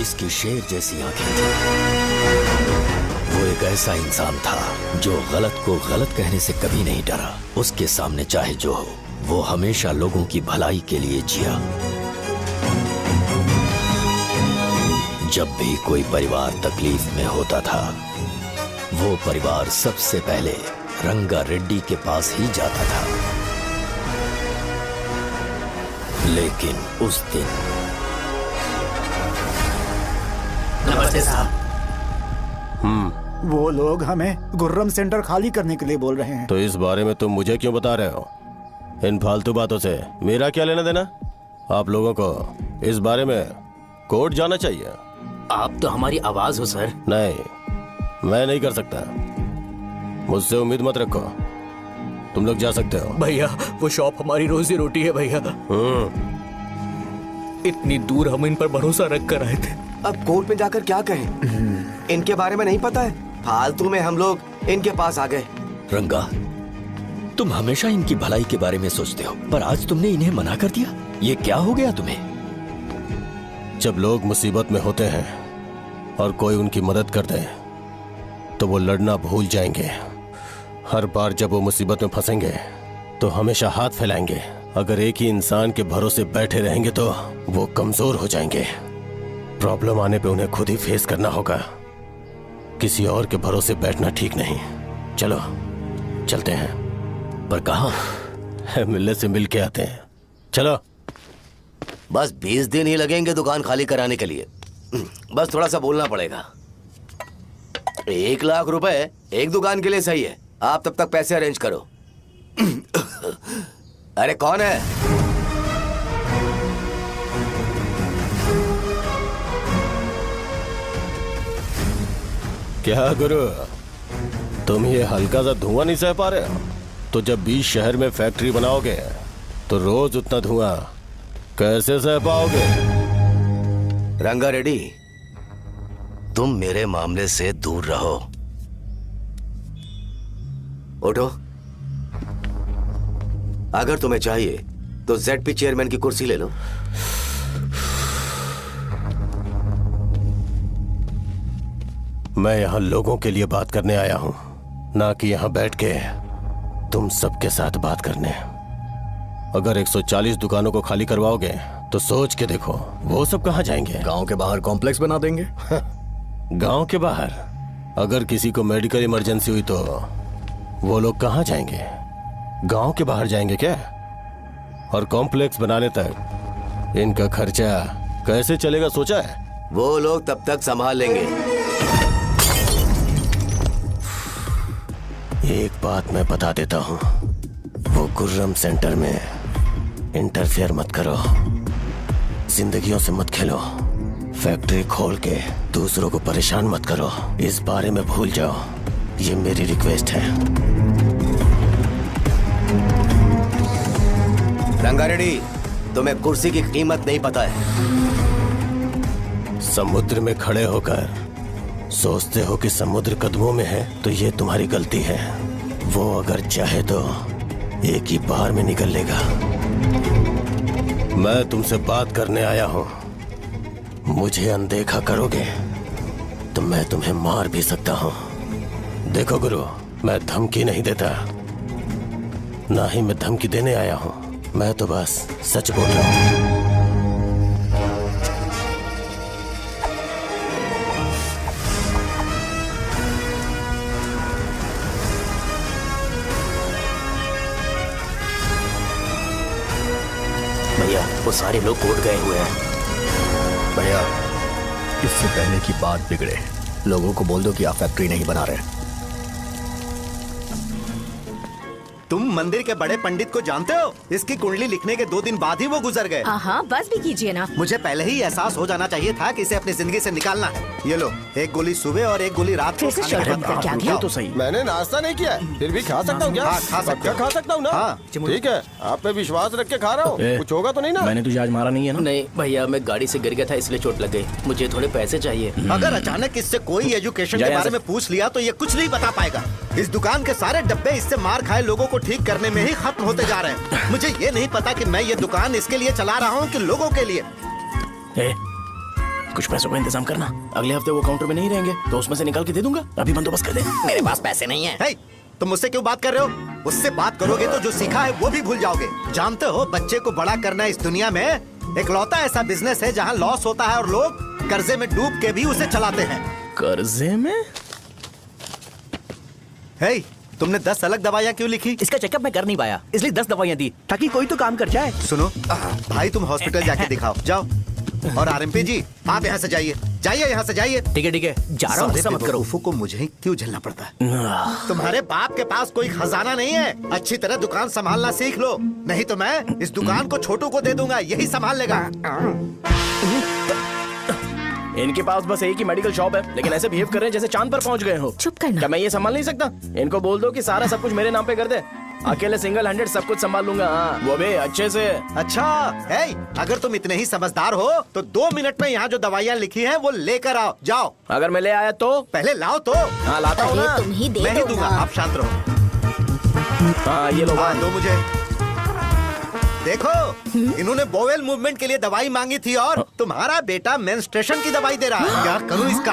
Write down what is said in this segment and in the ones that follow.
जिसकी शेर जैसी आंखें थी। वो एक ऐसा इंसान था जो गलत को गलत कहने से कभी नहीं डरा। उसके सामने चाहे जो हो, वो हमेशा लोगों की भलाई के लिए जिया। जब भी कोई परिवार तकलीफ में होता था, वो परिवार सबसे पहले रंगा रेड्डी के पास ही जाता था। लेकिन उस दिन नमस्ते साहब। वो लोग हमें गुर्रम सेंटर खाली करने के लिए बोल रहे हैं। तो इस बारे में तुम मुझे क्यों बता रहे हो? इन फालतू बातों से मेरा क्या लेना देना? आप लोगों को इस बारे में कोर्ट जाना चाहिए। आप तो हमारी आवाज हो सर। नहीं, मैं नहीं कर सकता। मुझसे उम्मीद मत रखो। तुम लोग जा सकते हो। भैया वो शॉप हमारी रोजी रोटी है भैया। इतनी दूर हम इन पर भरोसा रख कर आए थे। अब कोर्ट में जाकर क्या कहें? इनके बारे में नहीं पता है। फालतू में हम लोग इनके पास आ गए। रंगा, तुम हमेशा इनकी भलाई के बारे में सोचते हो, पर आज तुमने इन्हें मना कर दिया। ये क्या हो गया तुम्हें? जब लोग मुसीबत में होते हैं और कोई उनकी मदद कर दे तो वो लड़ना भूल जाएंगे। हर बार जब वो मुसीबत में फंसेंगे तो हमेशा हाथ फैलाएंगे। अगर एक ही इंसान के भरोसे बैठे रहेंगे तो वो कमजोर हो जाएंगे। प्रॉब्लम आने पे उन्हें खुद ही फेस करना होगा। किसी और के भरोसे बैठना ठीक नहीं। चलो चलते हैं। पर कहाँ? मिलने से मिल के आते हैं। चलो। बस 20 दिन ही लगेंगे दुकान खाली कराने के लिए। बस थोड़ा सा बोलना पड़ेगा। 1 लाख रुपए एक दुकान के लिए सही है। आप तब तक पैसे अरेंज करो। अरे कौन है? क्या गुरु, तुम ये हल्का सा धुआं नहीं सह पा रहे हो? तो जब 20 शहर में फैक्ट्री बनाओगे तो रोज उतना धुआं कैसे सह पाओगे? रंगा रेड्डी, तुम मेरे मामले से दूर रहो। उठो। अगर तुम्हें चाहिए तो ZP चेयरमैन की कुर्सी ले लो। मैं यहाँ लोगों के लिए बात करने आया हूँ, ना कि यहाँ बैठ के तुम सबके साथ बात करने। अगर 140 दुकानों को खाली करवाओगे तो सोच के देखो वो सब कहाँ जाएंगे? गांव के बाहर कॉम्प्लेक्स बना देंगे। गांव के बाहर? अगर किसी को मेडिकल इमरजेंसी हुई तो वो लोग कहाँ जाएंगे? गांव के बाहर जाएंगे क्या? और कॉम्प्लेक्स बनाने तक इनका खर्चा कैसे चलेगा सोचा है? वो लोग तब तक संभाल लेंगे। एक बात मैं बता देता हूँ, वो गुर्रम सेंटर में इंटरफेयर मत करो। जिंदगियों से मत खेलो। फैक्ट्री खोल के दूसरों को परेशान मत करो। इस बारे में भूल जाओ। ये मेरी रिक्वेस्ट है। रंगा रेड्डी, तुम्हें कुर्सी की कीमत नहीं पता है। समुद्र में खड़े होकर सोचते हो कि समुद्र कदमों में है तो ये तुम्हारी गलती है। वो अगर चाहे तो एक ही बार में निकल लेगा। मैं तुमसे बात करने आया हूं। मुझे अनदेखा करोगे तो मैं तुम्हें मार भी सकता हूं। देखो गुरु, मैं धमकी नहीं देता, ना ही मैं धमकी देने आया हूं। मैं तो बस सच बोल रहा हूं। भैया वो सारे लोग कोर्ट गए हुए हैं। भैया इससे पहले की बात बिगड़े, लोगों को बोल दो कि आप फैक्ट्री नहीं बना रहे। तुम मंदिर के बड़े पंडित को जानते हो? इसकी कुंडली लिखने के 2 दिन बाद ही वो गुजर गए। हाँ, बस भी कीजिए ना। मुझे पहले ही एहसास हो जाना चाहिए था कि इसे अपनी जिंदगी से निकालना है। ये लो, 1 गोली सुबह और 1 गोली रात को खाने के बाद। क्या गया? तो सही। मैंने नाश्ता नहीं किया है, फिर भी खा सकता हूँ क्या? हाँ, खा सकते हो। खा सकता हूँ ना? हाँ। ठीक है, आप पे विश्वास रख के खा रहा हूँ। कुछ होगा तो नहीं ना? मैंने तुझे आज मारा नहीं है ना? नहीं भैया, मैं गाड़ी से गिर गया था इसलिए चोट लग गई। मुझे थोड़े पैसे चाहिए। अगर अचानक इससे कोई एजुकेशन के बारे में पूछ लिया तो ये कुछ नहीं बता पाएगा। इस दुकान के सारे डब्बे इससे मार खाए लोगों को ठीक करने में ही खत्म होते जा रहे हैं। मुझे ये नहीं पता कि मैं ये दुकान इसके लिए चला रहा हूँ कि लोगों के लिए। कुछ पैसों का इंतजाम करना। अगले हफ्ते वो काउंटर में नहीं रहेंगे तो उसमें से निकाल के दे दूंगा। अभी बंदोबस्त कर दे। मेरे पास पैसे नहीं है। hey, तुम मुझसे क्यों बात कर रहे हो? उससे बात करोगे तो जो सीखा है वो भी भूल जाओगे। जानते हो, बच्चे को बड़ा करना इस दुनिया में एकलौता ऐसा बिजनेस है जहाँ लॉस होता है और लोग कर्जे में डूब के भी उसे चलाते हैं। कर्जे में? hey, तुमने 10 अलग दवाइयाँ क्यों लिखी? इसका चेकअप मैं कर नहीं पाया, इसलिए 10 दवाइयाँ दी ताकि कोई तो काम कर जाए। सुनो भाई, तुम हॉस्पिटल जाके दिखाओ, जाओ। और आरएमपी जी, आप यहाँ से जाइए, जाइए यहाँ से जाइए। ठीक है, जा रहा हूँ, गुस्सा मत करो। उफू को मुझे ही क्यों झेलना पड़ता है? तुम्हारे बाप के पास कोई खजाना नहीं है। अच्छी तरह दुकान संभालना सीख लो, नहीं तो मैं इस दुकान को छोटू को दे दूंगा, यही संभाल लेगा। इनके पास बस एक ही मेडिकल शॉप है, लेकिन ऐसे बिहेव कर रहे हैं जैसे चांद पर पहुंच गए हो। चुप करना। क्या मैं ये संभाल नहीं सकता? इनको बोल दो कि सारा सब कुछ मेरे नाम पे कर दे। अकेले सिंगल हैंडेड सब कुछ संभाल लूंगा। वो भी अच्छे से। अच्छा है, अगर तुम इतने ही समझदार हो तो 2 मिनट में यहाँ जो दवाइयाँ लिखी हैं वो लेकर आओ, जाओ। अगर मैं ले आया तो? पहले लाओ तो। हाँ, लाता हूँ ना। तुम ही दे मैं ही दो दूंगा, ना। आप शांत रहो। हाँ, ये लो। दो मुझे। देखो, इन्होंने बोवेल मूवमेंट के लिए दवाई मांगी थी और तुम्हारा बेटा मेंस्ट्रुएशन की दवाई दे रहा है। क्या करूं इसका?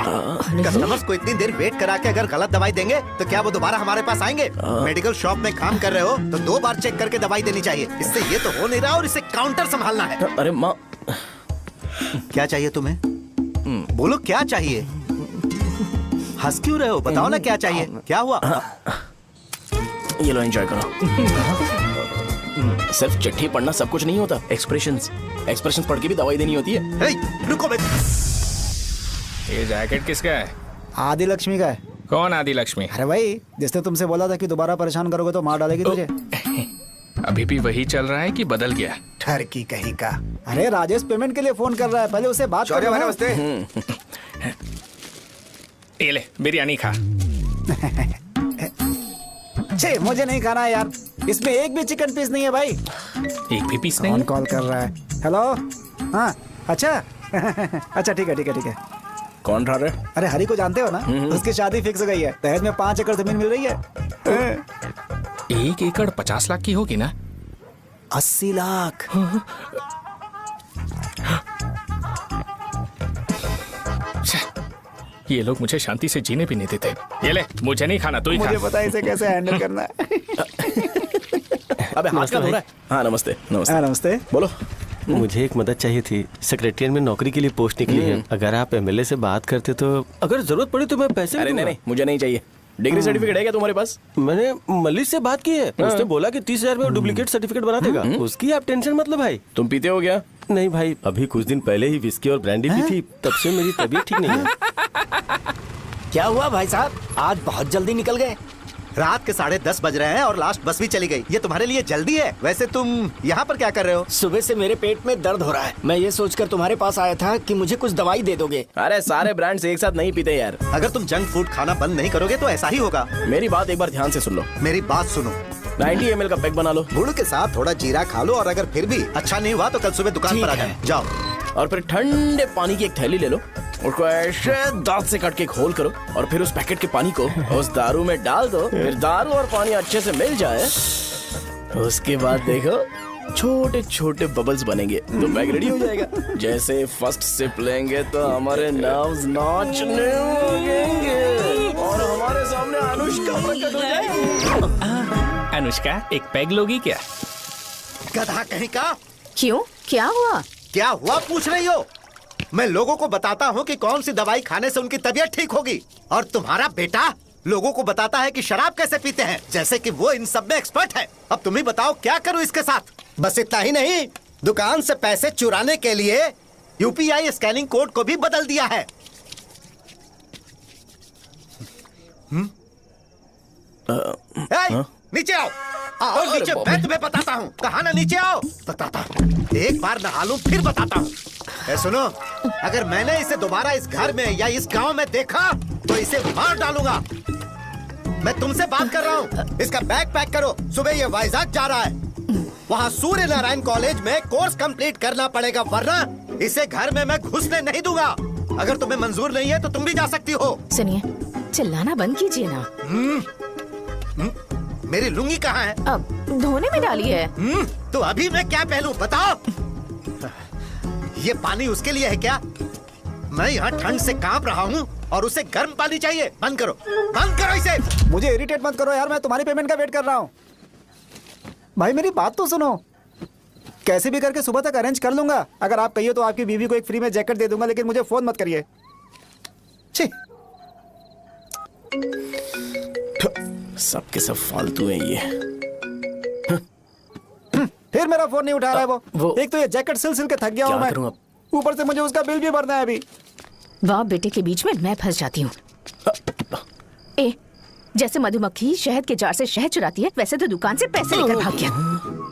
कस्टमर्स को इतनी देर वेट करा के अगर गलत दवाई देंगे तो क्या वो दोबारा हमारे पास आएंगे? मेडिकल शॉप में काम कर रहे हो तो 2 बार चेक करके दवाई देनी चाहिए। इससे ये तो हो नहीं रहा और इसे काउंटर संभालना है। अरे माँ, क्या चाहिए तुम्हें? बोलो क्या चाहिए? हंस क्यों रहे हो? बताओ ना क्या चाहिए? क्या हुआ? ये लो, एंजॉय करो। सिर्फ चिट्ठी पढ़ना सब कुछ नहीं होता। एक्सप्रेशंस पढ़ के भी दवाई देनी होती है। हे, रुको बे। ये जैकेट किसका है? आदि लक्ष्मी का है। कौन आदि लक्ष्मी? अरे भाई, जिसने तुमसे बोला था कि दोबारा परेशान करोगे तो मार डालेगी तुझे। अभी भी वही चल रहा है कि बदल गया? ठरकी कहीं का। अरे राजेश पेमेंट के लिए फोन कर रहा है, पहले उसे बात करो। नमस्ते। ये ले, बिरयानी खा। छे, मुझे नहीं खाना है यार, इसमें एक भी चिकन पीस नहीं है भाई। एक भी पीस कौन नहीं? कॉल कर रहा है? हेलो। हाँ, अच्छा। अच्छा, ठीक है। कौन रहा रे? अरे हरी को जानते हो ना, उसकी शादी फिक्स हो गई है। दहेज में 5 एकड़ जमीन मिल रही है। 1 एकड़ 50 लाख की होगी ना? 80 लाख। ये लोग मुझे शांति से जीने भी नहीं देते। ये ले, मुझे नहीं खाना, तू ही खा। मुझे पता है इसे कैसे हैंडल करना है। अबे हाथ का धो रहा है। हाँ, नमस्ते। नमस्ते। बोलो। मुझे एक मदद चाहिए थी। सेक्रेटरिएट में नौकरी के लिए पोस्ट निकली है। अगर आप एमएलए से बात करते तो अगर जरूरत पड़ी तो मैं पैसे अरे नहीं, मुझे नहीं चाहिए। डिग्री सर्टिफिकेट है क्या तुम्हारे पास? मैंने मलिक से बात की है। उसने बोला कि 30,000 में डुप्लीकेट सर्टिफिकेट बना देगा। उसकी आप टेंशन मत लो भाई। तुम पीते हो क्या? नहीं भाई, अभी कुछ दिन पहले ही विस्की और ब्रांडी पी थी, तब से मेरी तबीयत ठीक नहीं है। क्या हुआ भाई साहब, आज बहुत जल्दी निकल गए? रात के 10:30 बज रहे हैं और लास्ट बस भी चली गई। ये तुम्हारे लिए जल्दी है। वैसे तुम यहाँ पर क्या कर रहे हो? सुबह से मेरे पेट में दर्द हो रहा है। मैं ये सोचकर तुम्हारे पास आया था कि मुझे कुछ दवाई दे दोगे। अरे सारे ब्रांड्स एक साथ नहीं पीते यार। अगर तुम जंक फूड खाना बंद नहीं करोगे तो ऐसा ही होगा। मेरी बात एक बार ध्यान से सुन लो। मेरी बात सुनो। 90 ml का पैक बना लो। गुड़ के साथ थोड़ा जीरा खा लो और अगर फिर भी अच्छा नहीं हुआ तो कल सुबह दुकान पर आ जाओ। और फिर ठंडे पानी की एक थैली ले लो, उसको ऐसे दांत से काट के खोल करो और फिर उस पैकेट के पानी को उस दारू में डाल दो। फिर दारू और पानी अच्छे से मिल जाए, उसके बाद देखो छोटे छोटे बबल्स बनेंगे तो पैक रेडी हो जाएगा। जैसे फर्स्ट सिप लेंगे तो हमारे नर्व्स नाचने लगेंगे और हमारे सामने अनुष्का प्रकट हो जाएगी। अनुष्का, एक पैग लोगी क्या? गधा कहीं का। क्यों, क्या हुआ? क्या हुआ पूछ रही हो? मैं लोगों को बताता हूँ कि कौन सी दवाई खाने से उनकी तबीयत ठीक होगी, और तुम्हारा बेटा लोगों को बताता है कि शराब कैसे पीते हैं, जैसे कि वो इन सब में एक्सपर्ट है। अब तुम ही बताओ क्या करूँ इसके साथ? बस इतना ही नहीं, दुकान से पैसे चुराने के लिए यूपीआई स्कैनिंग कोड को भी बदल दिया है। नीचे आओ। आओ नीचे, मैं तुम्हें बताता हूँ। कहा ना नीचे आओ, बताता हूँ। एक बार नहा लूं फिर बताता हूँ। सुनो, अगर मैंने इसे दोबारा इस घर में या इस गांव में देखा तो इसे मार डालूंगा। मैं तुमसे बात कर रहा हूँ। इसका बैग पैक करो, सुबह ये वाइजाग जा रहा है। वहाँ सूर्य नारायण कॉलेज में कोर्स कंप्लीट करना पड़ेगा, वरना इसे घर में मैं घुसने नहीं दूंगा। अगर तुम्हें मंजूर नहीं है तो तुम भी जा सकती हो। सुनिए, चिल्लाना बंद कीजिए ना। मेरी लुंगी कहाँ है? अब धोने में डाली है। तो अभी मैं क्या पहनूं बताओ? ये पानी उसके लिए है क्या? मैं यहाँ ठंड से कांप रहा हूँ और उसे गर्म पानी चाहिए। बंद करो इसे। मुझे इरिटेट मत करो यार, मैं तुम्हारी पेमेंट का वेट कर रहा हूँ। भाई मेरी बात तो सुनो, कैसे भी करके सुबह तक अरेंज कर लूंगा। अगर आप कहिए तो आपकी बीवी को एक फ्री में जैकेट दे दूंगा, लेकिन मुझे फोन मत करिए। छी, सबके सब फालतू है ये। फिर मेरा फोन नहीं उठा रहा है वो। एक तो ये जैकेट सिल के थक गया हूँ मैं, ऊपर से मुझे उसका बिल भी भरना है अभी। वाह बेटे के बीच में मैं फंस जाती हूँ। ए, जैसे मधुमक्खी शहद के जार से शहद चुराती है, वैसे तो दुकान से पैसे लेकर भाग गया।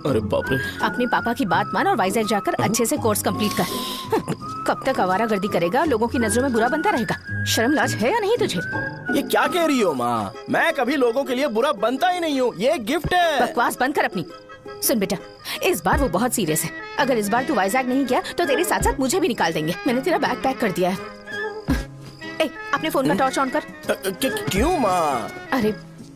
अरे बाप रे। अपने पापा की बात मान और वाइजैक जाकर अच्छे से कोर्स कंप्लीट कर। कब तक आवारागर्दी करेगा, लोगों की नजरों में बुरा बनता रहेगा। शर्म लाज है या नहीं तुझे? ये क्या कह रही हो माँ? मैं कभी लोगों के लिए बुरा बनता ही नहीं हूँ, ये गिफ्ट है। बकवास बंद कर अपनी। सुन बेटा, इस बार वो बहुत सीरियस है। अगर इस बार तू वाइजैक नहीं गया तो तेरे साथ साथ मुझे भी निकाल देंगे। मैंने तेरा बैग पैक कर दिया है। ए, अपने फोन का टॉर्च ऑन कर। क्यों माँ? अरे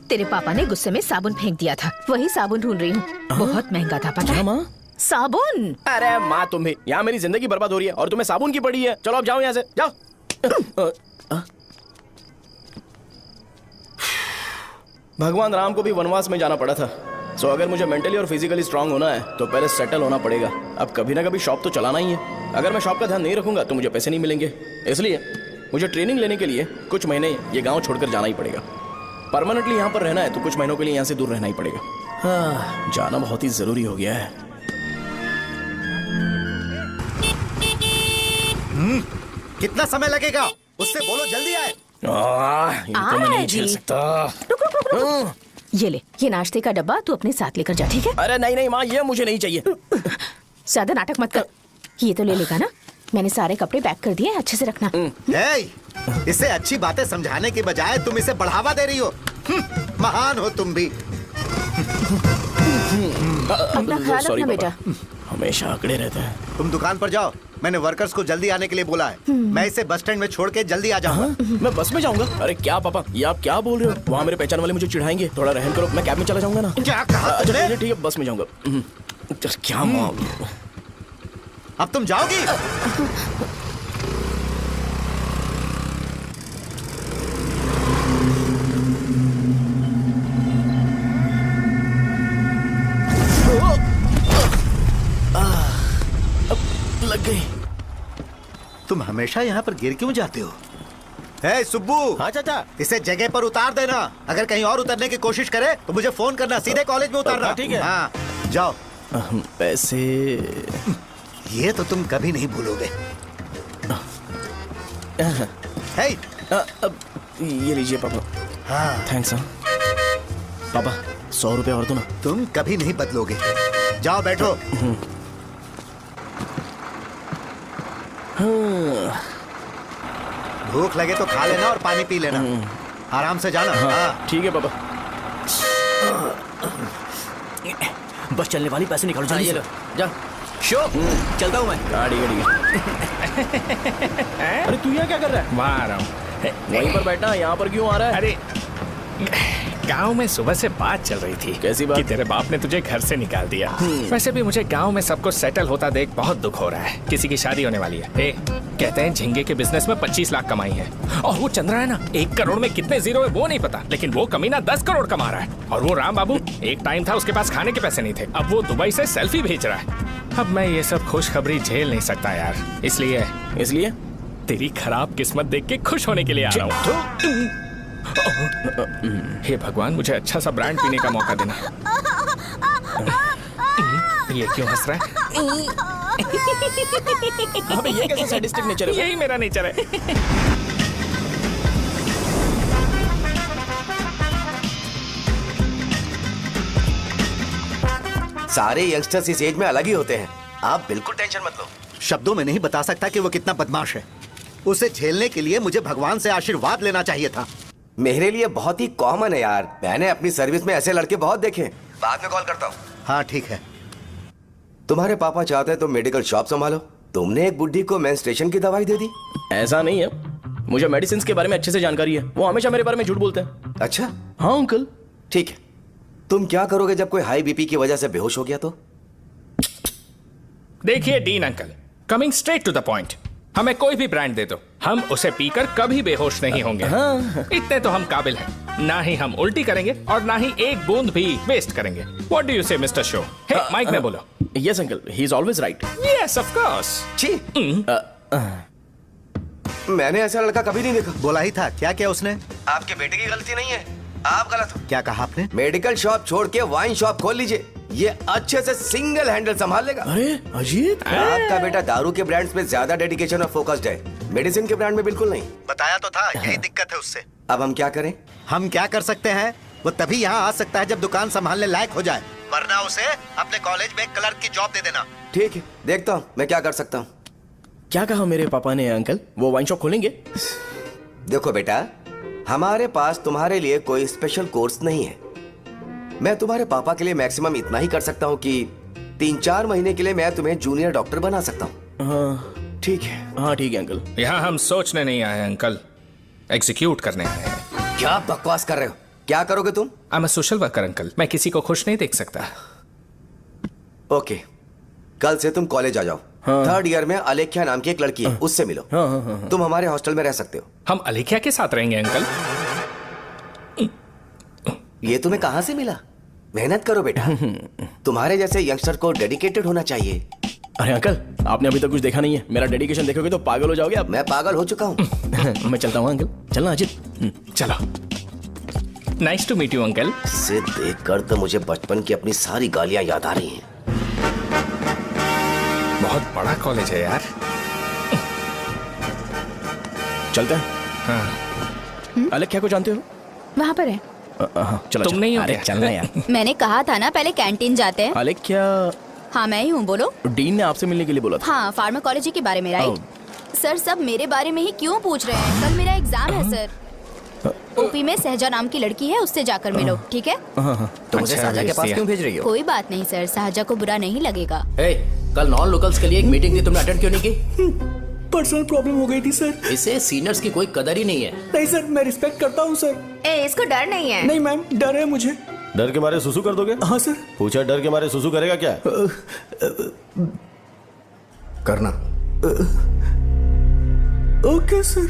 तेरे पापा ने गुस्से में साबुन फेंक दिया था, वही साबुन ढूंढ रही हूँ। बहुत महंगा था पता है माँ? साबुन। अरे माँ तुम भी, यहाँ मेरी जिंदगी बर्बाद हो रही है और तुम्हें साबुन की पड़ी है। चलो अब जाओ यहाँ से, जाओ। भगवान राम को भी वनवास में जाना पड़ा था। सो अगर मुझे मेंटली और फिजिकली स्ट्रांग होना है तो पहले सेटल होना पड़ेगा। अब कभी ना कभी शॉप तो चलाना ही है। अगर मैं शॉप का ध्यान नहीं रखूंगा तो मुझे पैसे नहीं मिलेंगे। इसलिए मुझे ट्रेनिंग लेने के लिए कुछ महीने ये गांव छोड़कर जाना ही पड़ेगा। परमानेंटली यहाँ पर रहना है तो कुछ महीनों के लिए यहाँ से दूर रहना ही पड़ेगा। हाँ, जाना बहुत ही जरूरी हो गया है। कितना समय लगेगा? उससे बोलो जल्दी आए। इनको मैं नहीं झेल सकता। ये ले, ये नाश्ते का डब्बा तू अपने साथ लेकर जा, ठीक है? अरे नहीं नहीं माँ, ये मुझे नहीं चाहिए। ज्यादा नाटक मत कर। ये तो ले लेगा ना? मैंने सारे कपड़े पैक कर दिए, अच्छे से रखना। इसे अच्छी बातें समझाने के बजाय तुम इसे बढ़ावा दे रही हो। महान हो तुम भी। अपना ख्याल रखना बेटा। हमेशा अकड़े रहते हैं। तुम दुकान पर जाओ, मैंने वर्कर्स को जल्दी आने के लिए बोला है। मैं इसे बस स्टैंड में छोड़ के जल्दी आ जाऊंगा। मैं बस में जाऊंगा? अरे क्या पापा, ये आप क्या बोल रहे हो? वहाँ मेरे पहचान वाले मुझे चिढ़ाएंगे। थोड़ा रहम करो, मैं कैब में चला जाऊंगा ना। क्या कहा? अच्छा ठीक है, बस में जाऊंगा। क्या माँ, अब तुम जाओगी? लग गई। तुम हमेशा यहाँ पर गिर क्यों जाते हो? हे सुब्बू। हाँ चाचा। इसे जगह पर उतार देना। अगर कहीं और उतरने की कोशिश करे तो मुझे फोन करना, सीधे कॉलेज में उतारना। ठीक है। हाँ, जाओ। पैसे ये तो तुम कभी नहीं भूलोगे। हे, ये लीजिए पापा। हाँ थैंक्स। पापा 100 रुपए और दो ना। तुम कभी नहीं बदलोगे। जाओ बैठो। भूख लगे तो खा लेना और पानी पी लेना। आराम से जाना। हाँ। ठीक है पापा। बस चलने वाली, पैसे निकालो जल्दी से। जा। शो, चलता हूँ मैं। गाड़ी गाड़ी। अरे तू यहाँ क्या कर रहा है? वहाँ आ रहा हूँ। वहीं पर बैठा, यहाँ पर क्यों आ रहा है? अरे गांव में सुबह से बात चल रही थी। कैसी बात? कि तेरे बाप ने तुझे घर से निकाल दिया। वैसे भी मुझे गांव में सब कुछ सेटल होता देख बहुत दुख हो रहा है। किसी की शादी होने वाली है। कहते हैं झींगे के बिजनेस में 25 लाख कमाई है। और वो चंद्रा है ना, 1 करोड़ में कितने जीरो है वो नहीं पता, लेकिन वो कमीना 10 करोड़ कमा रहा है। और वो राम बाबू, एक टाइम था उसके पास खाने के पैसे नहीं थे, अब वो दुबई से सेल्फी भेज रहा है। अब मैं ये सब खुशखबरी झेल नहीं सकता यार। इसलिए तेरी खराब किस्मत देख के खुश होने के लिए आ रहा हूँ। हे भगवान, मुझे अच्छा सा ब्रांड पीने का मौका देना। ये क्यों हंस रहा है? अबे ये कैसा सैडिस्टिक नेचर है? यही मेरा नेचर है। सारे यंगस्टर्स इस एज में अलग ही होते हैं। आप बिल्कुल टेंशन मत लो। शब्दों में नहीं बता सकता कि वो कितना बदमाश है। उसे झेलने के लिए मुझे भगवान से आशीर्वाद लेना चाहिए था। मेरे लिए बहुत ही कॉमन है यार। मैंने अपनी सर्विस में ऐसे लड़के बहुत देखे। बाद में कॉल करता हूँ। हाँ ठीक है। तुम्हारे पापा चाहते हैं तुम मेडिकल शॉप संभालो। तुमने एक बुढ़ी को मेंस्ट्रुएशन की दवाई दे दी। ऐसा नहीं है, मुझे मेडिसिन के बारे में अच्छे से जानकारी है। वो हमेशा मेरे बारे में झूठ बोलते हैं। अच्छा हाँ अंकल। ठीक है, तुम क्या करोगे जब कोई हाई बीपी की वजह से बेहोश हो गया तो? देखिए Dean uncle, coming straight to the point, हमें कोई भी ब्रांड दे दो, हम उसे पीकर कभी बेहोश नहीं होंगे। इतने तो हम काबिल हैं। ना ही हम उल्टी करेंगे और ना ही एक बूंद भी वेस्ट करेंगे। व्हाट डू यू से मिस्टर शो? हे माइक में बोलो। Yes uncle, he is always right. Yes of course. छी, मैंने ऐसा लड़का कभी नहीं देखा। बोला ही था। क्या किया उसने? आपके बेटे की गलती नहीं है, आप गलत हो। क्या कहा आपने? मेडिकल शॉप छोड़ के वाइन शॉप खोल लीजिए, ये अच्छे से सिंगल हैंडल संभाल लेगा। अरे अजीत, आपका बेटा दारू के ब्रांड्स में ज्यादा डेडिकेशन और फोकस्ड है, मेडिसिन के ब्रांड में बिल्कुल नहीं। बताया तो था, यही दिक्कत है उससे। अब हम क्या करें? हम क्या कर सकते हैं? वो तभी यहाँ आ सकता है जब दुकान संभालने लायक हो जाए, वरना उसे अपने कॉलेज में क्लर्क की जॉब दे देना। ठीक है, देखता हूँ मैं क्या कर सकता हूँ। क्या कहा मेरे पापा ने अंकल? वो वाइन शॉप खोलेंगे? देखो बेटा, हमारे पास तुम्हारे लिए कोई स्पेशल कोर्स नहीं है। मैं तुम्हारे पापा के लिए मैक्सिमम इतना ही कर सकता हूँ कि 3-4 महीने के लिए मैं तुम्हें जूनियर डॉक्टर बना सकता हूँ। हाँ ठीक है। हाँ ठीक है अंकल। यहाँ हम सोचने नहीं आए अंकल, एग्जीक्यूट करने आए हैं। क्या बकवास कर रहे हो? क्या करोगे तुम? I am a social worker uncle, मैं किसी को खुश नहीं देख सकता। ओके, कल से तुम कॉलेज आ जाओ। हाँ। 3rd ईयर में अलेख्या नाम की एक लड़की है, उससे मिलो। हाँ। तुम हमारे हॉस्टल में रह सकते हो। हम अलेख्या के साथ रहेंगे अंकल। ये तुम्हें कहां से मिला? मेहनत करो बेटा, तुम्हारे जैसे यंगस्टर को डेडिकेटेड होना चाहिए। अरे अंकल, आपने अभी तक कुछ देखा नहीं है। मेरा डेडिकेशन देखोगे तो पागल हो जाओगे आप। मैं पागल हो चुका हूँ। मैं चलता हूँ अंकल। चलना अजीत। चलो, nice to meet you uncle. इसे देखकर तो मुझे बचपन की अपनी सारी गालियां याद आ रही हैं। बहुत बड़ा कॉलेज है यार। चलते हैं। हाँ। अलेख्या को जानते हो? वहाँ पर है। चलो तुम नहीं हो अरे क्या? चलना यार। मैंने कहा था ना पहले कैंटीन जाते हैं। अलेख्या, हाँ मैं ही हूँ, बोलो। डीन ने आपसे मिलने के लिए बोला था। हाँ, फार्माकोलॉजी के बारे में, राइट? सर सब मेरे बारे में ही क्यों पूछ रहे हैं? कल मेरा एग्जाम है सर। ओपी में सहजा नाम की लड़की है, उससे जाकर मिलो, ठीक है? तो मुझे साजा के पास क्यों भेज रही हो? कोई बात नहीं सर, सहजा को बुरा नहीं लगेगा। कल नॉन लोकल्स के लिए एक मीटिंग थी, तुमने अटेंड क्यों नहीं की? पर्सनल प्रॉब्लम हो गई थी सर। इसे सीनियर्स की कोई कदर ही नहीं है। नहीं सर, मैं रिस्पेक्ट करता हूँ सर। इसको डर नहीं है? नहीं मैम, डर है मुझे। डर के मारे सुसु कर दोगे? हाँ सर। पूछा डर के मारे सुसु करेगा क्या? करना। Okay sir.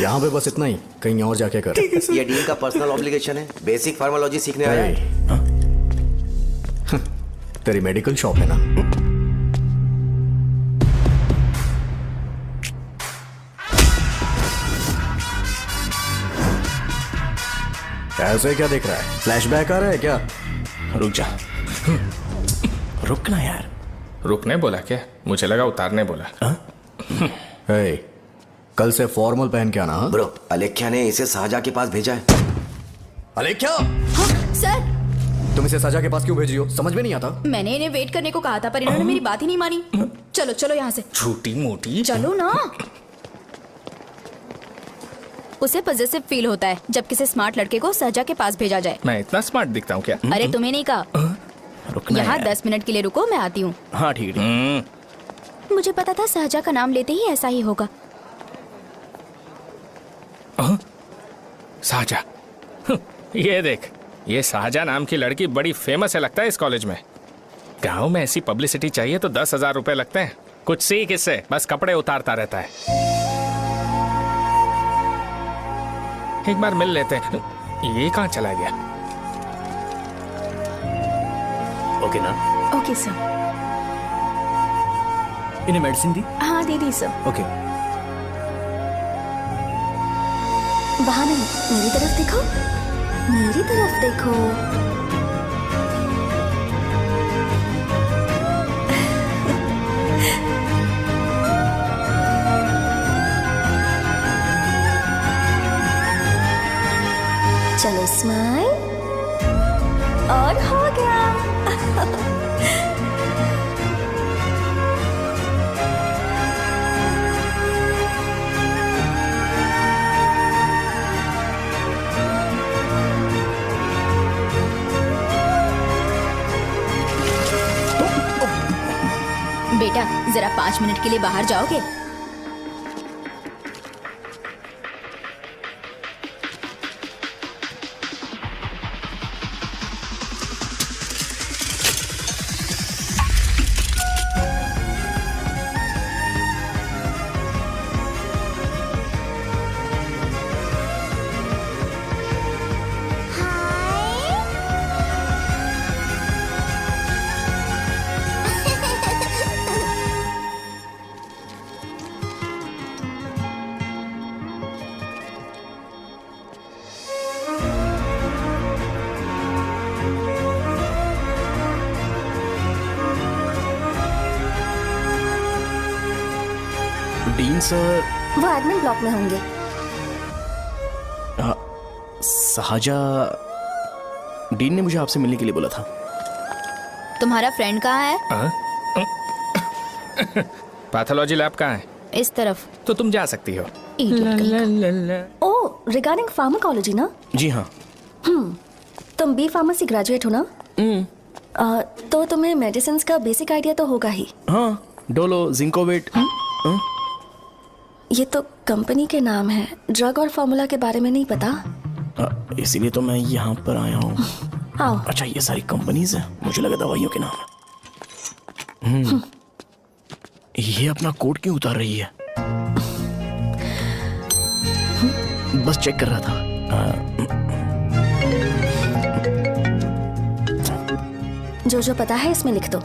यहाँ पे बस इतना ही, कहीं और जाके कर। ये डीन का पर्सनल ऑब्लिगेशन है, बेसिक फार्माकोलॉजी सीखने आया है। तेरी मेडिकल शॉप है ना? ऐसे क्या देख रहा है? फ्लैशबैक आ रहा है क्या? रुक जा। रुकना यार। रुकने बोला क्या? मुझे लगा उतारने बोला। हे, कल से फॉर्मल पहन के आना। हाँ? ब्रो, अलेख्या ने इसे साजा के पास भेजा है। अलेख्या, हाँ, सर तुम इसे साजा के पास क्यों भेज रही हो? समझ में नहीं आता। मैंने इन्हें वेट करने को कहा था, पर इन्होंने मेरी बात ही नहीं मानी। चलो चलो यहाँ से। छोटी मोटी। चलो ना। उसे पॉजिटिव फील होता है जब किसी स्मार्ट लड़के को सहजा के पास भेजा जाए। मैं इतना स्मार्ट दिखता हूँ क्या? अरे तुम्हें नहीं कहा। रुकना यहाँ यार। 10 मिनट के लिए रुको, मैं आती हूँ। हाँ ठीक है। मुझे पता था सहजा का नाम लेते ही ऐसा ही होगा। साजा। ये देख, ये साजा नाम की लड़की बड़ी फेमस है लगता है इस कॉलेज में। गांव में ऐसी पब्लिसिटी चाहिए तो 10,000 रुपए लगते हैं। कुछ सीख इससे, बस कपड़े उतारता रहता है। एक बार मिल लेते हैं। ये कहाँ चला गया? ओके ना? Okay sir. इन्हें मेडिसिन दी? हाँ दे दी सर। ओके। वहाँ नहीं, मेरी तरफ देखो, मेरी तरफ देखो। चलो स्माइल, और हो गया। बेटा जरा 5 मिनट के लिए बाहर जाओगे? Dean sir. वो एडमिन ब्लॉक में होंगे। साजा, डीन ने मुझे आपसे मिलने के लिए बोला था। तुम्हारा फ्रेंड कहाँ है? पैथोलॉजी लैब कहाँ है? इस तरफ। तो तुम जा सकती हो। ओह, रिगार्डिंग फार्माकोलॉजी ना? जी हाँ। तुम बी फार्मेसी ग्रेजुएट हो ना? तो तुम्हें मेडिसिन का बेसिक आइडिया तो होगा ही। हाँ, डोलो, जिंकोवेट। ये तो कंपनी के नाम है, ड्रग और फॉर्मूला के बारे में नहीं पता। इसीलिए तो मैं यहाँ पर आया हूँ। आओ। अच्छा, ये सारी कंपनीज है, मुझे लगा दवाइयों के नाम है। ये अपना कोट क्यों उतार रही है? बस चेक कर रहा था। जो जो पता है इसमें लिख दो।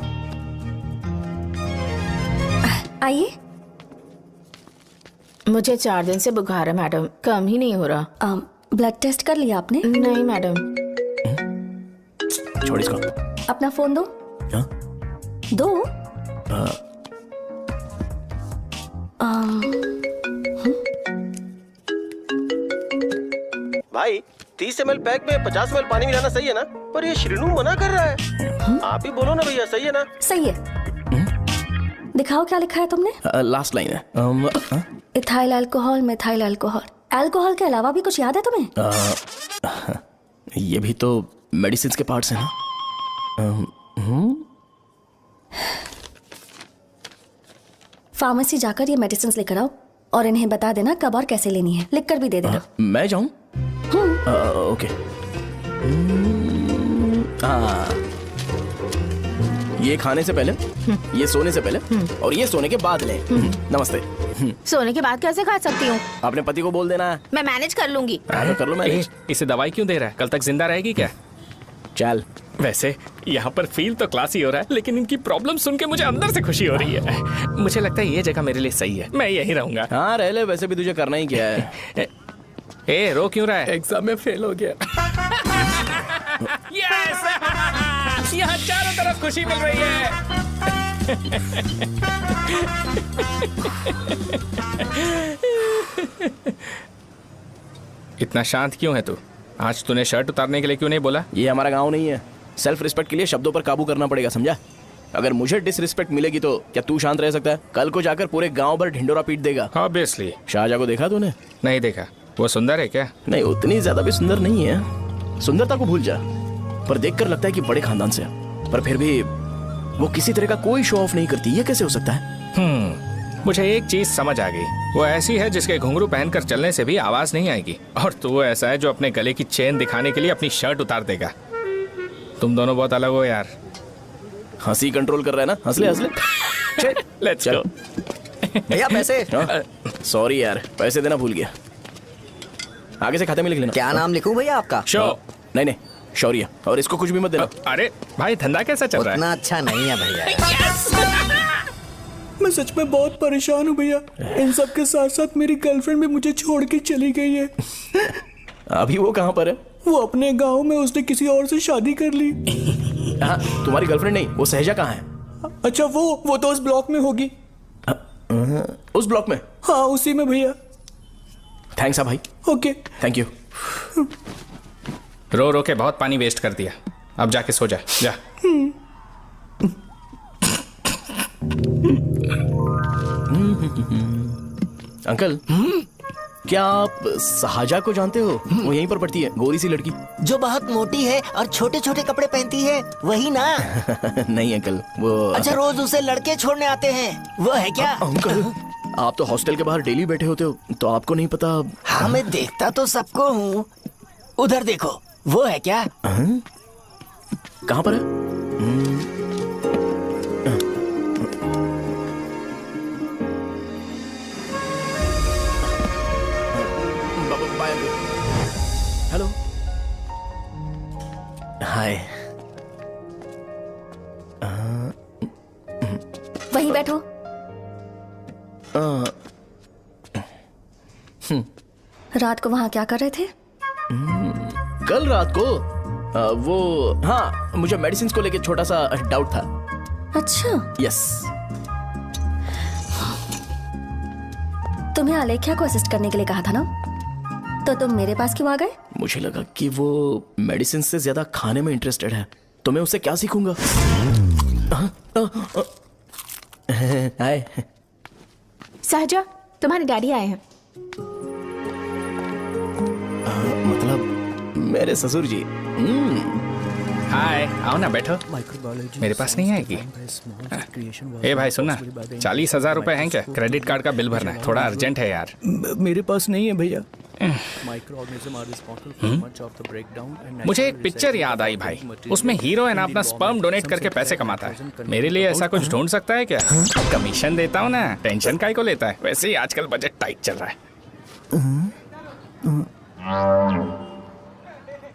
आइए। मुझे 4 दिन से बुखार है मैडम, कम ही नहीं हो रहा। ब्लड टेस्ट कर लिया आपने? नहीं मैडम। छोड़ इसको। अपना फोन दो। हाँ? दो। भाई 30 ml पैक में 50 ml पानी मिलाना सही है ना? पर ये श्रीनू मना कर रहा है। आप ही बोलो ना भैया, सही है ना? सही है। दिखाओ क्या लिखा है तुमने? लास्ट लाइन है। Ethyl alcohol, methyl alcohol. Alcohol के अलावा भी कुछ याद है तुम्हें? ये भी तो मेडिसिन के पार्ट्स हैं ना? फार्मेसी जाकर ये मेडिसिन लेकर आओ और इन्हें बता देना कब और कैसे लेनी है। लिख कर भी दे देना। मैं जाऊं? ओके। ये खाने से पहले, ये सोने से पहले और ये सोने के बाद ले। नमस्ते। सोने के बाद कैसे खा सकती हूँ? अपने पति को बोल देना। मैं मैनेज कर लूंगी। कर लो मैनेज। इसे दवाई क्यों दे रहा है? कल तक जिंदा रहेगी क्या? चल। वैसे यहाँ पर फील तो क्लासी हो रहा है, लेकिन इनकी प्रॉब्लम सुन के मुझे अंदर से खुशी हो रही है। मुझे लगता है ये जगह मेरे लिए सही है, मैं यहीं रहूंगा। हाँ रह ले, वैसे भी तुझे करना ही क्या है। ए, रो क्यों रहा है? एग्जाम में फेल हो गया। यस! यहाँ चारों तरफ खुशी मिल रही है। इतना शांत क्यों है तू? आज तूने शर्ट उतारने के लिए क्यों नहीं बोला? ये हमारा गांव नहीं है। सेल्फ रिस्पेक्ट के लिए शब्दों पर काबू करना पड़ेगा, समझा? अगर मुझे डिसरिस्पेक्ट मिलेगी तो क्या तू शांत रह सकता है? कल को जाकर पूरे गांव भर ढिंडोरा पीट देगा। ऑब्वियसली। शाहजहां को देखा तूने? नहीं देखा। वो सुंदर है क्या? नहीं, उतनी ज्यादा भी सुंदर नहीं है। सुंदरता को भूल जा, पर देखकर लगता है कि बड़े खानदान से है। पर फिर भी वो किसी तरह का कोई शो ऑफ नहीं करती। ये कैसे हो सकता है? मुझे एक चीज समझ आ गई। वो ऐसी है जिसके घुंघरू पहनकर चलने से भी आवाज नहीं आएगी, और तू ऐसा है जो अपने गले की चेन दिखाने के लिए अपनी शर्ट उतार देगा। तुम दोनों बहुत अलग हो यार। हंसी कंट्रोल कर रहा है ना? हंस ले हंस ले। Let's go. भैया पैसे। सॉरी यार, पैसे देना भूल गया। आगे से खाते में लिख लेना। क्या नाम लिखूं भैया आपका? शो। नहीं, शौर्य। और इसको कुछ भी मत देना। अरे भाई, धंधा कैसा चल रहा है? उतना अच्छा नहीं है भैया। मैं सच में बहुत परेशान हूँ भैया। इन सब के साथ साथ मेरी गर्लफ्रेंड भी मुझे छोड़ के चली गई है। अभी वो कहाँ पर है? वो अपने गांव में, उसने किसी और से शादी कर ली। तुम्हारी गर्लफ्रेंड नहीं, वो सहजा कहाँ है? अच्छा, वो तो उस ब्लॉक में होगी। उस ब्लॉक में? हाँ, उसी में भैया। थैंक्स भाई। Okay, thank you. रो रो के बहुत पानी वेस्ट कर दिया, अब जाके सो जा। जा। अंकल, क्या आप साजा को जानते हो? वो यहीं पर पढ़ती है, गोरी सी लड़की जो बहुत मोटी है और छोटे छोटे कपड़े पहनती है, वही ना? नहीं अंकल, वो अच्छा, रोज उसे लड़के छोड़ने आते हैं, वो है क्या? अंकल, आप तो हॉस्टल के बाहर डेली बैठे होते हो, तो आपको नहीं पता? हाँ, मैं देखता तो सबको हूँ। उधर देखो, वो है क्या? कहाँ पर है? हेलो, हाय। वहीं बैठो। रात को वहां क्या कर रहे थे? कल रात को वो, हाँ, मुझे मेडिसिन को लेके छोटा सा डाउट था। अच्छा। यस। तुम्हें आलेख्या को असिस्ट करने के लिए कहा था ना, तो तुम मेरे पास क्यों आ गए? मुझे लगा कि वो मेडिसिन से ज्यादा खाने में इंटरेस्टेड है, तो मैं उससे क्या सीखूंगा। हाय सहजा, तुम्हारे डैडी आए हैं। मतलब मेरे ससुर जी। हाय, आओ ना, बैठो। मेरे पास नहीं आएगी। ए भाई सुनना, 40,000 रुपए हैं क्या? क्रेडिट कार्ड का बिल भरना है, थोड़ा अर्जेंट है यार। मेरे पास नहीं है भैया। मुझे एक पिक्चर याद आई भाई, उसमें हीरो है ना अपना स्पर्म डोनेट करके पैसे कमाता है। मेरे लिए ऐसा कुछ ढूंढ सकता है क्या? कमीशन देता हूँ ना, टेंशन काहे को लेता है? वैसे ही आजकल बजट टाइट चल रहा है।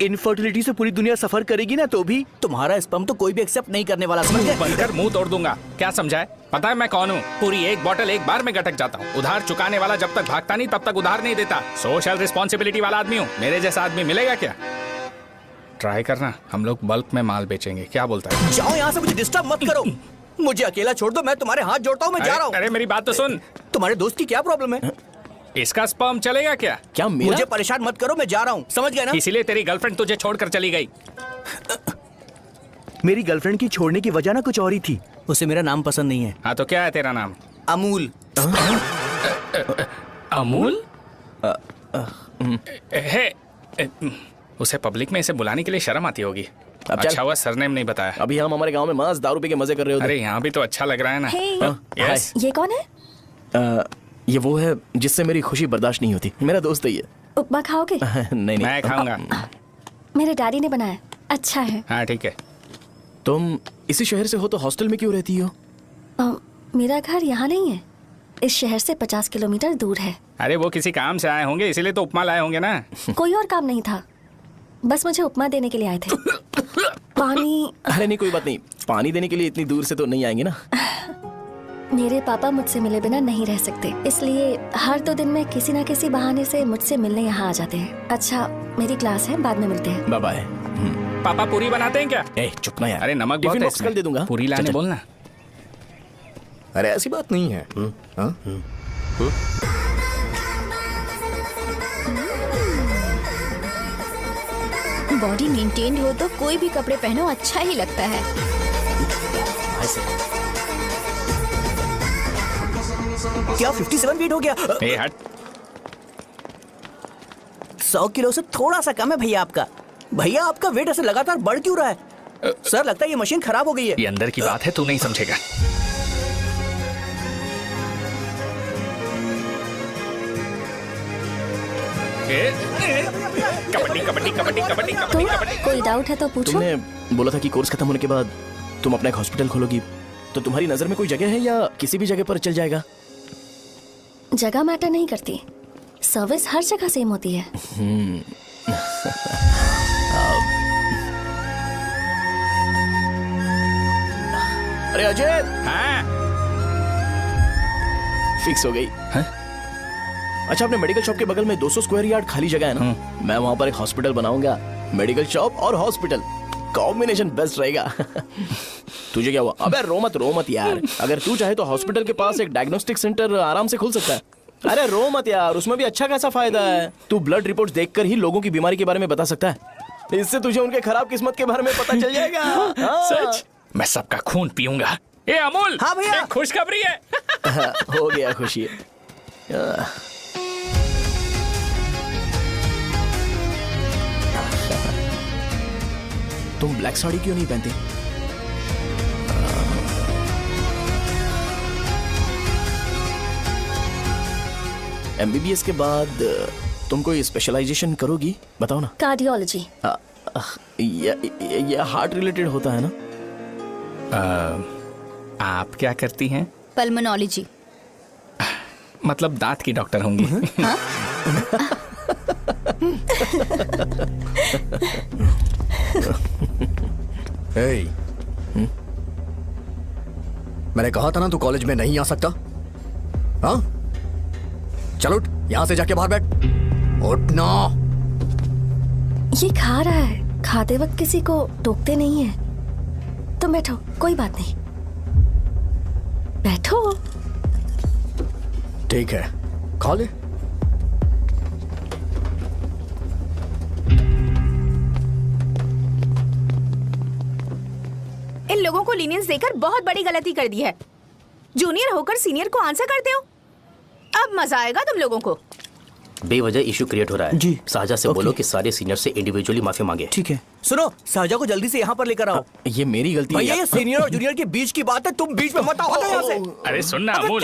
इनफर्टिलिटी से पूरी दुनिया सफर करेगी ना, तो भी तुम्हारा स्पर्म तो कोई भी एक्सेप्ट नहीं करने वाला, समझ गए? बनकर मुंह तोड़ दूंगा। क्या समझाए? पता है मैं कौन हूँ? पूरी एक बोतल एक बार में गटक जाता हूँ। उधार चुकाने वाला जब तक भागता नहीं तब तक उधार नहीं देता। सोशल रिस्पॉन्सिबिलिटी वाला आदमी हूँ। मेरे जैसा आदमी मिलेगा क्या? ट्राई करना, हम लोग बल्क में माल बेचेंगे। क्या बोलता है? जाओ यहाँ से, मुझे डिस्टर्ब मत करो। मुझे अकेला छोड़ दो, मैं तुम्हारे हाथ जोड़ता हूँ, मैं जा रहा हूँ। अरे मेरी बात तो सुन। तुम्हारे दोस्त की क्या प्रॉब्लम है? इसका स्पर्म चलेगा क्या? क्या मेरा? मुझे परेशान मत करो, मैं जा रहा हूँ, समझ गए ना? इसीलिए तेरी गर्लफ्रेंड तुझे छोड़कर चली गई। मेरी गर्लफ्रेंड की छोड़ने की वजह ना कुछ और ही थी। उसे मेरा नाम पसंद नहीं है। हाँ तो क्या है तेरा नाम? अमूल। अमूल? उसे पब्लिक में इसे बुलाने के लिए शर्म आती होगी। अच्छा हुआ सरनेम नहीं बताया। अभी हम हमारे गांव में मस्त दारू पी के मजे कर रहे होते। अरे यहाँ भी तो अच्छा लग रहा है ना। यस। ये कौन है? ये वो है जिससे मेरी खुशी बर्दाश्त नहीं होती। मेरा दोस्त ही है। उपमा खाओगे? नहीं। मैं खाऊंगा। मेरे डैडी ने बनाया, अच्छा है। हाँ ठीक है। तुम इसी शहर से हो तो हॉस्टल में क्यों रहती हो? मेरा घर यहाँ नहीं है, इस शहर से 50 किलोमीटर दूर है। अरे वो किसी काम से आए होंगे, इसीलिए तो उपमा लाए होंगे ना। कोई और काम नहीं था, बस मुझे उपमा देने के लिए आए थे। पानी? अरे नहीं, कोई बात नहीं। पानी देने के लिए इतनी दूर से तो नहीं आएंगे ना। मेरे पापा मुझसे मिले बिना नहीं रह सकते, इसलिए हर 2 दिन में किसी न किसी बहाने से मुझसे मिलने यहाँ आ जाते हैं। अच्छा, मेरी क्लास है, बाद में मिलते हैं। Bye bye. पापा पूरी बनाते हैं क्या? चुप ना यार। अरे नमक बहुत है इसमें। कल दे दूंगा। पूरी लाने बोलना। अरे ऐसी बात नहीं है। बॉडी मेंटेन्ड हो तो कोई भी कपड़े पहनो अच्छा ही लगता है। क्या 57 फीट हो गया? ए हट। 100 किलो से थोड़ा सा कम है भैया आपका। भैया आपका वेट ऐसे लगातार बढ़ क्यों रहा है? सर लगता है ये मशीन खराब हो गई है। ये अंदर की बात है, तू नहीं समझेगा। कबड्डी कबड्डी कबड्डी कबड्डी कबड्डी कबड्डी। कोई डाउट है तो पूछो। तुमने बोला था कि कोर्स खत्म होने के बाद तुम अपना एक हॉस्पिटल खोलोगी, तो तुम्हारी नजर में कोई जगह है या किसी भी जगह पर चल जाएगा? जगह मैटर नहीं करती, सर्विस हर जगह सेम होती है। अरे अजय। हाँ? फिक्स हो गई। अच्छा, अपने मेडिकल शॉप के बगल में 200 स्क्वायर यार्ड खाली जगह है ना, मैं वहां पर एक हॉस्पिटल बनाऊंगा। मेडिकल शॉप और हॉस्पिटल कॉम्बिनेशन बेस्ट रहेगा। तुझे क्या हुआ? अबे रो मत यार। अगर तू चाहे तो हॉस्पिटल के पास एक डायग्नोस्टिक सेंटर आराम से खुल सकता है। अरे रो मत यार, उसमें भी अच्छा खासा फायदा है। तू ब्लड रिपोर्ट्स देखकर ही लोगों की बीमारी के बारे में बता सकता है। इससे तुझे उनके खराब किस्मत के बारे में पता चल जाएगा। सच? मैं सबका खून पीऊंगा। ए अमूल। हाँ भैया। एक खुशखबरी है। हो गया खुशी। तुम ब्लैक साड़ी क्यों नहीं पहनती? MBBS के बाद तुम कोई स्पेशलाइजेशन करोगी? बताओ ना। कार्डियोलॉजी। ये हार्ट रिलेटेड होता है ना? आप क्या करती हैं? पल्मोनोलॉजी। मतलब दांत की डॉक्टर होंगी। हाँ? मैंने कहा था ना तू कॉलेज में नहीं आ सकता। हाँ, चल उठ, यहां से जाके बाहर बैठ। उठना। ये खा रहा है, खाते वक्त किसी को टोकते नहीं है। तुम बैठो, कोई बात नहीं, बैठो। ठीक है, खा ले। इन लोगों को लीनियंस देकर बहुत बड़ी गलती कर दी है। जूनियर होकर सीनियर को आंसर करते हो। अब मजा आएगा तुम लोगों को। बेवजह इशू क्रिएट हो रहा है जी। साजा से बोलो कि सारे सीनियर से इंडिविजुअली माफी मांगे। ठीक है। सुनो, साजा को जल्दी से यहाँ पर लेकर आओ। ये मेरी गलती है। ये सीनियर और जूनियर के बीच की बात है, तुम बीच में मत आओ यहाँ से। अरे सुनना अमूल,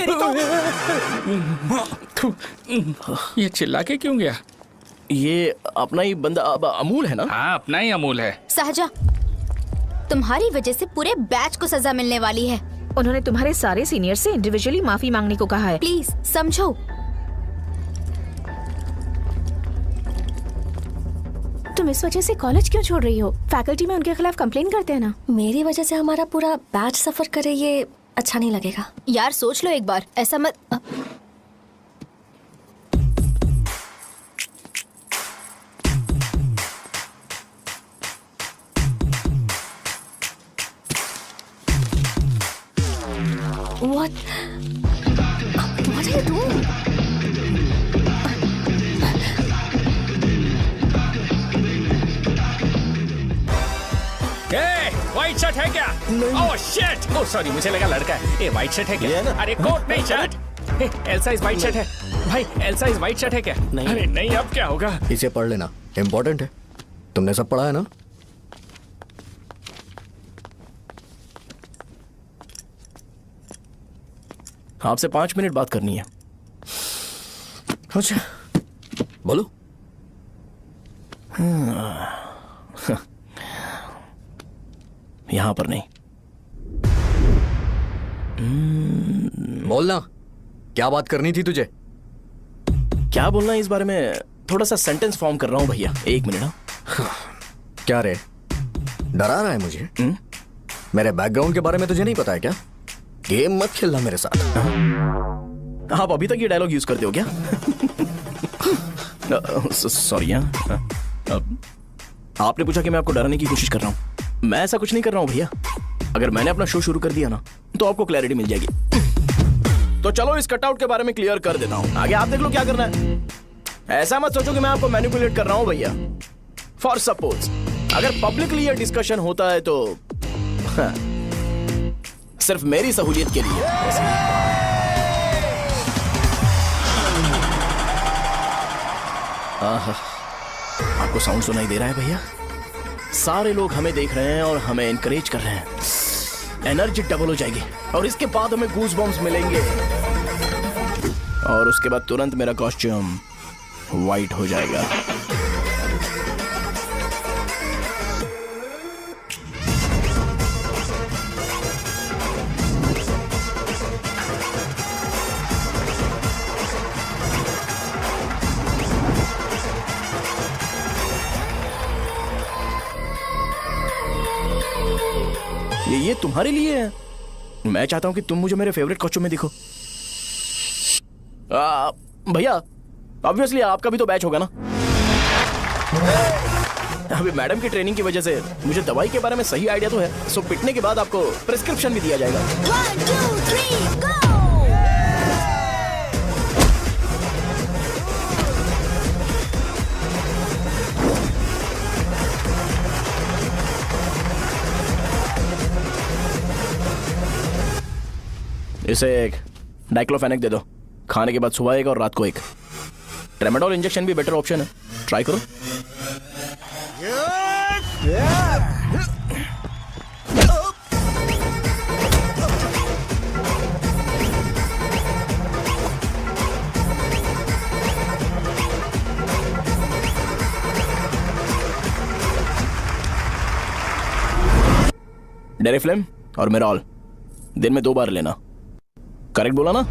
ये चिल्ला के क्यों गया? ये अपना ही बंदा अमूल है ना? हाँ, अपना ही अमूल है। साजा, तुम्हारी वजह से पूरे बैच को सजा मिलने वाली है। उन्होंने तुम्हारे सारे सीनियर से इंडिविजुअली माफी मांगने को कहा है। प्लीज समझो। तुम इस वजह से कॉलेज क्यों छोड़ रही हो? फैकल्टी में उनके खिलाफ कंप्लेन करते हैं ना। मेरी वजह से हमारा पूरा बैच सफर करे, ये अच्छा नहीं लगेगा। यार सोच लो एक बार, ऐसा मत। What are you doing? White shirt है क्या? Oh shit! ओह सॉरी, मुझे लगा लड़का है। ये व्हाइट शर्ट है क्या? अरे कोट नहीं, shirt. L size white shirt है भाई। एल साइज व्हाइट शर्ट है क्या? नहीं। अरे नहीं, अब क्या होगा? इसे पढ़ लेना, इम्पोर्टेंट है। तुमने सब पढ़ा है ना? आपसे 5 मिनट बात करनी है। अच्छा, बोलो। यहां पर नहीं। बोलना, क्या बात करनी थी तुझे? क्या बोलना है इस बारे में? थोड़ा सा सेंटेंस फॉर्म कर रहा हूं भैया, 1 मिनट। क्या रे, डरा रहा है मुझे? मेरे बैकग्राउंड के बारे में तुझे नहीं पता है क्या? गेम मत खेलना मेरे साथ। आप अभी तक ये डायलॉग यूज करते हो क्या? सॉरी। आपने पूछा कि मैं आपको डराने की कोशिश कर रहा हूं। मैं ऐसा कुछ नहीं कर रहा हूं भैया। अगर मैंने अपना शो शुरू कर दिया ना, तो आपको क्लैरिटी मिल जाएगी। तो चलो इस कटआउट के बारे में क्लियर कर देता हूं। आगे आप देख लो क्या करना है। ऐसा मत सोचो कि मैं आपको मैनिपुलेट कर रहा हूं भैया। फॉर सपोज अगर पब्लिकली ये डिस्कशन होता है तो सिर्फ मेरी सहूलियत के लिए। आपको साउंड सुनाई दे रहा है भैया? सारे लोग हमें देख रहे हैं और हमें एनकरेज कर रहे हैं। एनर्जी डबल हो जाएगी और इसके बाद हमें गूज बम्स मिलेंगे और उसके बाद तुरंत मेरा कॉस्ट्यूम वाइट हो जाएगा। ये तुम्हारे लिए है। मैं चाहता हूं कि तुम मुझे मेरे फेवरेट कॉस्ट्यूम में दिखो। भैया ऑब्वियसली आपका भी तो बैच होगा ना। अभी मैडम की ट्रेनिंग की वजह से मुझे दवाई के बारे में सही आइडिया तो है। सो पिटने के बाद आपको प्रिस्क्रिप्शन भी दिया जाएगा। 1 2 3 गो। इसे एक डाइक्लोफेनेक दे दो। खाने के बाद सुबह एक और रात को एक। ट्रेमाडोल इंजेक्शन भी बेटर ऑप्शन है, ट्राई करो। डेरिफ्लेम और मेरॉल दिन में 2 बार लेना। करेक्ट बोला ना?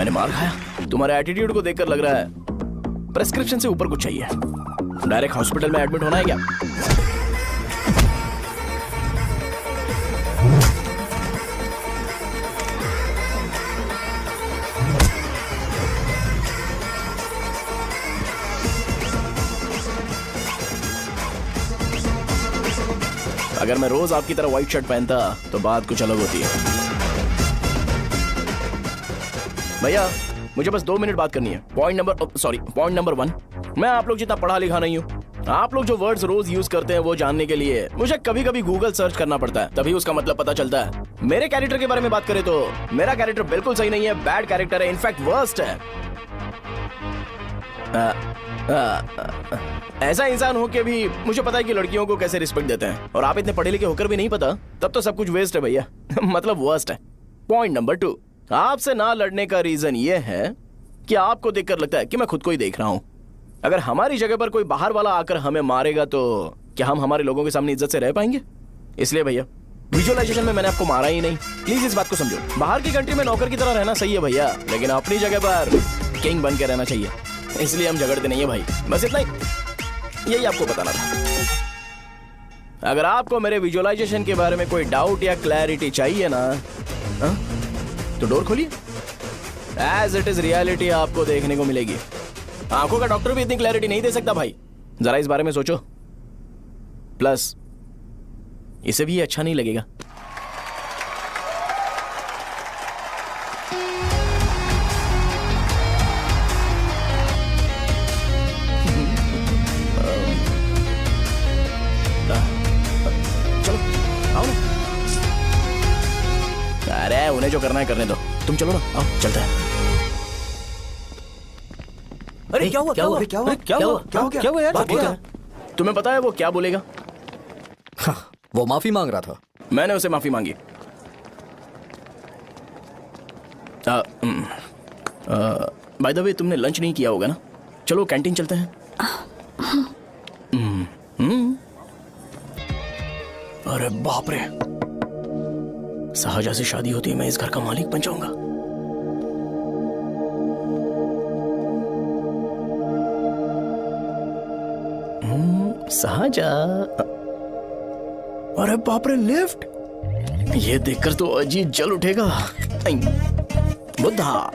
मैंने मार खाया? तुम्हारे एटीट्यूड को देखकर लग रहा है प्रेस्क्रिप्शन से ऊपर कुछ चाहिए। डायरेक्ट हॉस्पिटल में एडमिट होना है क्या? अगर मैं रोज आपकी तरह व्हाइट शर्ट पहनता तो बात कुछ अलग होती है। भैया मुझे बस 2 मिनट बात करनी है। पॉइंट नंबर 1, मैं आप लोग जितना पढ़ा लिखा नहीं हूँ। आप लोग जो वर्ड्स रोज यूज करते हैं वो जानने के लिए मुझे कभी कभी गूगल सर्च करना पड़ता है, तभी उसका मतलब पता चलता है। मेरे कैरेक्टर के बारे में बात करें तो मेरा कैरेक्टर बिल्कुल सही नहीं है, बैड कैरेक्टर है, इनफैक्ट वर्स्ट है। ऐसा इंसान हो के भी मुझे पता है कि लड़कियों को कैसे रिस्पेक्ट देते हैं, और आप इतने पढ़े लिखे होकर भी नहीं पता, तब तो सब कुछ वेस्ट है भैया। मतलब वर्स्ट है। पॉइंट नंबर 2, आपसे ना लड़ने का रीजन ये है कि आपको देखकर लगता है कि मैं खुद को ही देख रहा हूं। अगर हमारी जगह पर कोई बाहर वाला आकर हमें मारेगा तो क्या हम हमारे लोगों के सामने इज्जत से रह पाएंगे? इसलिए भैया विजुअलाइजेशन में मैंने आपको मारा ही नहीं, प्लीज इस बात को समझो। बाहर की कंट्री में नौकर की तरह रहना सही है भैया, लेकिन अपनी जगह पर किंग बन के रहना चाहिए। इसलिए हम झगड़ते नहीं है भाई, बस इतना ही, यही आपको बताना था। अगर आपको मेरे विजुअलाइजेशन के बारे में कोई डाउट या क्लैरिटी चाहिए ना, तो डोर खोलिए। एज इट इज रियलिटी आपको देखने को मिलेगी। आंखों का डॉक्टर भी इतनी क्लैरिटी नहीं दे सकता भाई, जरा इस बारे में सोचो। प्लस इसे भी अच्छा नहीं लगेगा। चलो आओ ना। अरे उन्हें जो करना है करने दो, तुम चलो ना, आओ चलते हैं। अरे क्या हुआ यार? बात क्या? तुम्हें पता है वो क्या बोलेगा? वो माफी मांग रहा था। मैंने उसे माफी मांगी। बाय द वे तुमने लंच नहीं किया होगा ना? चलो कैंटीन चलते हैं। अरे बाप रे, शाहजहां से शादी होती है मैं इस घर का मालिक बन जाऊंगा। शाहजहां, अरे बाप रे लिफ्ट, ये देखकर तो अजीत जल उठेगा। बुद्धा।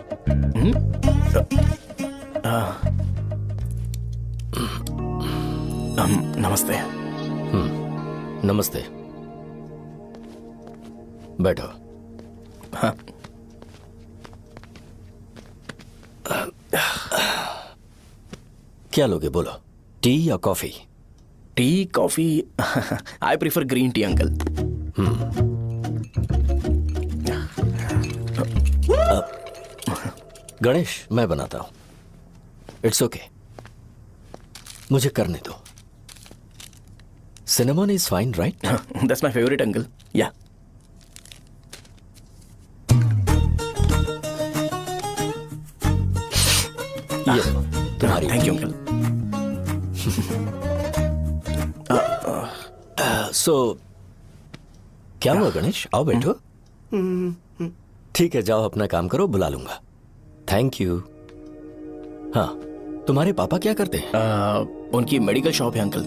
नमस्ते। नमस्ते, बैठो। हाँ। क्या लोगे बोलो, टी या coffee? Tea coffee? I prefer green tea uncle. Ganesh मैं बनाता हूं। इट्स ओके, मुझे करने दो। Cinnamon is fine right? That's my favourite uncle. या ये तुम्हारी। Thank you uncle. सो क्या हुआ गणेश? आओ बैठो। ठीक है जाओ अपना काम करो, बुला लूंगा। Thank you. हाँ तुम्हारे पापा क्या करते हैं? उनकी मेडिकल शॉप है अंकल।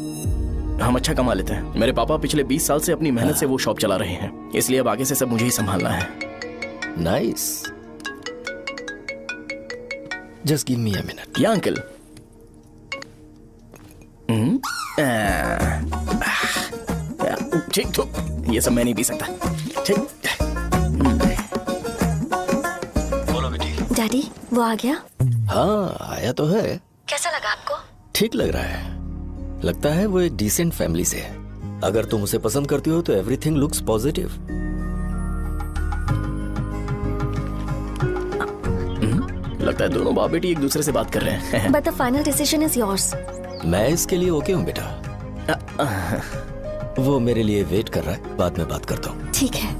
हम अच्छा कमा लेते हैं। मेरे पापा पिछले 20 साल से अपनी मेहनत से वो शॉप चला रहे हैं, इसलिए अब आगे से सब मुझे ही संभालना है। Nice, just give me a minute. या अंकल। ठीक तो ये सब मैं नहीं पी सकता। ठीक। बोलो बेटी। डैडी वो आ गया? हाँ आया तो है। कैसा लगा आपको? ठीक लग रहा है। लगता है वो एक डिसेंट फैमिली से है। अगर तुम उसे पसंद करती हो तो एवरीथिंग लुक्स पॉजिटिव। लगता है दोनों बाप बेटी एक दूसरे से बात कर रहे हैं। But the final decision is yours. मैं इसके लिए ओके हूँ बेटा। वो मेरे लिए वेट कर रहा है, बाद में बात करता हूँ। ठीक है।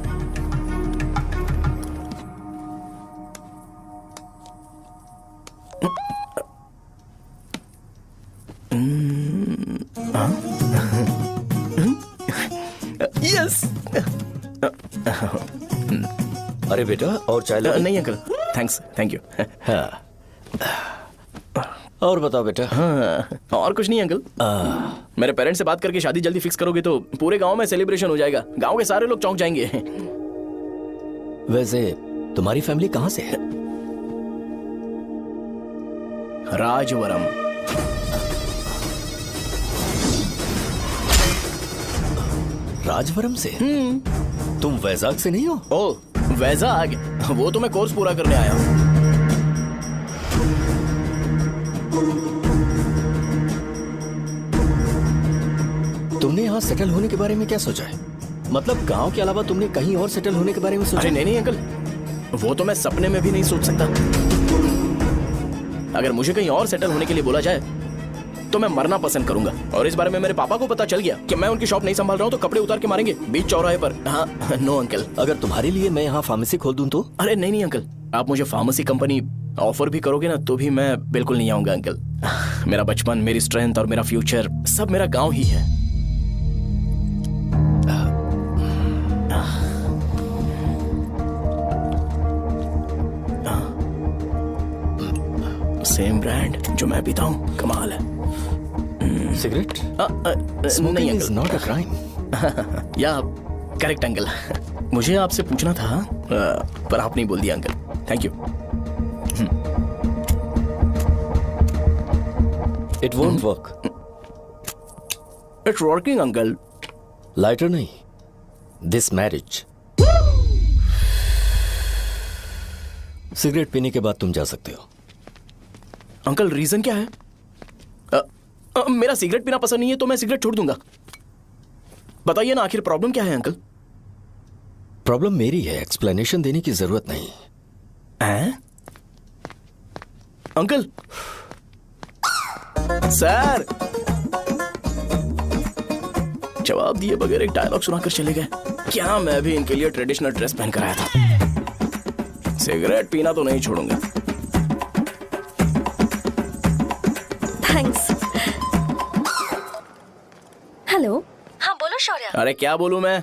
यस। अरे बेटा और चाय लो। नहीं अंकल। Thanks, thank you. हाँ। और बताओ बेटा। हाँ, और कुछ नहीं अंकल। मेरे पेरेंट्स से बात करके शादी जल्दी फिक्स करोगे तो पूरे गांव में सेलिब्रेशन हो जाएगा। गांव के सारे लोग चौंक जाएंगे। वैसे तुम्हारी फैमिली कहाँ से है? राजवरम। राजवरम से? तुम वैजाग से नहीं हो? ओ वैजाग, वो तो मैं कोर्स पूरा करने आया हूँ। तुमने यहाँ सेटल होने के बारे में क्या सोचा है? मतलब गांव के अलावा तुमने कहीं और सेटल होने के बारे में सोचा? अरे नहीं अंकल, वो तो मैं सपने में भी नहीं सोच सकता। अगर मुझे कहीं और सेटल होने के लिए बोला जाए तो मैं मरना पसंद करूंगा। और इस बारे में मेरे पापा को पता चल गया कि मैं उनकी शॉप नहीं संभाल रहा हूँ तो कपड़े उतार के मारेंगे बीच चौराहे पर। हाँ, नो अंकल। अगर तुम्हारे लिए मैं यहाँ फार्मेसी खोल दूं तो? अरे नहीं अंकल, आप मुझे फार्मेसी कंपनी ऑफर भी करोगे ना तो भी मैं बिल्कुल नहीं आऊंगा अंकल। मेरा बचपन, मेरी स्ट्रेंथ और मेरा फ्यूचर सब मेरा गांव ही है। सेम ब्रांड जो मैं पीता हूँ, कमाल है। सिगरेट? नहीं इज नॉट अ क्राइम। या करेक्ट अंकल। मुझे आपसे पूछना था पर आप नहीं बोल दिया uncle. Thank you. It won't work. It's working uncle. Lighter नहीं, दिस मैरिज। सिगरेट पीने के बाद तुम जा सकते हो। अंकल रीजन क्या है? मेरा सिगरेट पीना पसंद नहीं है तो मैं सिगरेट छोड़ दूंगा। बताइए ना आखिर प्रॉब्लम क्या है अंकल? प्रॉब्लम मेरी है, एक्सप्लेनेशन देने की जरूरत नहीं। अंकल सर जवाब दिए बगैर एक डायलॉग सुनाकर चले गए। क्या मैं भी इनके लिए ट्रेडिशनल ड्रेस पहन कर आया था। सिगरेट पीना तो नहीं छोड़ूंगा। थैंक्स। हेलो। हाँ बोलो शौर्य। अरे क्या बोलूं मैं?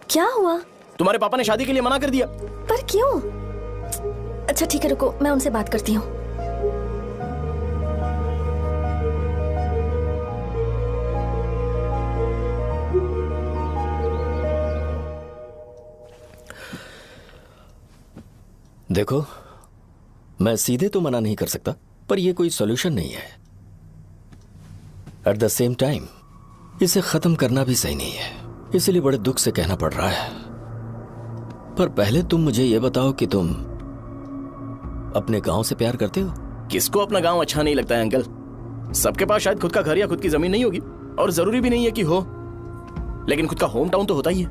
क्या हुआ? तुम्हारे पापा ने शादी के लिए मना कर दिया। पर क्यों? अच्छा ठीक है रुको, मैं उनसे बात करती हूँ। देखो, मैं सीधे तो मना नहीं कर सकता पर यह कोई सॉल्यूशन नहीं है। एट द सेम टाइम इसे खत्म करना भी सही नहीं है, इसलिए बड़े दुख से कहना पड़ रहा है। पर पहले तुम मुझे यह बताओ कि तुम अपने गांव से प्यार करते हो? किसको अपना गांव अच्छा नहीं लगता है अंकल? सबके पास शायद खुद का घर या खुद की जमीन नहीं होगी और जरूरी भी नहीं है कि हो, लेकिन खुद का होम टाउन तो होता ही है।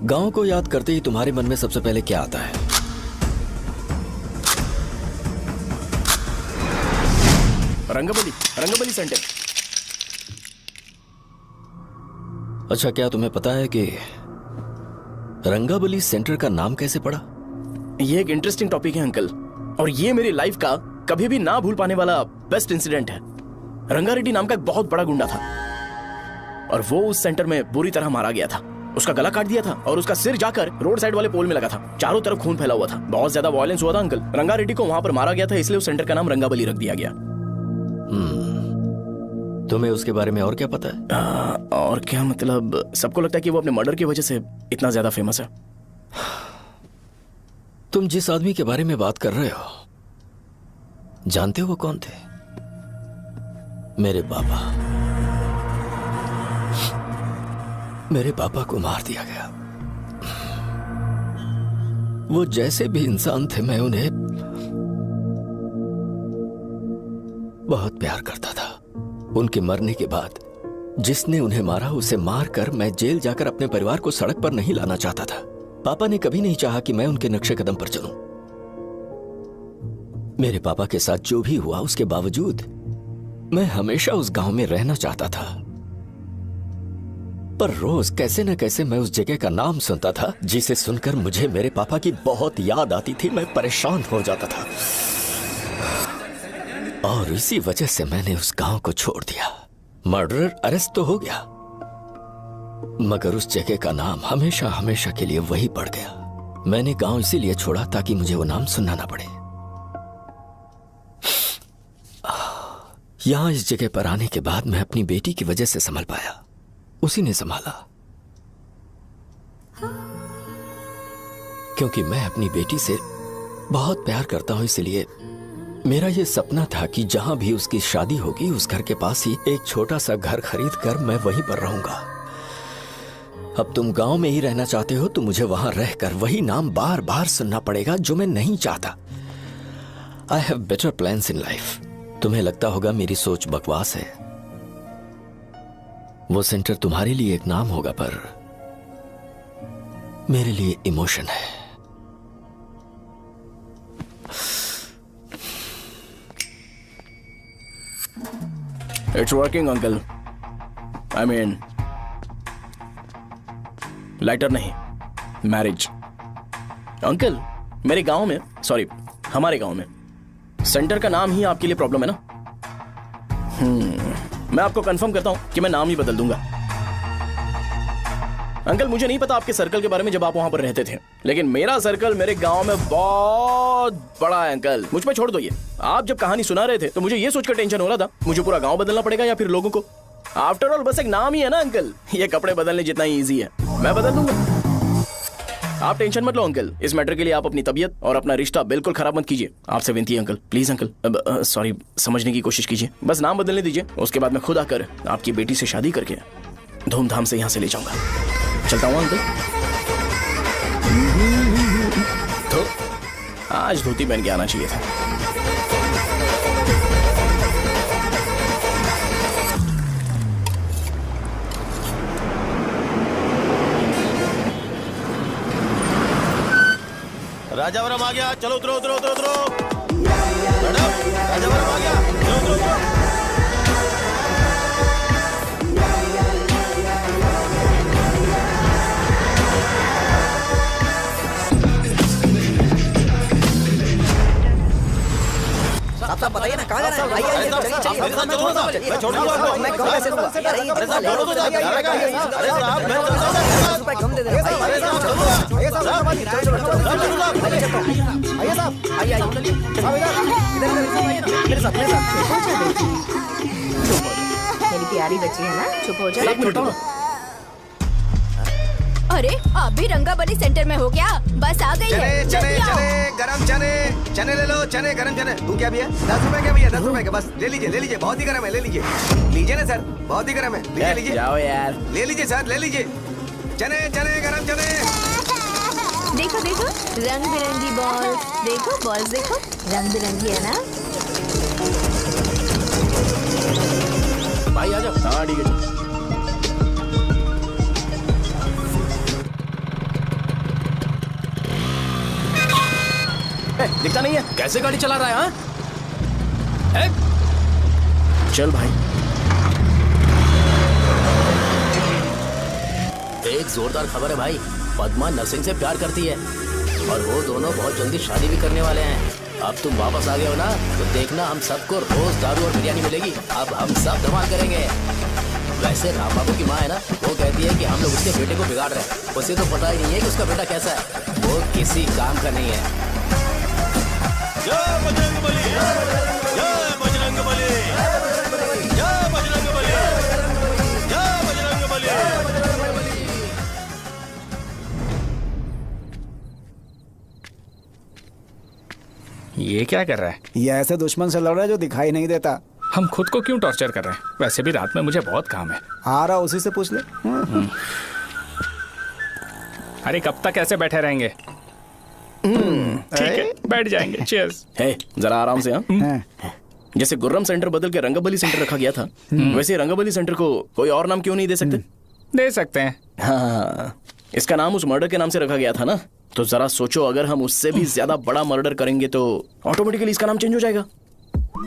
गांव को याद करते ही तुम्हारे मन में सबसे पहले क्या आता है? रंगबली सेंटर। अच्छा, क्या तुम्हें पता है कि रंगाबली सेंटर का नाम कैसे पड़ा? ये एक इंटरेस्टिंग टॉपिक है अंकल, और ये मेरी लाइफ का कभी भी ना भूल पाने वाला बेस्ट इंसिडेंट है। रंगारेड्डी नाम का एक बहुत बड़ा गुंडा था और वो उस सेंटर में बुरी तरह मारा गया था। उसका गला काट दिया था और उसका सिर जाकर रोड साइड वाले पोल में लगा था। चारों तरफ खून फैला हुआ था, बहुत ज्यादा वायलेंस हुआ था अंकल। रंगारेड्डी को वहां पर मारा गया था, इसलिए उस सेंटर का नाम रंगाबली रख दिया गया। तुम्हें उसके बारे में और क्या पता है? और क्या मतलब, सबको लगता है कि वो अपने मर्डर की वजह से इतना ज्यादा फेमस है। तुम जिस आदमी के बारे में बात कर रहे हो, जानते हो वो कौन थे? मेरे पापा। मेरे पापा को मार दिया गया। वो जैसे भी इंसान थे, मैं उन्हें बहुत प्यार करता था। उनके मरने के बाद जिसने उन्हें मारा उसे मारकर मैं जेल जाकर अपने परिवार को सड़क पर नहीं लाना चाहता था। पापा ने कभी नहीं चाहा कि मैं उनके नक्शे कदम पर चलूं। मेरे पापा के साथ जो भी हुआ उसके बावजूद मैं हमेशा उस गांव में रहना चाहता था। पर रोज कैसे न कैसे मैं उस जगह का नाम सुनता था, जिसे सुनकर मुझे मेरे पापा की बहुत याद आती थी। मैं परेशान हो जाता था और इसी वजह से मैंने उस गांव को छोड़ दिया। मर्डरर अरेस्ट तो हो गया, मगर उस जगह का नाम हमेशा हमेशा के लिए वही पड़ गया। मैंने गांव इसीलिए छोड़ा ताकि मुझे वो नाम सुनना ना पड़े। यहाँ इस जगह पर आने के बाद मैं अपनी बेटी की वजह से संभल पाया, उसी ने संभाला। क्योंकि मैं अपनी बेटी से बहुत प्यार करता हूं, इसलिए मेरा यह सपना था कि जहां भी उसकी शादी होगी उस घर के पास ही एक छोटा सा घर खरीद कर मैं वहीं पर रहूंगा। अब तुम गांव में ही रहना चाहते हो तो मुझे वहां रहकर वही नाम बार बार सुनना पड़ेगा जो मैं नहीं चाहता। I have better plans in life. तुम्हें लगता होगा मेरी सोच बकवास है, वो सेंटर तुम्हारे लिए एक नाम होगा पर मेरे लिए इमोशन है। It's working, uncle. I mean, lighter नहीं, मैरिज। अंकल, मेरे गांव में, सॉरी हमारे गांव में सेंटर का नाम ही आपके लिए प्रॉब्लम है ना? मैं आपको कंफर्म करता हूं कि मैं नाम ही बदल दूंगा। अंकल, मुझे नहीं पता आपके सर्कल के बारे में जब आप वहां पर रहते थे, लेकिन मेरा सर्कल मेरे गांव में बहुत बड़ा है अंकल। मुझ पे छोड़ दो ये। आप जब कहानी सुना रहे थे तो मुझे ये सोचकर टेंशन हो रहा था मुझे पूरा गांव बदलना पड़ेगा या फिर लोगों को। आफ्टर ऑल बस एक नाम ही है ना अंकल, ये कपड़े बदलने जितना ही ईजी है, मैं बदल दूंगा। आप टेंशन मत लो अंकल, इस मैटर के लिए आप अपनी तबीयत और अपना रिश्ता बिल्कुल खराब मत कीजिए। आपसे विनती है अंकल, प्लीज अंकल, सॉरी, समझने की कोशिश कीजिए। बस नाम बदलने दीजिए, उसके बाद मैं खुद आकर आपकी बेटी से शादी करके धूमधाम से यहाँ से ले जाऊंगा। चलता हूँ अंकल। तो आज धोती पहन के आना चाहिए था। राजावरम आ गया, चलो उतरो उतरो उतरो उतरो। मैडम, राजावरम आ गया, चलो उतरो उतरो। साहब बताइए ना कहाँ जा रहे हैं? आइए चलिए चलिए। मैं छोड़ दूंगा आपको। मैं कम पैसे दूंगा। अरे साहब छोड़ो तो जाइए। अरे साहब मैं 50 रुपए कम दे दे। अरे साहब चलो। आइए साहब आइए साहब आइए आइए। इधर मेरे साथ मेरी प्यारी बच्ची है ना, चुप हो जा। अरे आप भी रंगाबली सेंटर में हो क्या? बस आ गई है। चने गरम चने ले लो, चने गरम चने। तू क्या भैया? 10 रुपए का भैया, 10 रुपए का बस ले लीजिए, बहुत ही गरम है, ले लीजिए ना सर, बहुत ही गरम है, लीजिए जाओ यार, ले लीजिए सर, ले लीजिए। चने गरम चने। देखो देखो रंग बिरंगी बॉल्स, देखो बॉल्स देखो रंग बिरंगी है ना। भाई आ जाओ। हाँ ठीक है। दिखता नहीं है, कैसे गाड़ी चला रहा है? हाँ? चल भाई। एक जोरदार खबर है भाई, पद्मा नरसिंह से प्यार करती है और वो दोनों बहुत जल्दी शादी भी करने वाले हैं। अब तुम वापस आ गए हो ना, तो देखना हम सबको रोज दारू और बिरयानी मिलेगी। अब हम सब धमाल करेंगे। वैसे राम बाबू की माँ है ना, वो कहती है कि हम लोग उसके बेटे को बिगाड़ रहे हैं। उसे तो पता ही नहीं है कि उसका बेटा कैसा है, वो किसी काम का नहीं है। जय बजरंग बली, जय बजरंग बली, जय बजरंग बली, जय बजरंग बली। ये क्या कर रहा है? ये ऐसे दुश्मन से लड़ रहा है जो दिखाई नहीं देता। हम खुद को क्यों टॉर्चर कर रहे हैं? वैसे भी रात में मुझे बहुत काम है। आ रहा उसी से पूछ ले। अरे कब तक ऐसे बैठे रहेंगे? ठीक है, बैठ जाएंगे। चीयर्स। हे, जरा आराम से। हाँ, जैसे गुर्रम सेंटर बदल के रंगाबली सेंटर रखा गया था, वैसे रंगाबली सेंटर को कोई और नाम क्यों नहीं दे सकते? दे सकते हैं। हाँ, इसका नाम उस मर्डर के नाम से रखा गया था ना, तो जरा सोचो अगर हम उससे भी ज्यादा बड़ा मर्डर करेंगे तो ऑटोमेटिकली इसका नाम चेंज हो जाएगा।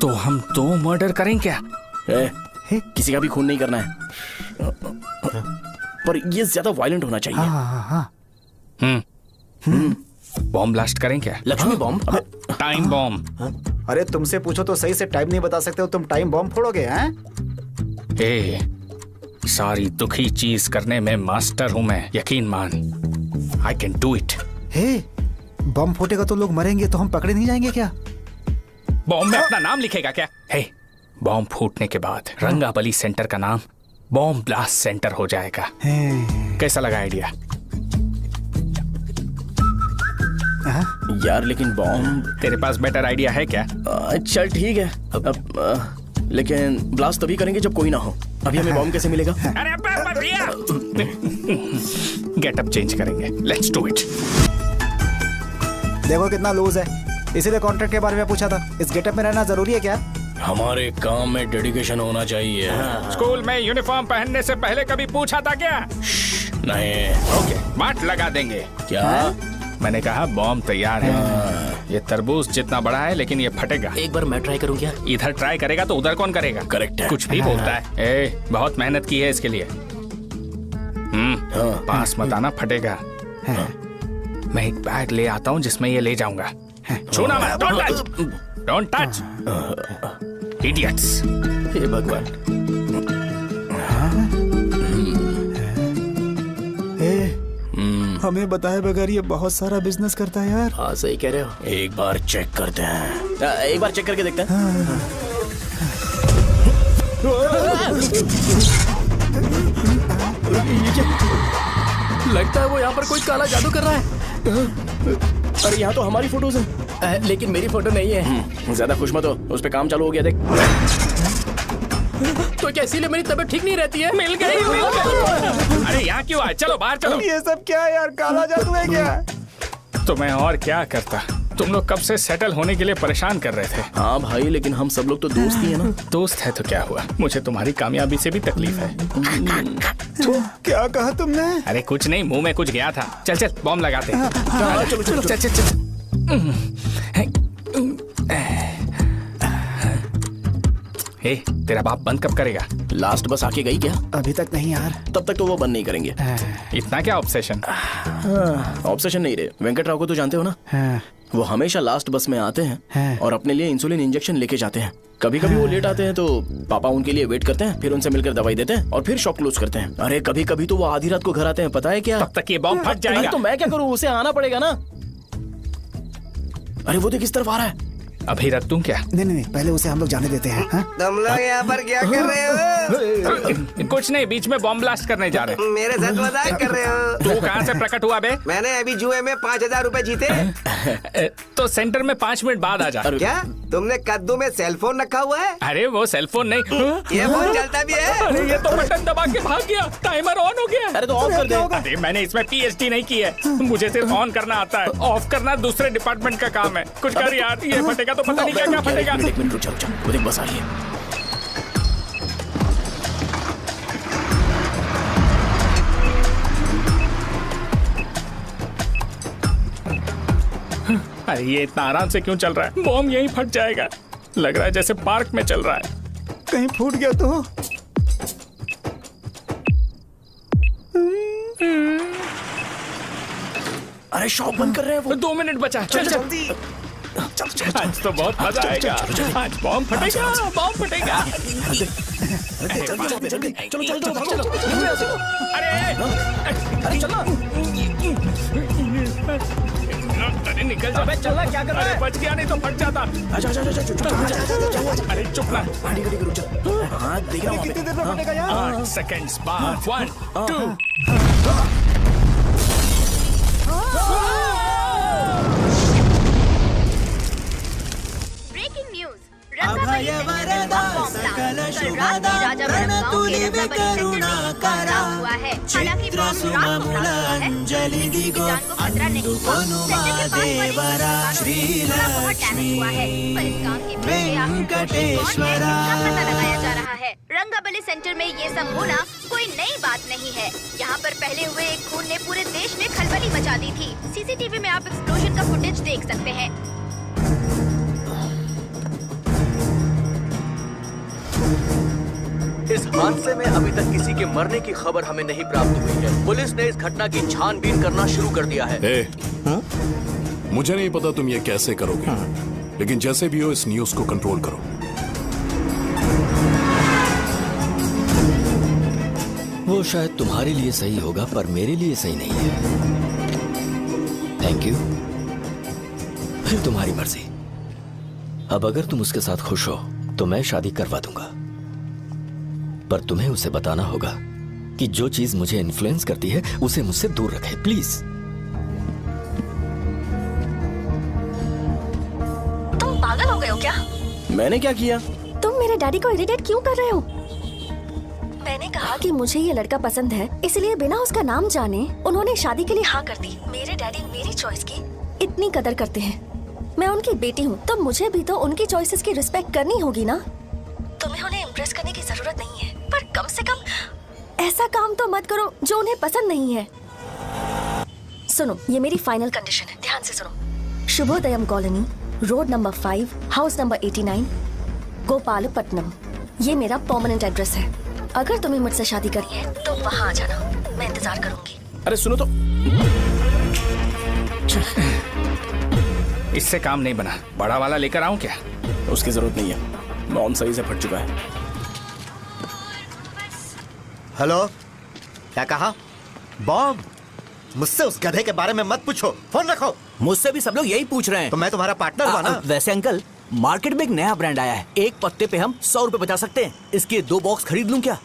तो हम 2 मर्डर करेंगे क्या? किसी का भी खून नहीं करना है, पर ये ज्यादा वायलेंट होना चाहिए। बॉम्ब ब्लास्ट करें क्या? लक्ष्मी बॉम्ब? Time bomb. अरे तुमसे पूछो तो सही से टाइम नहीं बता सकते हो, तुम टाइम बॉम्ब फोड़ोगे? हैं? सारी दुखी चीज करने में मास्टर हूं मैं, यकीन मान। I can do it. Bomb फूटेगा तो लोग मरेंगे, तो हम पकड़े नहीं जाएंगे क्या? बॉम्ब में अपना नाम लिखेगा क्या? बॉम्ब फूटने के बाद रंगाबली सेंटर का नाम बॉम्ब ब्लास्ट सेंटर हो जाएगा। कैसा लगा आइडिया? यार लेकिन बॉम्ब, तेरे पास बेटर आइडिया है क्या? चल ठीक है, अब लेकिन ब्लास्ट तभी करेंगे जब कोई ना हो। अभी हमें बॉम्ब कैसे मिलेगा? अरे भैया गेटअप चेंज करेंगे, लेट्स डू इट। देखो कितना लूज है, इसीलिए कॉन्ट्रैक्ट के बारे में पूछा था। इस गेटअप में रहना जरूरी है क्या? हमारे काम में डेडिकेशन होना चाहिए। स्कूल में यूनिफॉर्म पहनने से पहले कभी पूछा था क्या? नहीं। ओके, बात लगा देंगे। क्या? मैंने कहा बॉम्ब तैयार है। ये तरबूज जितना बड़ा है लेकिन ये फटेगा। एक बार मैं ट्राई करूं क्या? इधर ट्राई करेगा तो उधर कौन करेगा? करेक्ट है। कुछ भी बोलता है। बहुत मेहनत की है इसके लिए। पास मत आना, फटेगा। मैं एक बैग ले आता हूँ जिसमें ये ले जाऊंगा। छूना मत, don't touch, don't touch, idiots. हे भगवान। हमें बताए बगैर ये बहुत सारा बिजनेस करता है यार। हाँ सही कह रहे हो। एक बार चेक करते हैं। एक बार चेक करके देखते हैं। लगता है वो यहाँ पर कोई काला जादू कर रहा है। अरे यहाँ तो हमारी फोटोज हैं। लेकिन मेरी फोटो नहीं है। ज्यादा खुश मत हो, उस पे काम चालू हो गया देख। तो क्या इसीलिए मेरी तबीयत ठीक नहीं रहती है? मिल गई, मिल गई। अरे यहाँ क्यों आए? चलो बाहर चलो। ये सब क्या है यार, काला जादू है क्या? तो मैं और क्या करता? तुम लोग कब से सेटल होने के लिए परेशान कर रहे थे। हाँ भाई, लेकिन हम सब लोग तो दोस्त ही है ना। दोस्त है तो क्या हुआ? मुझे तुम्हारी कामयाबी से भी तकलीफ है। क्या कहा तुमने? अरे कुछ नहीं, मुंह में कुछ गया था। चल चल बॉम्ब लगाते हैं। चलो चलो चल चल चल। ए, तेरा बाप बंद कब करेगा? लास्ट बस आके गई क्या? अभी तक नहीं यार। तब तक तो वो बंद नहीं करेंगे। इतना क्या ऑब्सेशन? ऑब्सेशन नहीं रहे। वेंकट राव को तो जानते हो ना? वो हमेशा लास्ट बस में आते हैं और अपने लिए इंसुलिन इंजेक्शन लेके जाते हैं। कभी कभी वो लेट आते हैं तो पापा उनके लिए वेट करते हैं, फिर उनसे मिलकर दवाई देते हैं और फिर शॉप क्लोज करते हैं। अरे कभी कभी तो वो आधी रात को घर आते हैं, पता है क्या? तब तक ये बॉम्ब फट जाएगा। तो मैं क्या करूँ, उसे आना पड़ेगा ना। अरे वो देख किस तरफ आ रहा है। अभी रख दूं क्या? नहीं, पहले उसे हम लोग जाने देते हैं। तुम लोग यहाँ पर क्या कर रहे हो? कुछ नहीं, बीच में बॉम्ब ब्लास्ट करने जा रहे हैं। मेरे साथ मजाक कर रहे हो? तू कहाँ से प्रकट हुआ बे? मैंने अभी जुए में 5000 रुपए जीते। तो सेंटर में 5 मिनट बाद आ जा। क्या तुमने कद्दू में सेलफोन रखा हुआ है? अरे वो सेलफोन नहीं, ये फोन चलता भी है। अरे ये तो बटन दबा के भाग गया, टाइमर ऑन हो गया। अरे तो ऑफ कर दे। अरे मैंने इसमें PhD नहीं की है, मुझे सिर्फ ऑन करना आता है। ऑफ करना दूसरे डिपार्टमेंट का काम है। कुछ कर यार, ये फटेगा तो पता नहीं क्या क्या फटेगा। एक मिनट रुक जा, वो देख बस आ रही है। अरे ये इतना आराम से क्यों चल रहा है? बॉम्ब यहीं फट जाएगा। लग रहा है जैसे पार्क में चल रहा है। कहीं फूट गया तो? अरे शॉप बंद कर रहे हैं वो। 2 मिनट बचा। चल जल्दी। आज तो बहुत मजा आएगा। आज बॉम्ब फटेगा, बॉम्ब फटेगा। चलो। अरे चलना। अरे निकल जा। चलना, क्या कर रहा है? बच गया, नहीं तो फट जाता। अरे चुप ना। रुक जा। हाँ देख रहा हूँ। कितनी देर में फटेगा यार? 8 सेकंड्स बाद। 1 2। Breaking news. रंगाबली सेंटर में बॉम्ब ब्लास्ट। कल रात में राजा बड़म गांव के रंगाबली सेंटर में बॉम्ब ब्लास्ट हुआ है। हालांकि बॉम्ब रात को ब्लास्ट हुआ है, किसी की जान को खतरा नहीं हुआ। सेंटर के पास वाली थोड़ा बहुत डैमेज हुआ है, पर इस काम के पीछे आखिर कौन है, इसका पता लगाया जा रहा है। रंगाबली सेंटर में ये सब होना कोई नई बात नहीं है। यहाँ पर पहले हुए एक खून ने पूरे देश में खलबली मचा दी थी। CCTV में आप एक्सप्लोजन का फुटेज देख सकते हैं। इस हादसे में अभी तक किसी के मरने की खबर हमें नहीं प्राप्त हुई है। पुलिस ने इस घटना की छानबीन करना शुरू कर दिया है। मुझे नहीं पता तुम ये कैसे करोगे, लेकिन जैसे भी हो इस न्यूज को कंट्रोल करो। वो शायद तुम्हारे लिए सही होगा पर मेरे लिए सही नहीं है। Thank you. फिर तुम्हारी मर्जी। अब अगर तुम उसके साथ खुश हो तो मैं शादी करवा दूंगा, पर तुम्हें उसे बताना होगा कि जो चीज मुझे इन्फ्लुएंस करती है उसे मुझसे दूर रखे, प्लीज। तुम पागल हो गए हो क्या? मैंने क्या किया? तुम मेरे डैडी को इरिटेट क्यों कर रहे हो? मैंने कहा कि मुझे ये लड़का पसंद है, इसलिए बिना उसका नाम जाने उन्होंने शादी के लिए हाँ कर दी। मेरे डैडी मेरी चॉइस की इतनी कदर करते हैं। मैं उनकी बेटी हूँ, तो मुझे भी तो उनकी चॉइसेस की रिस्पेक्ट करनी होगी ना। तुम्हें उन्हें इम्प्रेस करने की जरूरत नहीं है, पर कम से कम ऐसा काम तो मत करो जो उन्हें पसंद नहीं है। सुनो, ये मेरी फाइनल कंडीशन है, ध्यान से सुनो। Shubhodayam colony, road number 5, house number 89, Gopalapatnam. ये मेरा परमानेंट एड्रेस है। अगर तुम्हें मुझसे शादी करनी है तो वहाँ आ जाना, मैं इंतजार करूंगी। अरे सुनो तो, इससे काम नहीं बना। बड़ा वाला लेकर आऊं क्या? उसकी जरूरत नहीं है, बॉम्ब सही से फट चुका है। हेलो, क्या कहा? बॉम्ब? मुझसे उस गधे के बारे में मत पूछो, फोन रखो। मुझसे भी सब लोग यही पूछ रहे हैं। तो मैं तुम्हारा पार्टनर हुआ ना। वैसे अंकल, मार्केट में एक नया ब्रांड आया है, एक पत्ते पे हम 100 रुपए बचा सकते हैं। इसके 2 बॉक्स खरीद लूं क्या?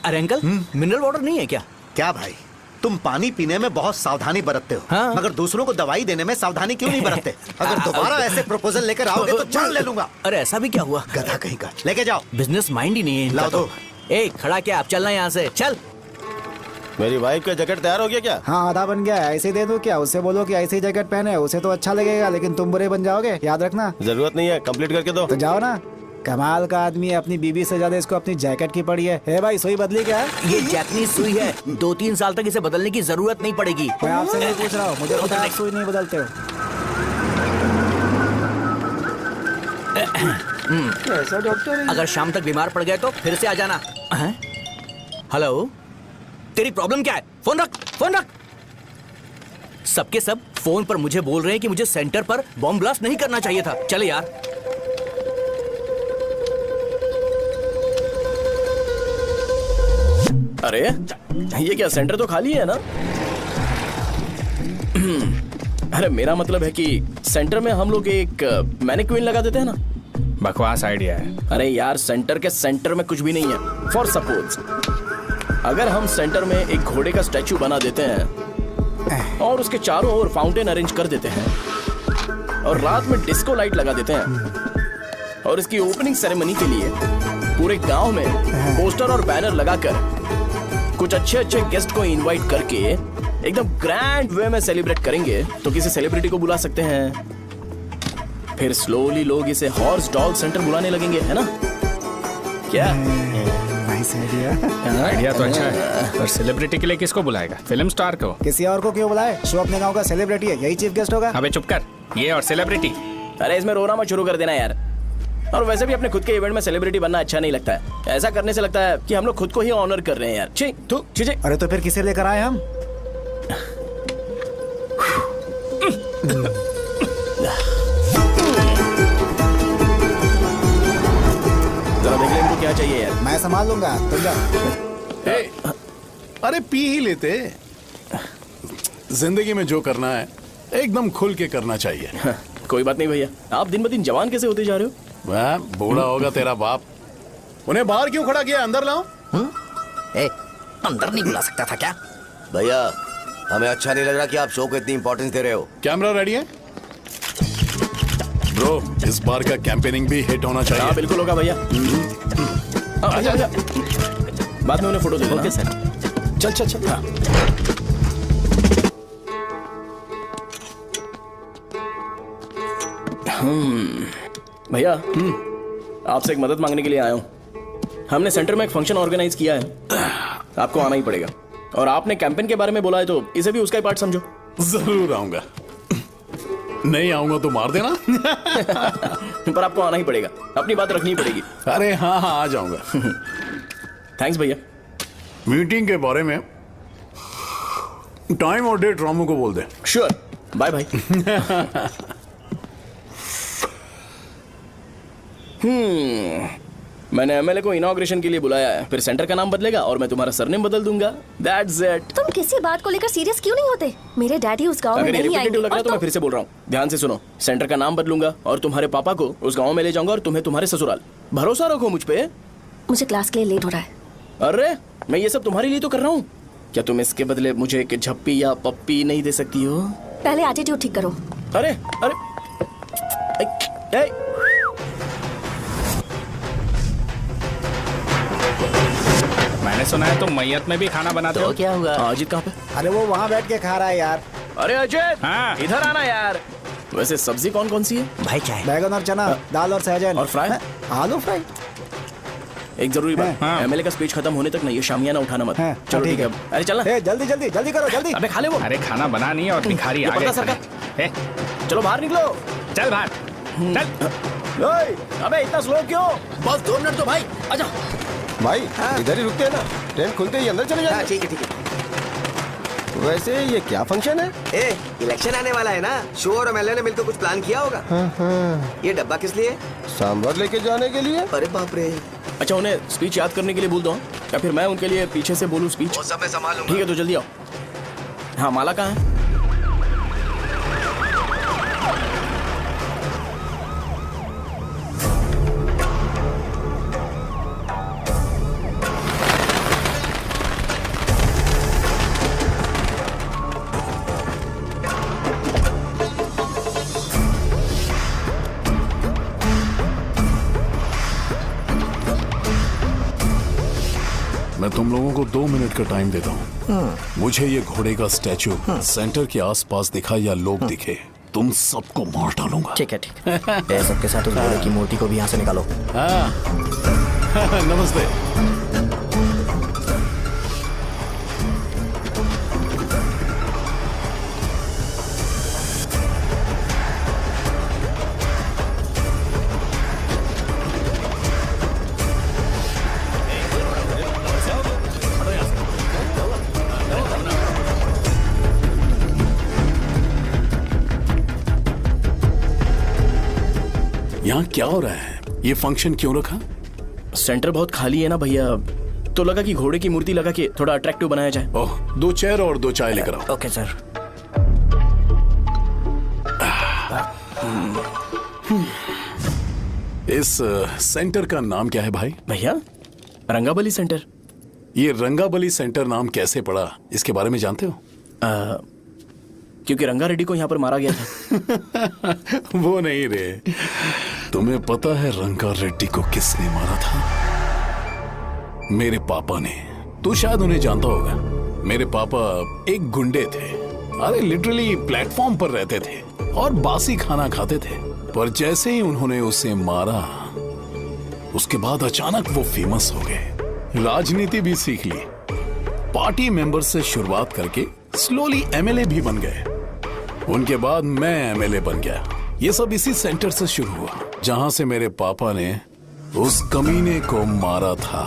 अरे अंकल, मिनरल वाटर नहीं है क्या? क्या भाई, तुम पानी पीने में बहुत सावधानी बरतते हो, हाँ? मगर दूसरों को दवाई देने में सावधानी क्यों नहीं बरतते? अगर दोबारा ऐसे प्रपोजल लेकर आओगे तो जान ले लूंगा। अरे ऐसा भी क्या हुआ? गधा कहीं का, लेके जाओ। बिजनेस माइंड ही नहीं है इनका। लाओ दो। ए, खड़ा क्या? आप चलना यहाँ से, चल। मेरी वाइफ का जैकेट तैयार हो गया क्या? हाँ, आधा बन गया है। ऐसे ही दे दूं क्या? उससे बोलो कि ऐसे ही जैकेट पहने, उसे तो अच्छा लगेगा, लेकिन तुम बुरे बन जाओगे, याद रखना। जरूरत नहीं है, कंप्लीट करके दो। तो जाओ ना। कमाल का आदमी है, अपनी बीबी से ज्यादा इसको अपनी जैकेट की पड़ी है। हे भाई, सुई बदली क्या? ये जैपनीज सुई है, 2-3 साल तक इसे बदलने की जरूरत नहीं पड़ेगी। मैं आपसे नहीं पूछ रहा हूँ, मुझे पता है आप सुई नहीं बदलते हो। ऐसा डॉक्टर अगर शाम तक बीमार पड़ गए तो फिर से आ जाना। हेलो, तेरी प्रॉब्लम क्या है? फोन रख, फोन रख। सबके सब फोन पर मुझे बोल रहे हैं कि मुझे सेंटर पर बॉम्ब ब्लास्ट नहीं करना चाहिए था। चले यार। अरे ये क्या, सेंटर तो खाली है ना? अरे मेरा मतलब है कि सेंटर में हम लोग एक मैनिक्विन लगा देते हैं ना। बकवास आइडिया है। अरे यार, सेंटर के सेंटर में कुछ भी नहीं है। फॉर सपोज अगर हम सेंटर में एक घोड़े का स्टैचू बना देते हैं और उसके चारों ओर फाउंटेन अरेंज कर देते हैं और रात में डिस्को लाइट लगा देते हैं और इसकी ओपनिंग सेरेमनी के लिए पूरे गांव में पोस्टर और बैनर लगाकर कुछ अच्छे अच्छे गेस्ट को इनवाइट करके एकदम ग्रैंड वे में सेलिब्रेट करेंगे, तो किसी सेलिब्रिटी को बुला सकते हैं। फिर स्लोली लोग इसे हॉर्स डॉग सेंटर बुलाने लगेंगे, है ना? क्या आइडिया तो अच्छा है, पर सेलिब्रिटी के लिए किसको बुलाएगा? फिल्म स्टार को? किसी और को क्यों बुलाए? शो अपने गांव का सेलिब्रिटी है, यही चीफ गेस्ट होगा। अबे चुप कर, ये और सेलिब्रिटी। अरे इसमें रोना मत शुरू कर देना यार। और वैसे भी अपने खुद के इवेंट में सेलिब्रिटी बनना अच्छा नहीं लगता है। ऐसा करने से लगता है कि हम लोग खुद को ही ऑनर कर रहे हैं यार। छी तू छी। अरे तो फिर किसे लेकर आए हम? जरा देख ले इनको क्या चाहिए यार। मैं संभाल लूंगा, तुम जाओ। अरे पी ही लेते। जिंदगी में जो करना है एकदम खुल के करना चाहिए। कोई बात नहीं भैया, आप दिन ब दिन जवान कैसे होते जा रहे हो? वह बूढ़ा होगा तेरा बाप। उन्हें बाहर क्यों खड़ा किया? अंदर लाओ। अंदर नहीं बुला सकता था क्या? भैया, हमें अच्छा नहीं लग रहा कि आप शो को इतनी इंपॉर्टेंस दे रहे हो। कैमरा रेडी है ब्रो? इस बार का कैंपेनिंग भी हिट होना चाहिए। हाँ बिल्कुल होगा भैया। आजा आजा, बाद में उन्हें फोटो दे देना। Okay sir. चल चल चल। हाँ। भैया, आपसे एक मदद मांगने के लिए आया हूँ। हमने सेंटर में एक फंक्शन ऑर्गेनाइज किया है, आपको आना ही पड़ेगा। और आपने कैंपेन के बारे में बोला है तो इसे भी उसका ही पार्ट समझो। जरूर आऊंगा। नहीं आऊंगा तो मार देना। पर आपको आना ही पड़ेगा, अपनी बात रखनी पड़ेगी। अरे हाँ हाँ, आ जाऊंगा। थैंक्स भैया। मीटिंग के बारे में टाइम और डेट रामू को बोल दे। Sure, bye bye. मैंने एमएलए को इनॉग्रेशन के लिए बुलाया है, फिर सेंटर का नाम बदलेगा और मैं तुम्हारा सरनेम बदल दूंगा। That's it. तुम किसी बात को लेकर सीरियस क्यों नहीं होते? मेरे डैडी उस गांव में अगर ये नहीं रिपीटेटिव आएंगे लग रहा है तो मैं फिर से बोल रहा हूँ, ध्यान से सुनो। सेंटर का नाम बदलूंगा और तुम्हारे पापा को उस गाँव में ले जाऊंगा और तुम्हें तुम्हारे ससुराल। भरोसा रखो मुझ पे। मुझे क्लास के लिए लेट हो रहा है। अरे मैं ये सब तुम्हारे लिए तो कर रहा हूँ। क्या तुम इसके बदले मुझे एक झप्पी या पप्पी नहीं दे सकती हो? पहले एटीट्यूड ठीक करो। अरे अरे मैंने सुना है तुम मैयत में भी खाना बनाते हो। क्या हुआ? अजीत कहाँ पे? अरे वो वहाँ बैठ के खा रहा है यार। अरे अजीत, हाँ। इधर आना यार। वैसे सब्जी कौन कौन सी है? भाई क्या है? बैगन और चना, दाल और सहजन और फ्राई? आलू फ्राई। एक जरूरी बात, एमएलए का स्पीच खत्म होने तक ना ये शामियाना उठाना मत। चलो ठीक है। अरे चलना। जल्दी जल्दी जल्दी करो जल्दी। अबे खा ले वो। अरे खाना बना नहीं है और भिखारी आ गए। चलो बाहर निकलो। चल बाहर चल। अबे इतना स्लो क्यों? बस 2 मिनट तो भाई, आजा। भाई इधर ही रुकते हैं ना, ट्रेन खुलते ही अंदर चले जाएंगे। ठीक है ठीक है। वैसे ये क्या फंक्शन है? इलेक्शन आने वाला है ना, शो और एमएलए ने मिलकर कुछ प्लान किया होगा। ये डब्बा किस लिए? सांभर लेके जाने के लिए। अरे बाप रे। अच्छा उन्हें स्पीच याद करने के लिए बोल दो या फिर मैं उनके लिए पीछे से बोलूं स्पीच? वो सब मैं संभालूंगा। ठीक है तो जल्दी आओ। हाँ माला कहाँ है? मैं तुम लोगों को 2 मिनट का टाइम देता हूँ। मुझे ये घोड़े का स्टैचू सेंटर के आसपास दिखा या लोग दिखे, तुम सबको मार डालूंगा। ठीक है ठीक है। सबके साथ उस घोड़े की मूर्ति को भी यहाँ से निकालो। नमस्ते। यहाँ क्या हो रहा है? ये फंक्शन क्यों रखा? सेंटर बहुत खाली है ना भैया, तो लगा कि घोड़े की मूर्ति लगा के थोड़ा अट्रैक्टिव बनाया जाए। ओह, 2 चेयर और 2 चाय लेकर आओ। Okay sir. इस सेंटर का नाम क्या है भाई? भैया रंगाबली सेंटर। ये रंगाबली सेंटर नाम कैसे पड़ा, इसके बारे में जानते हो? क्योंकि रंगा रेड्डी को यहाँ पर मारा गया था। वो नहीं रे, तुम्हें पता है रंगा रेड्डी को किसने मारा था? मेरे पापा ने। तू शायद उन्हें जानता होगा। मेरे पापा एक गुंडे थे। अरे लिटरली प्लेटफॉर्म पर रहते थे और बासी खाना खाते थे। पर जैसे ही उन्होंने उसे मारा, उसके बाद अचानक वो फेमस हो गए। राजनीति भी सीख ली, पार्टी मेंबर से शुरुआत करके स्लोली एमएलए भी बन गए। उनके बाद मैं एमएलए बन गया। ये सब इसी सेंटर से शुरू हुआ, जहां से मेरे पापा ने उस कमीने को मारा था।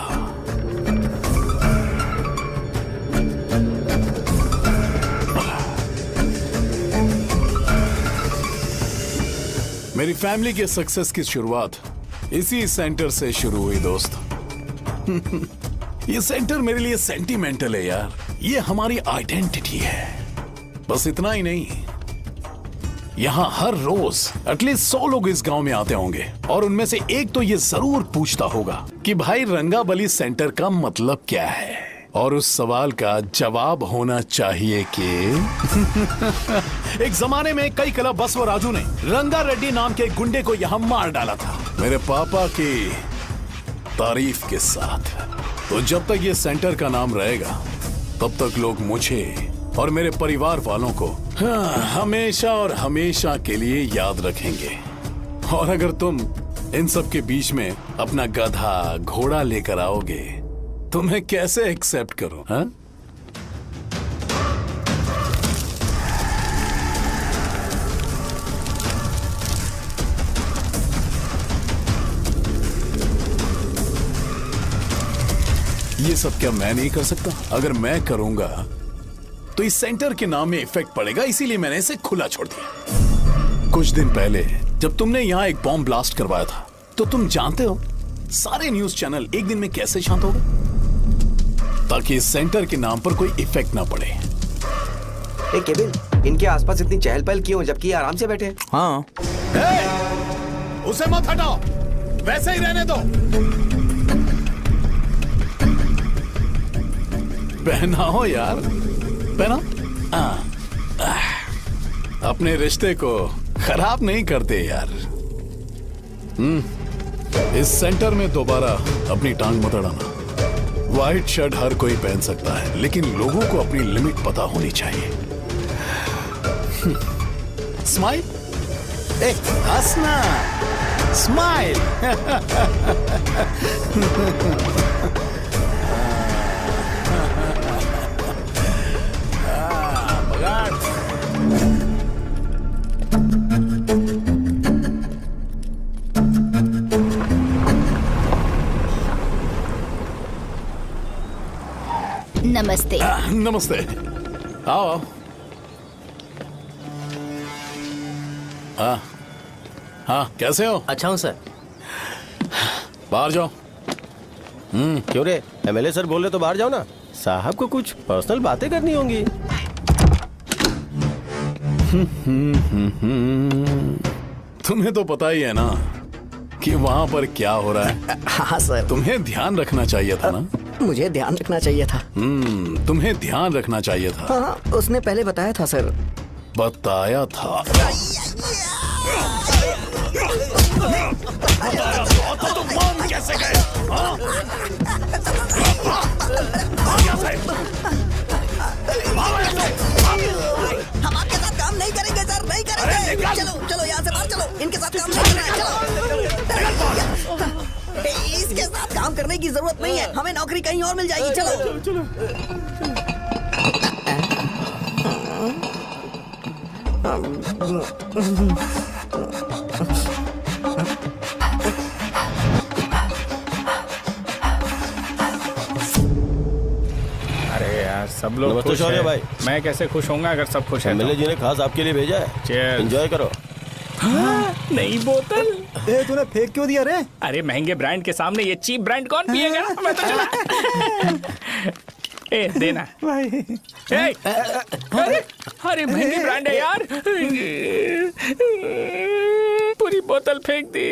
मेरी फैमिली के सक्सेस की शुरुआत इसी सेंटर से शुरू हुई दोस्त। ये सेंटर मेरे लिए सेंटिमेंटल है यार। ये हमारी आइडेंटिटी है। बस इतना ही नहीं, यहाँ हर रोज एटलीस्ट 100 लोग इस गांव में आते होंगे और उनमें से एक तो ये जरूर पूछता होगा कि भाई रंगाबली सेंटर का मतलब क्या है। और उस सवाल का जवाब होना चाहिए कि एक जमाने में कई क्लब बस व राजू ने रंगा रेड्डी नाम के गुंडे को यहाँ मार डाला था, मेरे पापा की तारीफ के साथ। तो जब तक ये सेंटर का नाम रहेगा, तब तक लोग मुझे और मेरे परिवार वालों को हमेशा और हमेशा के लिए याद रखेंगे। और अगर तुम इन सब के बीच में अपना गधा घोड़ा लेकर आओगे तो मैं कैसे एक्सेप्ट करूं? हाँ? ये सब क्या मैं नहीं कर सकता? अगर मैं करूंगा तो इस सेंटर के नाम में इफेक्ट पड़ेगा, इसीलिए मैंने इसे खुला छोड़ दिया। कुछ दिन पहले जब तुमने यहाँ एक बॉम्ब ब्लास्ट करवाया था, तो तुम जानते हो सारे न्यूज चैनल एक दिन में कैसे शांत हो गए? ताकि इस सेंटर के नाम पर कोई इफेक्ट ना पड़े। ए केविन, इनके आसपास इतनी चहल पहल क्यों जबकि ये आराम से बैठे? हाँ। उसे मत हटाओ, वैसे ही रहने दो। पहनाओ यार, पहना। अपने रिश्ते को खराब नहीं करते यार। इस सेंटर में दोबारा अपनी टांग मत अड़ाना। व्हाइट शर्ट हर कोई पहन सकता है, लेकिन लोगों को अपनी लिमिट पता होनी चाहिए। स्माइल, हंसना, स्माइल। नमस्ते। नमस्ते, आओ। हाँ, कैसे हो? अच्छा हूँ सर। बाहर जाओ। क्यों रे, एमएलए सर बोल रहे तो बाहर जाओ ना। साहब को कुछ पर्सनल बातें करनी होंगी। तुम्हें तो पता ही है ना कि वहाँ पर क्या हो रहा है। हाँ सर। तुम्हें ध्यान रखना चाहिए था ना। मुझे ध्यान रखना चाहिए था। तुम्हें ध्यान रखना चाहिए था। हाँ, उसने पहले बताया था सर। बताया था। तो मान कैसे गए? हम आपके साथ काम नहीं करेंगे सर, नहीं करेंगे। चलो चलो यहाँ से बाहर चलो, इनके साथ काम नहीं करना है। चलो, इसके साथ काम करने की जरूरत नहीं है, हमें नौकरी कहीं और मिल जाएगी। चलो चलो। अरे यार, सब लोग नमस्ते खुश शौर्य हैं। भाई। मैं कैसे खुश होऊंगा अगर सब खुश हैं? एमएलए जी ने खास आपके लिए भेजा है। Cheers। एंजॉय करो। नई बोतल। तूने फेंक क्यों दिया रे? अरे महंगे ब्रांड के सामने ये चीप ब्रांड कौन पिएगा? मैं तो चला। ए देना भाई। अरे महंगी ब्रांड है यार। पूरी बोतल फेंक दी।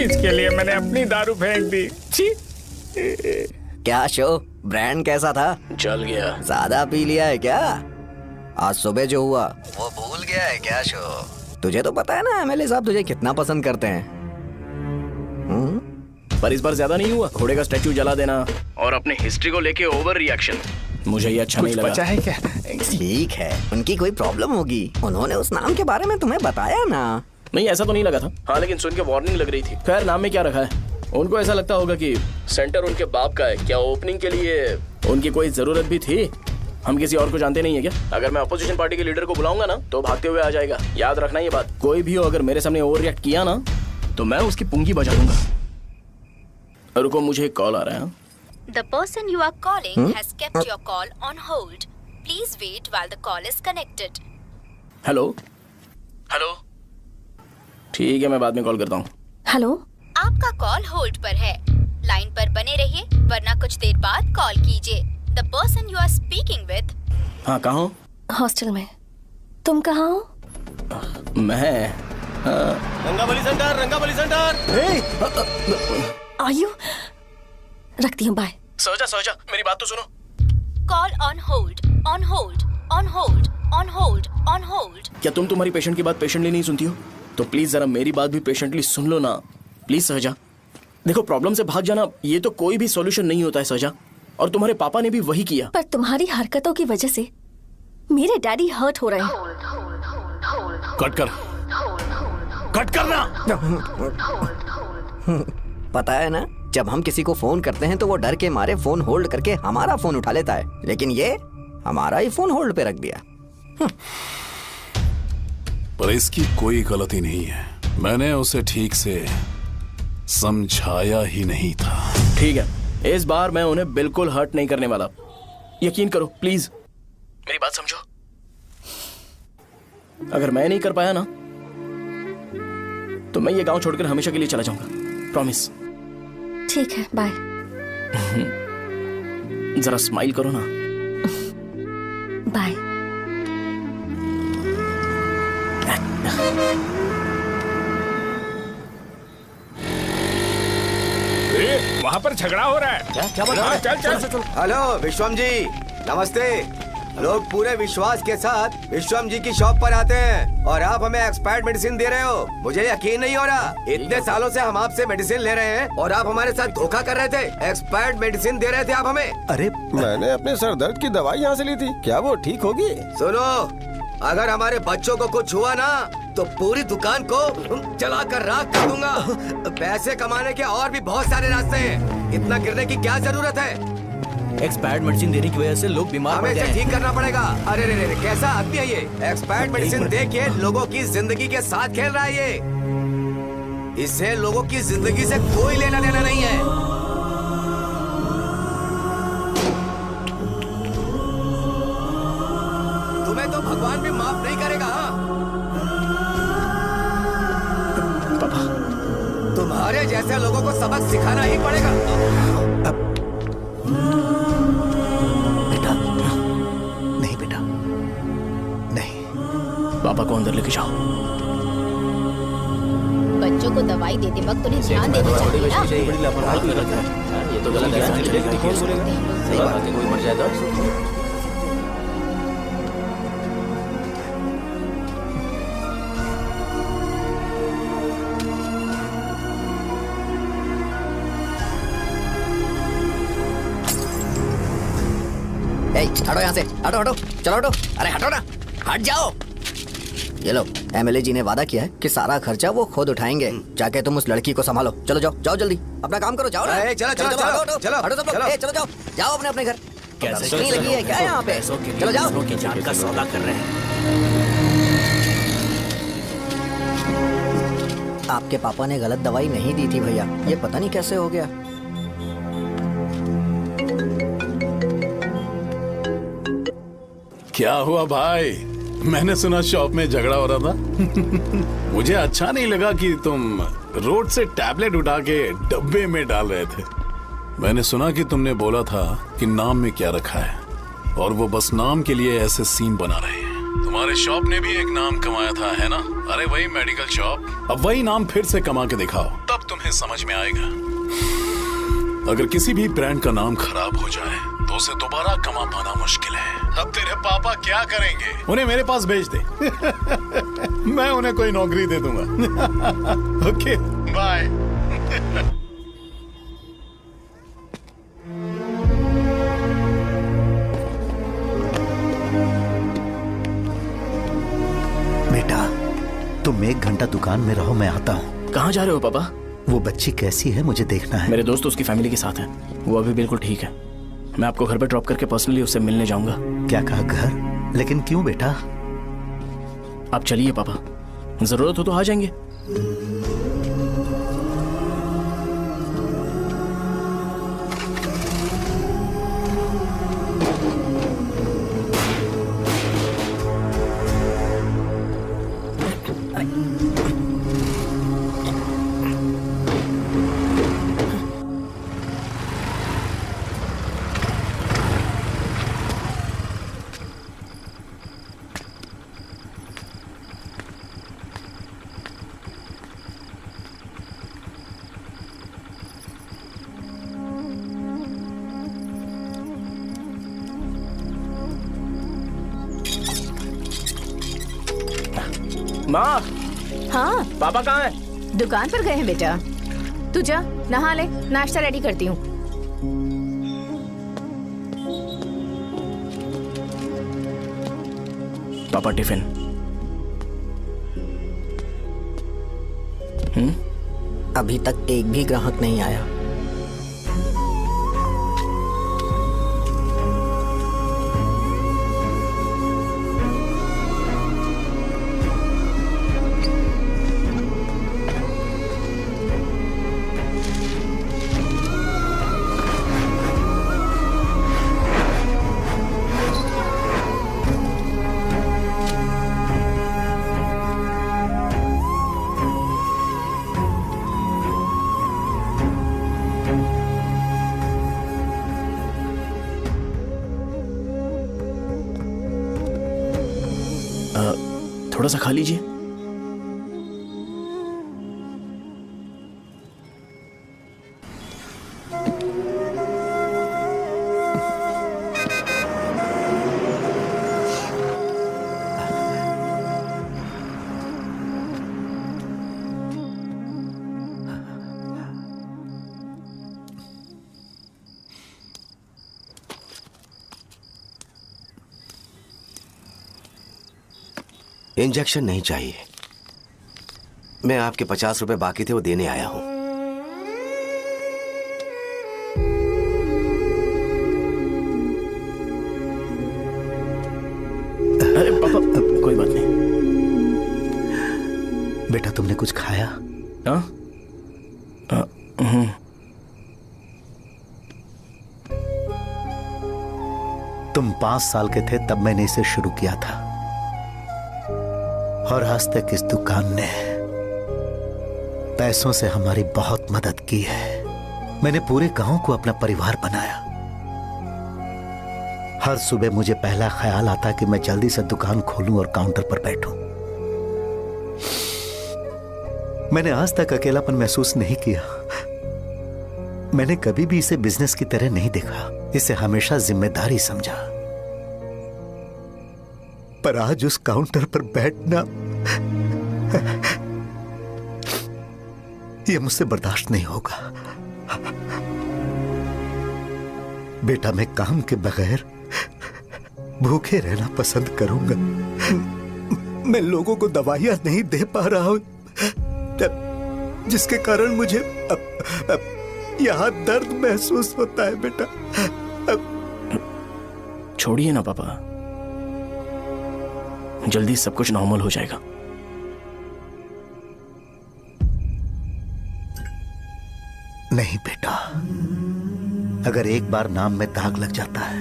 इसके लिए मैंने अपनी दारू फेंक दी। छी। क्या शो, ब्रांड कैसा था? चल गया। ज्यादा पी लिया है क्या? आज सुबह जो हुआ वो भूल गया है क्या शो? तुझे तो पता है ना एमएलए साहब तुझे कितना पसंद करते हैं। पर इस बार ज्यादा नहीं हुआ? घोड़े का स्टैचू जला देना और अपने हिस्ट्री को लेके ओवर रिएक्शन, मुझे ये अच्छा नहीं लगा। बचा है क्या? ठीक है, उनकी कोई प्रॉब्लम होगी। उन्होंने उस नाम के बारे में तुम्हें बताया ना? नहीं, ऐसा तो नहीं लगा था। हाँ, लेकिन सुन के वार्निंग लग रही थी। खैर, नाम में क्या रखा है? उनको ऐसा लगता होगा कि सेंटर उनके बाप का है। क्या ओपनिंग के लिए उनकी कोई जरूरत भी थी? हम किसी और को जानते नहीं है क्या? अगर मैं अपोजिशन पार्टी के लीडर को बुलाऊंगा ना तो भागते हुए आ जाएगा। याद रखना ये बात। कोई भी हो अगर मेरे सामने ओवर रिएक्ट किया ना तो मैं उसकी पुंगी बजा दूंगा। रुको, मुझे एक कॉल आ रहा है। The person you are calling has kept your call on hold. Please wait while the call is connected. Hello hello, ठीक है, मैं बाद में कॉल करता हूँ। हेलो, आपका कॉल होल्ड पर है। लाइन पर बने रहिए वरना कुछ देर बाद कॉल कीजिए। The person you are speaking with. हाँ, कहाँ हो? हॉस्टल में। तुम कहाँ हो? मैं रंगाबली सेंटर, रंगाबली सेंटर। आयु, रखती हूँ, बाय। सोचा, मेरी बात तो सुनो। Call on hold, on hold, on hold, on hold, on hold. क्या तुम तुम्हारी पेशेंट की बात पेशेंटली नहीं सुनती हो? तो प्लीज जरा मेरी बात भी पेशेंटली सुन लो ना। प्लीज सहजा, देखो, प्रॉब्लम से भाग जाना ये तो कोई भी सॉल्यूशन नहीं होता है सहजा, और तुम्हारे पापा ने भी वही किया। पर तुम्हारी हरकतों की वजह से मेरे डैडी हर्ट हो रहे हैं। कट करना। पता है ना, जब हम किसी को फोन करते हैं तो वो डर के मारे फोन होल्ड करके हमारा फोन उठा लेता है, लेकिन ये हमारा ही फोन होल्ड पे रख दिया। पर इसकी कोई गलती नहीं है। मैंने उसे ठीक से समझाया ही नहीं था। ठीक है, इस बार मैं उन्हें बिल्कुल हर्ट नहीं करने वाला। यकीन करो प्लीज। मेरी बात समझो। अगर मैं नहीं कर पाया ना तो मैं ये गांव छोड़कर हमेशा के लिए चला जाऊंगा। प्रॉमिस। ठीक है, बाय। जरा स्माइल करो ना। बाय। वहाँ पर झगड़ा हो रहा है। क्या बात है? चल चल। हेलो विश्वम जी, नमस्ते। लोग पूरे विश्वास के साथ विश्वम जी की शॉप पर आते हैं और आप हमें एक्सपायर्ड मेडिसिन दे रहे हो। मुझे यकीन नहीं हो रहा, इतने सालों से हम आपसे मेडिसिन ले रहे हैं और आप हमारे साथ धोखा कर रहे थे। एक्सपायर्ड मेडिसिन दे रहे थे आप हमें। अरे मैंने अपने सर दर्द की दवाई यहाँ से ली थी, क्या वो ठीक होगी? सुनो, अगर हमारे बच्चों को कुछ हुआ ना तो पूरी दुकान को जला कर राख कर दूंगा। पैसे कमाने के और भी बहुत सारे रास्ते हैं, इतना गिरने की क्या जरूरत है? एक्सपायर्ड मेडिसिन देने की वजह से लोग बीमार पड़ हमें गए इसे हैं। ठीक करना पड़ेगा। अरे रे रे, कैसा आदमी है ये? एक्सपायर्ड मेडिसिन दे के लोगों की जिंदगी के साथ खेल रहा है ये। इससे लोगों की जिंदगी से कोई लेना देना नहीं है। तुम्हें तो भगवान भी माफ नहीं करेगा। पापा, तुम्हारे जैसे लोगों को सबक सिखाना ही पड़ेगा। बेटा, नहीं बेटा, नहीं। पापा को अंदर लेके जाओ। बच्चों को दवाई देते वक्त उन्हें ध्यान देना चाहिए ना। ये तो गलत है। सही बात है, कोई मर जाए तो। हटो यहाँ से, हटो हटो, चलो हटो। अरे हटो ना, हट जाओ। ये लो, एमएलए जी ने वादा किया है कि सारा खर्चा वो खुद उठाएंगे। जाके तुम उस लड़की को संभालो। चलो जाओ, जाओ जल्दी, अपना काम करो। जाओ ना। चलो चलो चलो हटो, चलो हटो सब लोग। चलो जाओ, जाओ अपने अपने घर। कैसे लगी है क्या यहाँ पे? चलो जाओ। की जान का सौदा कर रहे हैं। आपके पापा ने गलत दवाई नहीं दी थी भैया, ये पता नहीं कैसे हो गया। क्या हुआ भाई? मैंने सुना शॉप में झगड़ा हो रहा था। मुझे अच्छा नहीं लगा कि तुम रोड से टैबलेट उठा के डब्बे में डाल रहे थे। मैंने सुना कि तुमने बोला था कि नाम में क्या रखा है और वो बस नाम के लिए ऐसे सीन बना रहे हैं। तुम्हारे शॉप ने भी एक नाम कमाया था, है ना? अरे वही मेडिकल शॉप। अब वही नाम फिर से कमा के दिखाओ, तब तुम्हें समझ में आएगा। अगर किसी भी ब्रांड का नाम खराब हो जाए तो उसे दोबारा कमा पाना मुश्किल है। अब तेरे पापा क्या करेंगे? उन्हें मेरे पास भेज दे। मैं उन्हें कोई नौकरी दे दूंगा। Okay, bye. बेटा, तुम 1 घंटा दुकान में रहो, मैं आता हूँ। कहाँ जा रहे हो पापा? वो बच्ची कैसी है मुझे देखना है। मेरे दोस्त उसकी फैमिली के साथ है, वो अभी बिल्कुल ठीक है। मैं आपको घर पे ड्रॉप करके पर्सनली उससे मिलने जाऊंगा। क्या कहा घर? लेकिन क्यों बेटा? आप चलिए पापा, जरूरत हो तो आ जाएंगे। माँ। हाँ पापा कहाँ हैं? दुकान पर गए हैं बेटा। तू जा नहा ले, नाश्ता रेडी करती हूँ। पापा टिफिन। अभी तक एक भी ग्राहक नहीं आया। थोड़ा सा खा लीजिए। इंजेक्शन नहीं चाहिए। मैं आपके 50 रुपए बाकी थे वो देने आया हूं। अरे पापा कोई बात नहीं। बेटा तुमने कुछ खाया? हाँ? तुम 5 साल के थे तब मैंने इसे शुरू किया था और आज तक इस दुकान ने पैसों से हमारी बहुत मदद की है। मैंने पूरे गांव को अपना परिवार बनाया। हर सुबह मुझे पहला ख्याल आता कि मैं जल्दी से दुकान खोलूं और काउंटर पर बैठूं। मैंने आज तक अकेलापन महसूस नहीं किया। मैंने कभी भी इसे बिजनेस की तरह नहीं देखा, इसे हमेशा जिम्मेदारी समझा। पर आज उस काउंटर पर बैठना यह मुझसे बर्दाश्त नहीं होगा। बेटा मैं काम के बगैर भूखे रहना पसंद करूंगा। मैं लोगों को दवाइयां नहीं दे पा रहा हूं जिसके कारण मुझे यहां दर्द महसूस होता है। बेटा छोड़िए ना पापा, जल्दी सब कुछ नॉर्मल हो जाएगा। नहीं बेटा, अगर एक बार नाम में दाग लग जाता है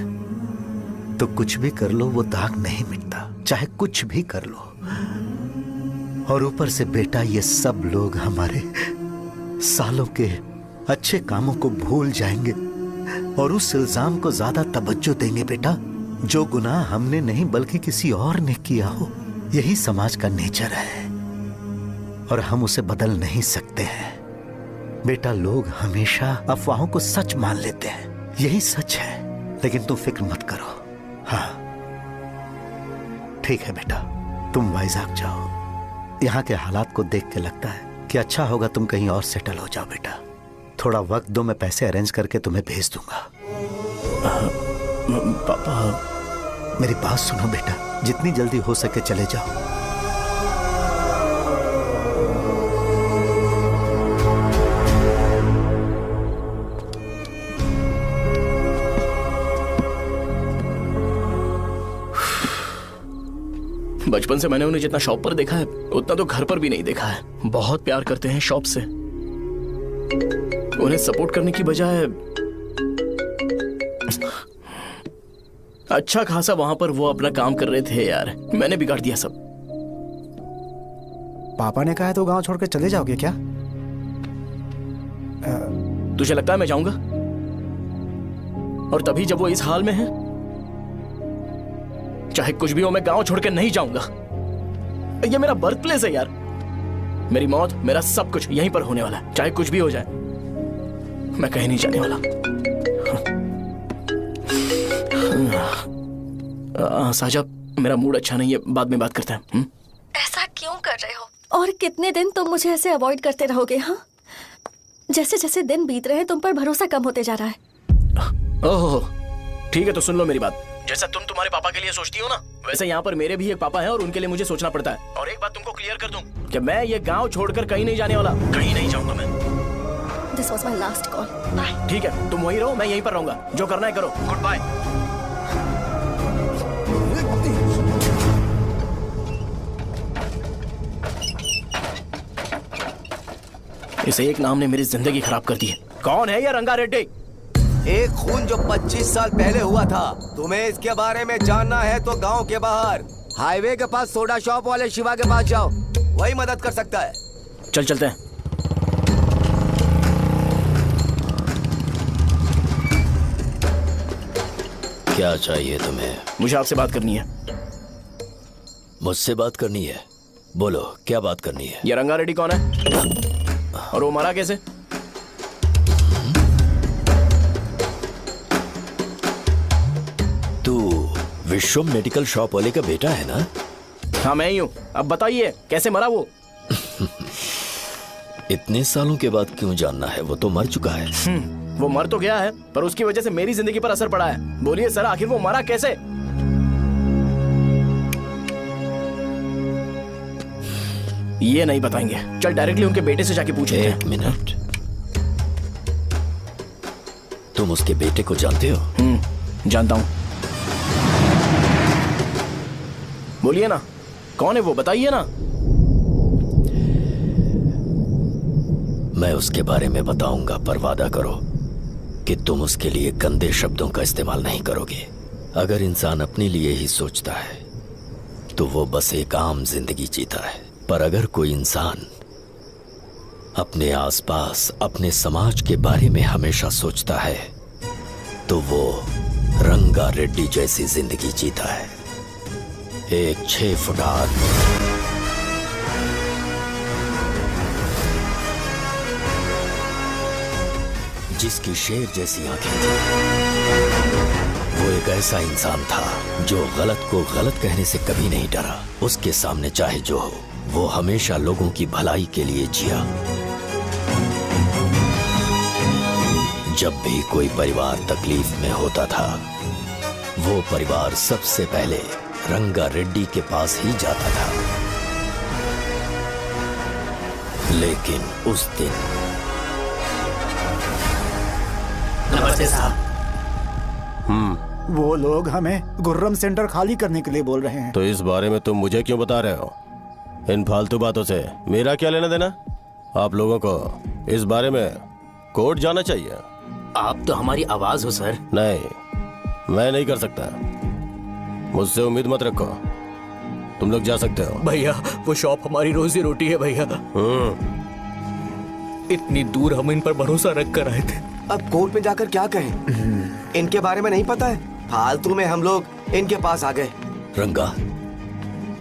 तो कुछ भी कर लो वो दाग नहीं मिटता, चाहे कुछ भी कर लो। और ऊपर से बेटा ये सब लोग हमारे सालों के अच्छे कामों को भूल जाएंगे और उस इल्जाम को ज्यादा तवज्जो देंगे बेटा जो गुनाह हमने नहीं बल्कि किसी और ने किया हो। यही समाज का नेचर है और हम उसे बदल नहीं सकते हैं। बेटा लोग हमेशा अफवाहों को सच मान लेते हैं, यही सच है। लेकिन तुम फिक्र मत करो। हाँ ठीक है बेटा, तुम वाइजाग जाओ। यहाँ के हालात को देख के लगता है कि अच्छा होगा तुम कहीं और सेटल हो जाओ। बेटा थोड़ा वक्त दो, मैं पैसे अरेंज करके तुम्हें भेज दूंगा। पापा मेरी बात सुनो बेटा, जितनी जल्दी हो सके चले जाओ। बचपन से मैंने उन्हें जितना शॉप पर देखा है उतना तो घर पर भी नहीं देखा है। बहुत प्यार करते हैं शॉप से। उन्हें सपोर्ट करने की बजाय अच्छा खासा वहां पर वो अपना काम कर रहे थे। यार मैंने बिगाड़ दिया सब। पापा ने कहा है तो गांव छोड़कर चले जाओगे क्या? तुझे लगता है मैं जाऊंगा? और तभी जब वो इस हाल में है, चाहे कुछ भी हो मैं गांव छोड़कर नहीं जाऊंगा। ये मेरा बर्थ प्लेस है यार। मेरी मौत, मेरा सब कुछ यहीं पर होने वाला है। चाहे कुछ भी हो जाए मैं कहीं नहीं जाने वाला। साहब मेरा मूड अच्छा नहीं है, बाद में बात करते हैं। ऐसा क्यों कर रहे हो? और कितने दिन तुम मुझे ऐसे अवॉइड करते रहोगे? हाँ, जैसे जैसे दिन बीत रहे हैं तुम पर भरोसा कम होते जा रहा है। ओह ठीक है, तो सुन लो मेरी बात। जैसा तुम तुम्हारे पापा के लिए सोचती हो ना, वैसे यहाँ पर मेरे भी एक पापा हैं और उनके लिए मुझे सोचना पड़ता है। और एक बात तुमको क्लियर कर दूं कि मैं ये गांव छोड़कर कहीं नहीं जाने वाला, कहीं नहीं जाऊंगा मैं। This was my last call. Bye. ठीक है, तुम वहीं रहो, मैं यहीं पर रहूंगा। जो करना है करो। Goodbye. इस एक नाम ने मेरी जिंदगी खराब कर दी है। कौन है ये रंगा रेड्डी? एक खून जो 25 साल पहले हुआ था। तुम्हें इसके बारे में जानना है तो गांव के बाहर हाईवे के पास सोडा शॉप वाले शिवा के पास जाओ, वही मदद कर सकता है। चल चलते हैं। क्या चाहिए तुम्हें? मुझे आपसे बात करनी है। मुझसे बात करनी है? बोलो क्या बात करनी है? ये रंगा रेड्डी कौन है और वो मरा कैसे? तू विश्वम मेडिकल शॉप वाले का बेटा है ना? हाँ मैं ही हूँ। अब बताइए कैसे मरा वो? इतने सालों के बाद क्यों जानना है? वो तो मर चुका है। वो मर तो गया है पर उसकी वजह से मेरी जिंदगी पर असर पड़ा है। बोलिए सर आखिर वो मरा कैसे? ये नहीं बताएंगे। चल डायरेक्टली उनके बेटे से जाके पूछ लेते हैं। एक मिनट, तुम उसके बेटे को जानते हो? जानता हूं। बोलिए ना कौन है वो, बताइए ना। मैं उसके बारे में बताऊंगा पर वादा करो कि तुम उसके लिए गंदे शब्दों का इस्तेमाल नहीं करोगे। अगर इंसान अपने लिए ही सोचता है तो वो बस एक आम जिंदगी जीता है, पर अगर कोई इंसान अपने आसपास अपने समाज के बारे में हमेशा सोचता है तो वो रंगा रेड्डी जैसी जिंदगी जीता है। एक 6 फुट आदमी जिसकी शेर जैसी आंखें थी, वो एक ऐसा इंसान था जो गलत को गलत कहने से कभी नहीं डरा। उसके सामने चाहे जो हो, वो हमेशा लोगों की भलाई के लिए जिया। जब भी कोई परिवार तकलीफ में होता था, वो परिवार सबसे पहले रंगा रेड्डी के पास ही जाता था। लेकिन उस दिन नमस्ते साहब। वो लोग हमें गुर्रम सेंटर खाली करने के लिए बोल रहे हैं। तो इस बारे में तुम मुझे क्यों बता रहे हो? इन फालतू बातों से मेरा क्या लेना देना? आप लोगों को इस बारे में कोर्ट जाना चाहिए। आप तो हमारी आवाज हो सर। नहीं, मैं नहीं कर सकता। मुझसे उम्मीद मत रखो। तुम लोग जा सकते हो। भैया वो शॉप हमारी रोजी रोटी है भैया। इतनी दूर हम इन पर भरोसा रख कर आए थे। अब कोर्ट में जाकर क्या कहें? इनके बारे में नहीं पता है। फालतू में हम लोग इनके पास आ गए। रंगा,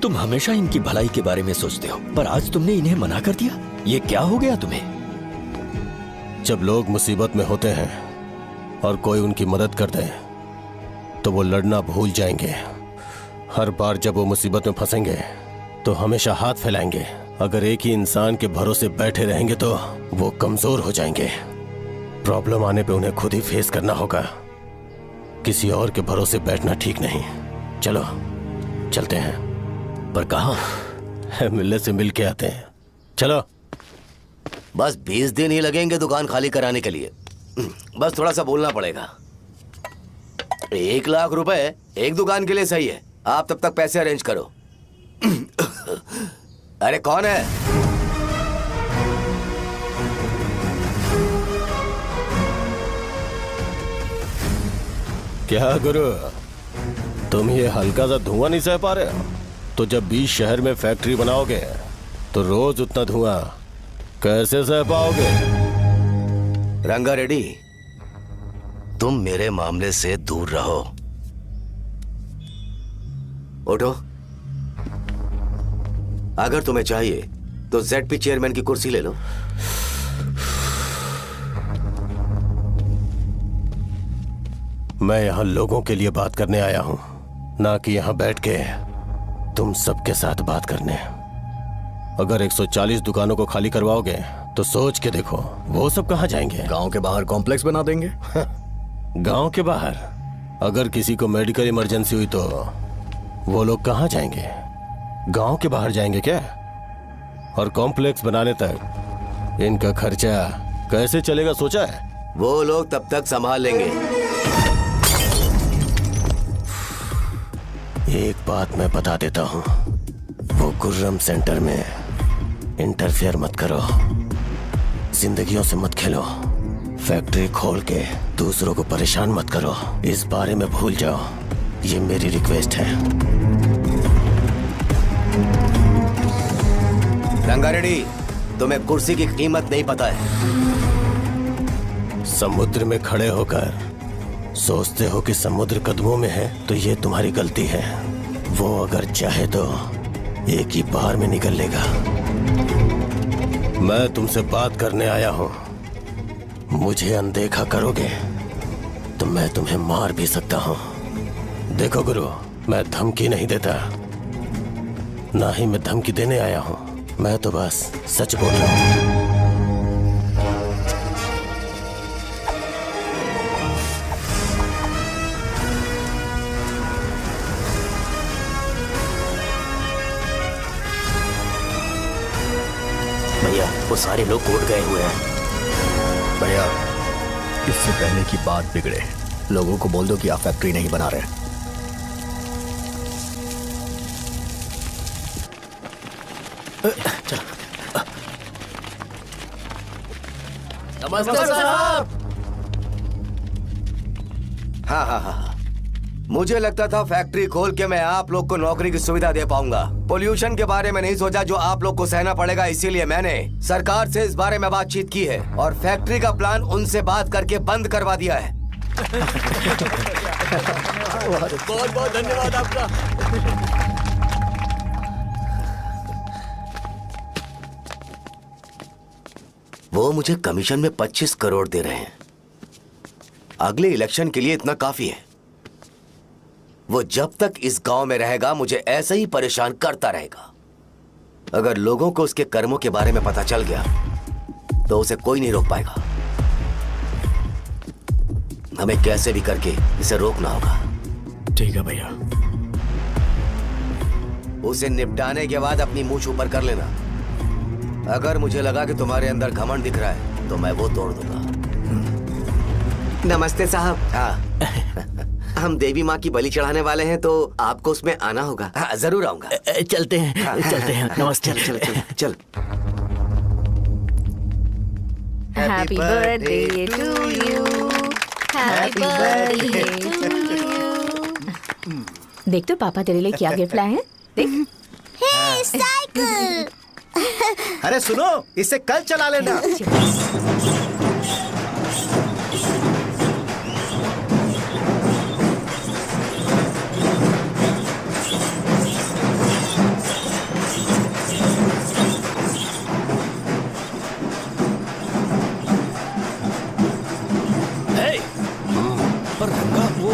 तुम हमेशा इनकी भलाई के बारे में सोचते हो, पर आज तुमने इन्हें मना कर दिया। ये क्या हो गया तुम्हें? जब लोग मुसीबत में होते हैं और कोई उनकी मदद कर दे तो वो लड़ना भूल जाएंगे। हर बार जब वो मुसीबत में फंसेंगे तो हमेशा हाथ फैलाएंगे। अगर एक ही इंसान के भरोसे बैठे रहेंगे तो वो कमजोर हो जाएंगे। प्रॉब्लम आने पे उन्हें खुद ही फेस करना होगा। किसी और के भरोसे बैठना ठीक नहीं। चलो चलते हैं। पर कहाँ? मिलने से मिल के आते हैं। चलो। बस 20 दिन ही लगेंगे दुकान खाली कराने के लिए। बस थोड़ा सा बोलना पड़ेगा। 1 लाख रुपए एक दुकान के लिए सही है। आप तब तक पैसे अरेंज करो। अरे कौन है? क्या गुरु, तुम ये हल्का सा धुआं नहीं सह पा रहे हो? तो जब 20 शहर में फैक्ट्री बनाओगे तो रोज उतना धुआं कैसे सह पाओगे? रंगा रेड्डी, तुम मेरे मामले से दूर रहो। उठो। अगर तुम्हें चाहिए तो ZP चेयरमैन की कुर्सी ले लो। मैं यहां लोगों के लिए बात करने आया हूं, ना कि यहां बैठ के तुम सबके साथ बात करने। अगर 140 दुकानों को खाली करवाओगे तो सोच के देखो वो सब कहां जाएंगे? गांव के बाहर कॉम्प्लेक्स बना देंगे। गांव के बाहर? अगर किसी को मेडिकल इमरजेंसी हुई तो वो लोग कहां जाएंगे? गांव के बाहर जाएंगे क्या? और कॉम्प्लेक्स बनाने तक इनका खर्चा कैसे चलेगा सोचा है? वो लोग तब तक संभाल लेंगे। एक बात मैं बता देता हूं, वो गुर्रम सेंटर में इंटरफेयर मत करो। जिंदगियों से मत खेलो। फैक्ट्री खोल के दूसरों को परेशान मत करो। इस बारे में भूल जाओ। ये मेरी रिक्वेस्ट है। रंगा रेड्डी, तुम्हें कुर्सी की कीमत नहीं पता है। समुद्र में खड़े होकर सोचते हो कि समुद्र कदमों में है तो ये तुम्हारी गलती है। वो अगर चाहे तो एक ही बार में निकल लेगा। मैं तुमसे बात करने आया हूं। मुझे अनदेखा करोगे तो मैं तुम्हें मार भी सकता हूं। देखो गुरु, मैं धमकी नहीं देता, ना ही मैं धमकी देने आया हूं। मैं तो बस सच बोल रहा हूं। भैया वो सारे लोग कोर्ट गए हुए हैं। भैया इससे पहले की बात बिगड़े, लोगों को बोल दो कि आप फैक्ट्री नहीं बना रहे। नमस्ते साहब। हाँ, मुझे लगता था फैक्ट्री खोल के मैं आप लोग को नौकरी की सुविधा दे पाऊंगा। पोल्यूशन के बारे में नहीं सोचा जो आप लोग को सहना पड़ेगा, इसीलिए मैंने सरकार से इस बारे में बातचीत की है और फैक्ट्री का प्लान उनसे बात करके बंद करवा दिया है। बहुत बहुत धन्यवाद आपका। वो मुझे कमीशन में 25 करोड़ दे रहे हैं। अगले इलेक्शन के लिए इतना काफी है। वो जब तक इस गांव में रहेगा मुझे ऐसे ही परेशान करता रहेगा। अगर लोगों को उसके कर्मों के बारे में पता चल गया तो उसे कोई नहीं रोक पाएगा। हमें कैसे भी करके इसे रोकना होगा। ठीक है भैया। उसे निपटाने के बाद अपनी मूंछ ऊपर कर लेना। अगर मुझे लगा कि तुम्हारे अंदर घमंड दिख रहा है तो मैं वो तोड़ दूंगा। नमस्ते साहब। हाँ हम देवी माँ की बलि चढ़ाने वाले हैं तो आपको उसमें आना होगा। हाँ, जरूर आऊंगा। चलते हैं चलते हैं। नमस्ते। चल। Happy birthday to you, happy birthday to you. देख तो पापा तेरे लिए क्या गिफ्ट लाए हैं। देख। हे साइकिल। अरे सुनो, इसे कल चला लेना। पर रंगा वो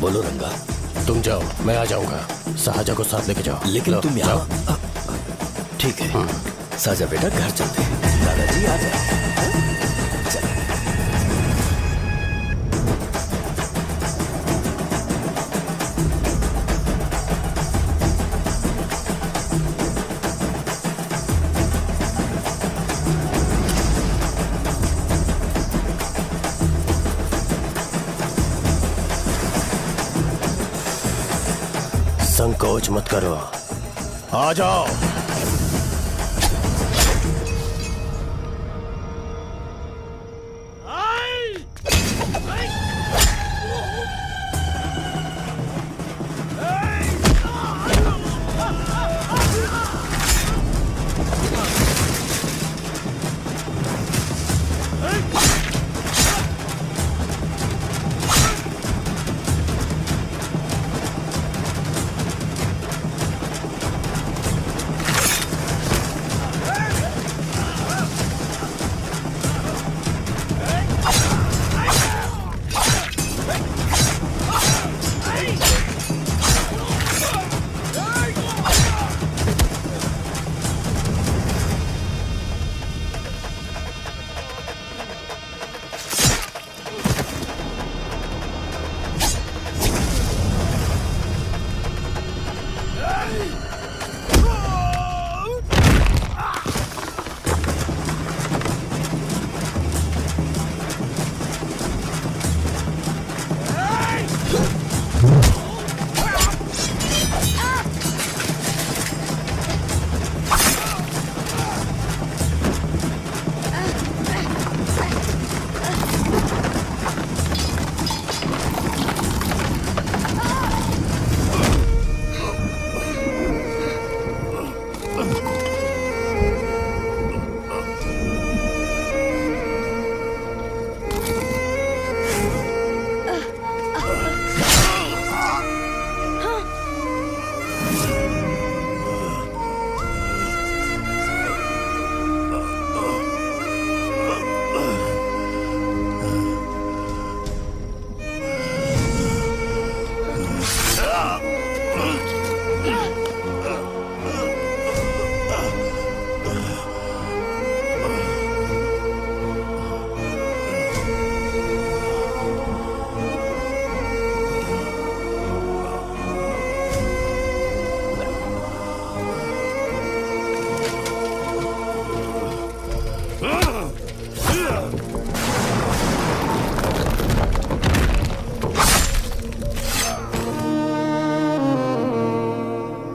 बोलो रंगा। तुम जाओ, मैं आ जाऊंगा। साहजा को साथ लेके जाओ। लेकिन तुम यहाँ। ठीक है साजा बेटा, घर चलते हैं। दादाजी आ जाए। संकोच मत करो, आ जाओ।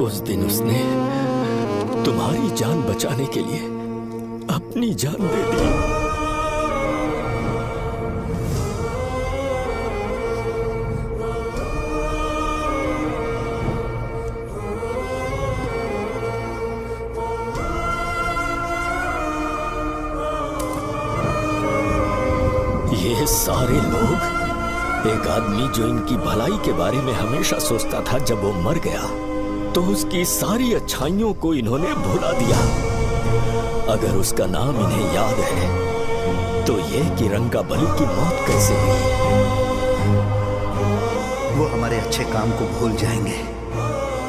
उस दिन उसने तुम्हारी जान बचाने के लिए अपनी जान दे दी। ये सारे लोग, एक आदमी जो इनकी भलाई के बारे में हमेशा सोचता था, जब वो मर गया तो उसकी सारी अच्छाइयों को इन्होंने भुला दिया। अगर उसका नाम इन्हें याद है तो ये कि रंगाबली की मौत कैसे हुई। वो हमारे अच्छे काम को भूल जाएंगे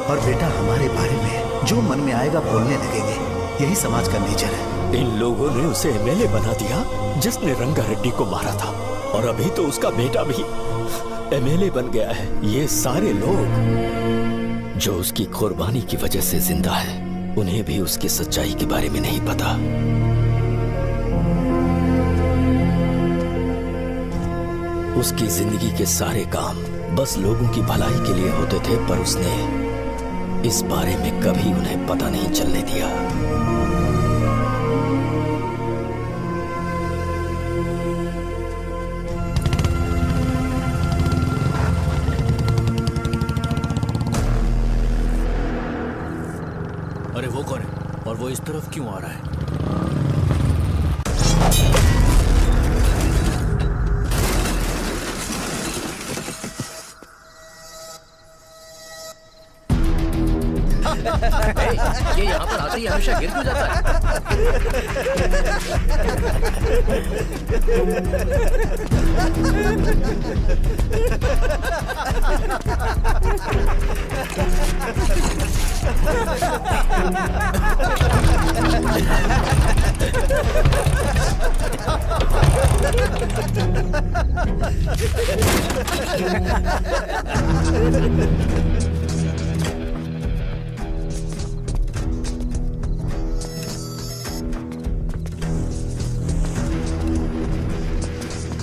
और बेटा हमारे बारे में जो मन में आएगा बोलने लगेंगे। यही समाज का नेचर है। इन लोगों ने उसे एमएलए बना दिया जिसने रंगा रेड्डी को मारा था, और अभी तो उसका बेटा भी एमएलए बन गया है। ये सारे लोग जो उसकी कुर्बानी की वजह से जिंदा है, उन्हें भी उसकी सच्चाई के बारे में नहीं पता। उसकी जिंदगी के सारे काम बस लोगों की भलाई के लिए होते थे, पर उसने इस बारे में कभी उन्हें पता नहीं चलने दिया। अरे वो कौन है और वो इस तरफ क्यों आ रहा है? ये यहाँ पर आते ही हमेशा गिर क्यों जाता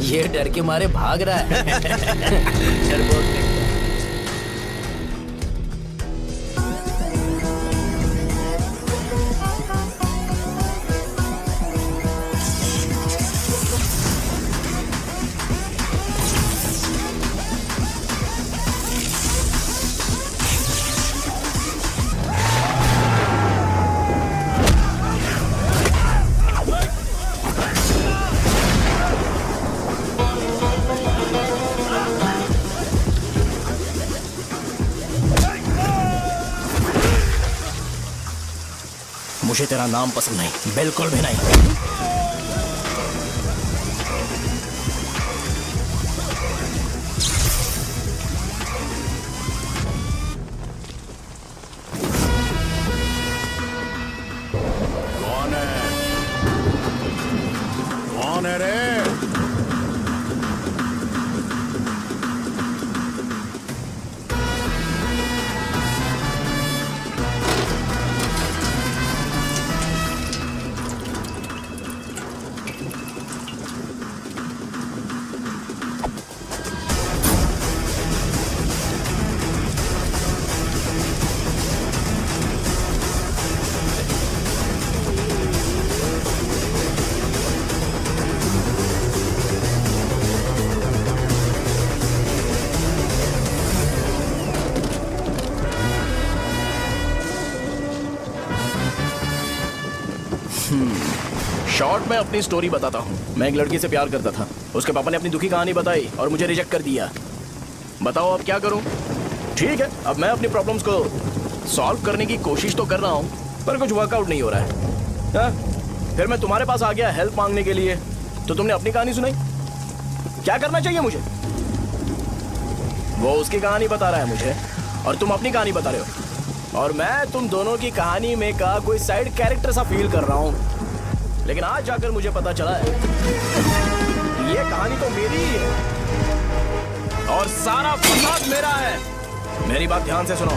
ये डर के मारे भाग रहा है। डरपोक नहीं। मुझे तेरा नाम पसंद नहीं, बिल्कुल भी नहीं। कौन है? कौन है रे? शॉर्ट में अपनी स्टोरी बताता हूँ। मैं एक लड़की से प्यार करता था। उसके पापा ने अपनी दुखी कहानी बताई और मुझे रिजेक्ट कर दिया। बताओ अब क्या करूँ? ठीक है, अब मैं अपनी प्रॉब्लम्स को सॉल्व करने की कोशिश तो कर रहा हूँ, पर कुछ वर्कआउट नहीं हो रहा है। फिर मैं तुम्हारे पास आ गया हेल्प मांगने के लिए, तो तुमने अपनी कहानी सुनाई। क्या करना चाहिए मुझे? वो उसकी कहानी बता रहा है मुझे और तुम अपनी कहानी बता रहे हो, और मैं तुम दोनों की कहानी में का कोई साइड कैरेक्टर सा फील कर रहा हूँ। लेकिन आज जाकर मुझे पता चला है ये कहानी तो मेरी ही है और सारा फसाद मेरा है। मेरी बात ध्यान से सुनो,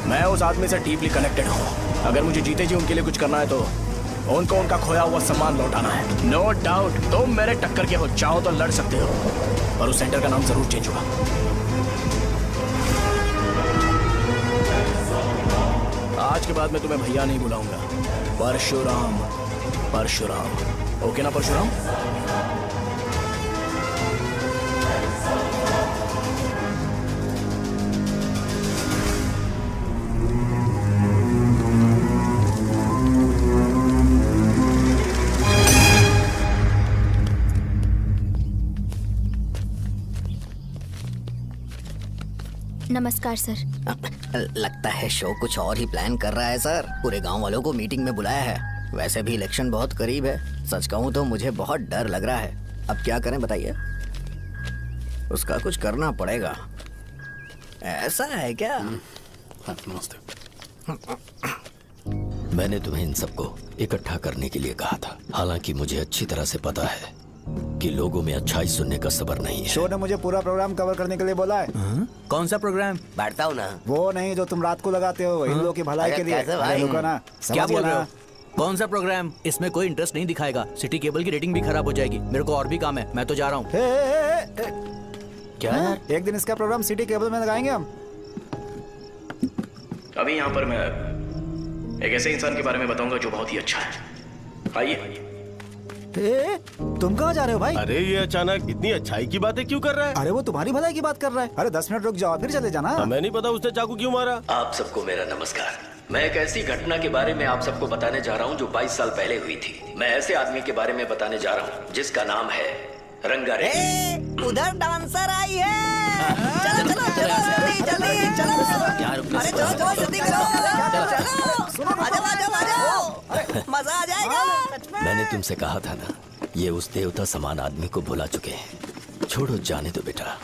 मैं उस आदमी से डीपली कनेक्टेड हूँ। अगर मुझे जीते जी उनके लिए कुछ करना है तो उनको उनका खोया हुआ सम्मान लौटाना है। नो डाउट तुम मेरे टक्कर के हो, चाहो तो लड़ सकते हो, पर उस सेंटर का नाम जरूर चेंज होगा। आज के बाद मैं तुम्हें भैया नहीं बुलाऊंगा, परशुराम। परशुराम, ओके ना परशुराम? नमस्कार सर। लगता है शो कुछ और ही प्लान कर रहा है सर। पूरे गांव वालों को मीटिंग में बुलाया है। वैसे भी इलेक्शन बहुत करीब है। सच कहूँ तो मुझे बहुत डर लग रहा है। अब क्या करें बताइए? उसका कुछ करना पड़ेगा। ऐसा है क्या? मैंने तुम्हें इन सबको इकट्ठा करने के लिए कहा था। हालांकि मुझे अच्छी तरह से पता है कि लोगों में अच्छाई सुनने का सब्र नहीं है। शो ने मुझे पूरा प्रोग्राम कवर करने के लिए बोला है। कौन सा प्रोग्राम? बैठता हूँ ना। वो नहीं जो तुम रात को लगाते हो इन लोगों की भलाई के लिए। क्या बोल रहे हो? कौन सा प्रोग्राम? इसमें कोई इंटरेस्ट नहीं दिखाएगा। सिटी केबल की रेटिंग भी खराब हो जाएगी। मेरे को और भी काम है, मैं तो जा रहा हूँ। क्या? एक दिन इसका प्रोग्राम सिटी केबल में लगाएंगे हम। अभी यहाँ पर मैं एक ऐसे इंसान के बारे में बताऊंगा जो बहुत ही अच्छा है। आइए। तुम कहाँ जा रहे हो भाई? अरे ये अचानक इतनी अच्छाई की बातें क्यों कर रहा है? अरे वो तुम्हारी भलाई की बात कर रहा है। अरे 10 मिनट रुक जाओ फिर चले जाना। हमें नहीं पता उसने चाकू क्यों मारा। आप सबको मेरा नमस्कार। मैं एक ऐसी घटना के बारे में आप सबको बताने जा रहा हूँ जो 22 साल पहले हुई थी। मैं ऐसे आदमी के बारे में बताने जा रहा हूँ जिसका नाम है रंगारेड्डी। उधर डांसर आई है। चलो चलो चलो जल्दी जल्दी चलो। अरे चलो चलो जल्दी करो। चलो आ जाओ आ जाओ। मजा आ जाएगा। मैंने तुमसे कहा था ना, ये उस देवता समान आदमी को भुला चुके हैं। छोड़ो, जाने दो बेटा।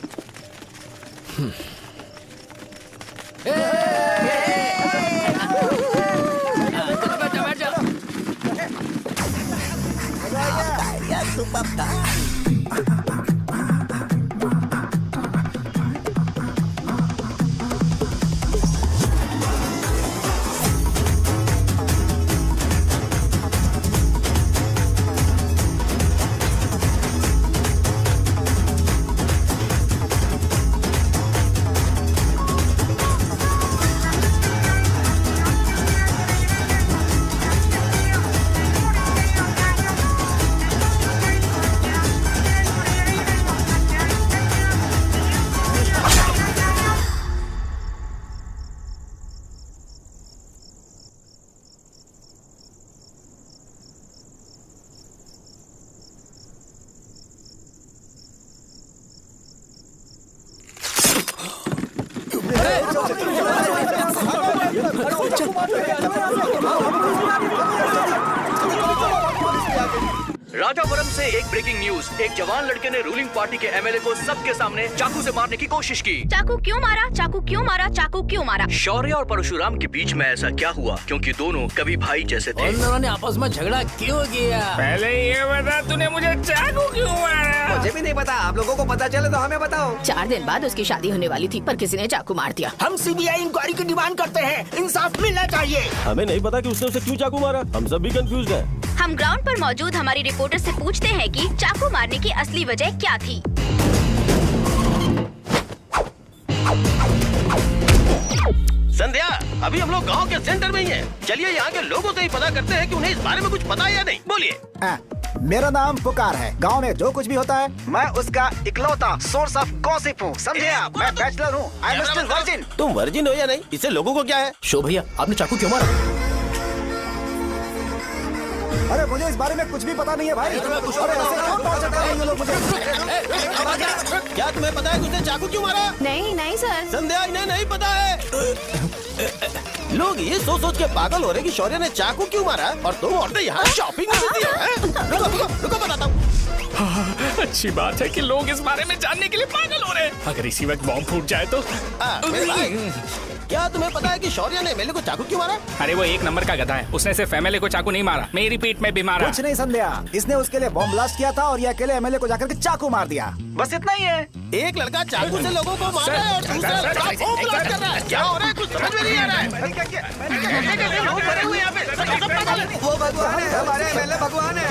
राजापुरम से एक ब्रेकिंग न्यूज। एक जवान लड़के ने रूलिंग पार्टी के एमएलए को सबके सामने चाकू से मारने की कोशिश की। चाकू क्यों मारा? चाकू क्यों मारा? चाकू क्यों मारा? शौर्य और परशुराम के बीच में ऐसा क्या हुआ? क्योंकि दोनों कभी भाई जैसे थे। उन दोनों ने आपस में झगड़ा क्यों किया? पहले ये बता, तूने मुझे चाकू क्यों मारा? मुझे भी नहीं पता। आप लोगों को पता चले तो हमें बताओ। 4 दिन बाद उसकी शादी होने वाली थी पर किसी ने चाकू मार दिया। हम सीबीआई इंक्वायरी की डिमांड करते हैं। इंसाफ मिलना चाहिए। हमें नहीं पता कि उसने उसे क्यों चाकू मारा। हम सब भी कंफ्यूज हैं। हम ग्राउंड पर मौजूद हमारी रिपोर्टर से पूछते हैं कि चाकू मारने की असली वजह क्या थी। संध्या, अभी हम लोग गांव के सेंटर में ही हैं। चलिए यहाँ के लोगों से ही पता करते हैं कि उन्हें इस बारे में कुछ पता है या नहीं। बोलिए। मेरा नाम पुकार है। गांव में जो कुछ भी होता है मैं उसका इकलौता सोर्स ऑफ गॉसिप हूँ, समझे आप? मैं बैचलर हूँ। I am still virgin. तुम वर्जिन हो या नहीं, इससे लोगों को क्या है? शो भैया, आपने चाकू क्यों मारा? अरे मुझे इस बारे में कुछ भी पता नहीं है भाई। अरे ऐसे क्यों टॉर्चर कर रहे हैं ये लोग मुझे? क्या तुम्हें पता है कि उसने चाकू क्यों मारा? नहीं नहीं सर। संध्या, इन्हें नहीं पता है। लोग ये सोच सोच के पागल हो रहे कि शौर्य ने चाकू क्यों मारा और तुम औरतें यहाँ शॉपिंग में बिजी हैं। रुको बताता हूँ। अच्छी बात है कि लोग इस बारे में जानने के लिए पागल हो रहे हैं। अगर इसी वक्त बॉम्ब फूट जाए तो। मेरे भाई, क्या तुम्हें पता है कि शौर्य ने एमएलए को चाकू क्यों मारा? अरे वो एक नंबर का गधा है। उसने सिर्फ एमएलए को चाकू नहीं मारा, मेरी पीठ में भी मारा। कुछ नहीं संध्या, इसने उसके लिए बॉम्ब ब्लास्ट किया था और ये अकेले एमएलए को जाकर के चाकू मार दिया। बस इतना ही है। एक लड़का चाकू से लोगों को मार रहा है और दूसरा लड़का बॉम्ब ब्लास्ट कर रहा है। क्या हो रहा है? कुछ समझ में नहीं आ रहा है। लोग भरे हुए यहाँ पे। वो भगवान है, हमारे एमएलए भगवान है।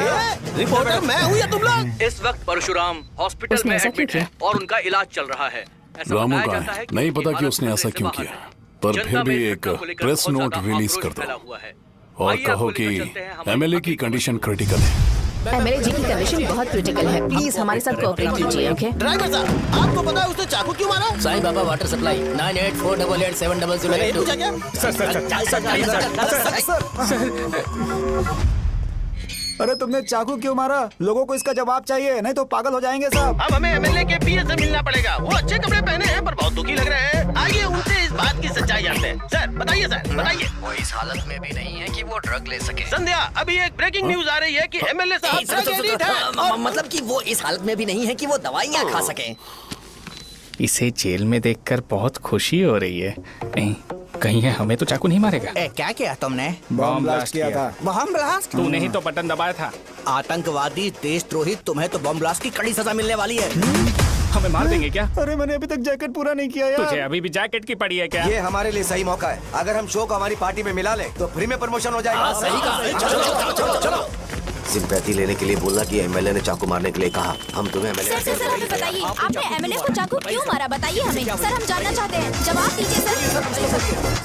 रिपोर्टर मैं हूँ या तुम लोग? इस वक्त परशुराम हॉस्पिटल में एडमिट है और उनका इलाज चल रहा है। रामू का नहीं पता कि उसने ऐसा क्यों किया। पर फिर भी एक प्रेस नोट रिलीज कर दो और कहो कि एमएलए की कंडीशन क्रिटिकल है। एमएलए जी की कंडीशन बहुत क्रिटिकल है, प्लीज हमारे साथ कोऑपरेट कीजिए। ओके ड्राइवर साहब, आपको पता है उसने चाकू क्यों मारा? Sai Baba water supply 9848870082। अरे तुमने चाकू क्यों मारा? लोगों को इसका जवाब चाहिए, नहीं तो पागल हो जाएंगे साहब। अब हमें एमएलए के पीए से मिलना पड़ेगा। वो अच्छे कपड़े पहने हैं पर बहुत दुखी लग रहे हैं। आइए उनसे इस बात की सच्चाई जानते हैं। सर बताइए, सर बताइए। वो इस हालत में भी नहीं है कि वो ड्रग ले सके। संध्या, अभी एक ब्रेकिंग न्यूज आ रही है कि एमएलए साहब ड्रग एडिक्ट हैं। मतलब कि वो इस हालत में भी नहीं है कि वो दवाइयाँ खा सके। इसे जेल में देखकर बहुत खुशी हो रही है। कहीं है हमें तो चाकू नहीं मारेगा। क्या किया तुमने? बम ब्लास्ट किया था। Bomb blast? तूने ही तो बटन दबाया था। आतंकवादी, देशद्रोही, तुम्हें तो बम ब्लास्ट की कड़ी सजा मिलने वाली है। हमें मार देंगे क्या? अरे मैंने अभी तक जैकेट पूरा नहीं किया यार। तुझे अभी भी जैकेट की पड़ी है क्या? ये हमारे लिए सही मौका है। अगर हम शो को हमारी पार्टी में मिला ले तो फ्री में प्रमोशन हो जाएगा। सही कहा। चलो सिंपैथी लेने के लिए बोला कि एमएलए ने चाकू मारने के लिए कहा। हम तुम्हें एमएलए सर हमें बताइए, आपने एमएलए को चाकू क्यों मारा? बताइए हमें सर, हम जानना चाहते हैं। जवाब दीजिए सर,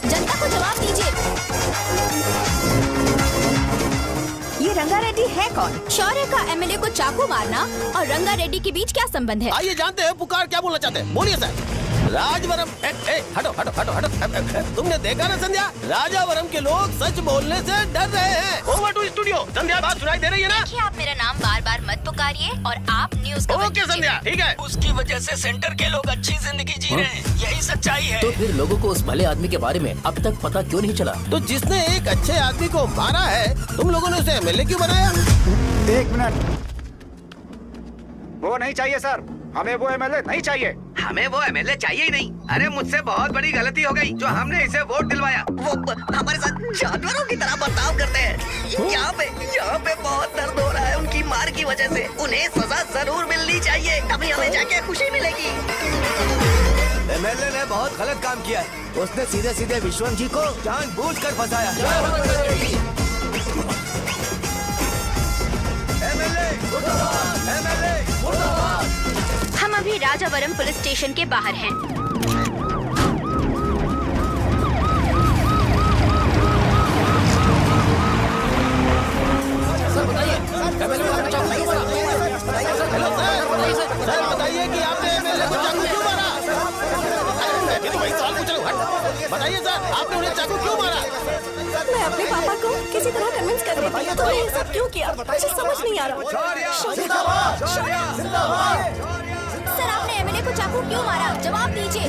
जनता को जवाब दीजिए। ये रंगा रेड्डी है कौन? शौर्य का एमएलए को चाकू मारना और रंगा रेड्डी के बीच क्या संबंध है? आइए जानते हैं पुकार क्या बोलना चाहते हैं। बोलिए सर। राजवरम, हटो हटो हटो हटो। तुमने देखा ना संध्या, राजावरम के लोग सच बोलने से डर रहे हैं। Over to studio. संध्या बात सुनाई दे रही है ना? देखिए, आप मेरा नाम बार बार मत पुकारिए और आप न्यूज कवर ओके संध्या, ठीक है। उसकी वजह से सेंटर के लोग अच्छी जिंदगी जी रहे हैं, यही सच्चाई है। तो फिर लोगों को उस भले आदमी के बारे में अब तक पता क्यों नहीं चला? तो जिसने एक अच्छे आदमी को मारा है, तुम लोगों ने उसे एमएलए क्यों बनाया? 1 मिनट, वो नहीं चाहिए सर, हमें वो एमएलए नहीं चाहिए। हमें वो एमएलए चाहिए ही नहीं। अरे मुझसे बहुत बड़ी गलती हो गई जो हमने इसे वोट दिलवाया। वो हमारे साथ जानवरों की तरह बर्ताव करते हैं। यहाँ पे बहुत दर्द हो रहा है उनकी मार की वजह से। उन्हें सजा जरूर मिलनी चाहिए, तभी हमें जाके खुशी मिलेगी। एमएलए ने बहुत गलत काम किया। उसने सीधे सीधे विश्वम जी को जानबूझकर फंसाया। हम अभी राजावरम पुलिस स्टेशन के बाहर हैं। सर बताइए, सर बताइए कि आपने एमएलए को चाकू क्यों मारा? ये तो वही सवाल पूछ रहा हूँ। बताइए सर, आपने उन्हें चाकू क्यों मारा? मैं अपने पापा को किसी तरह कन्विंस कर रही थी। तो ये सब क्यों किया मुझे समझ नहीं आ रहा। सर आपने एमएलए को चाकू क्यों मारा? जवाब दीजिए,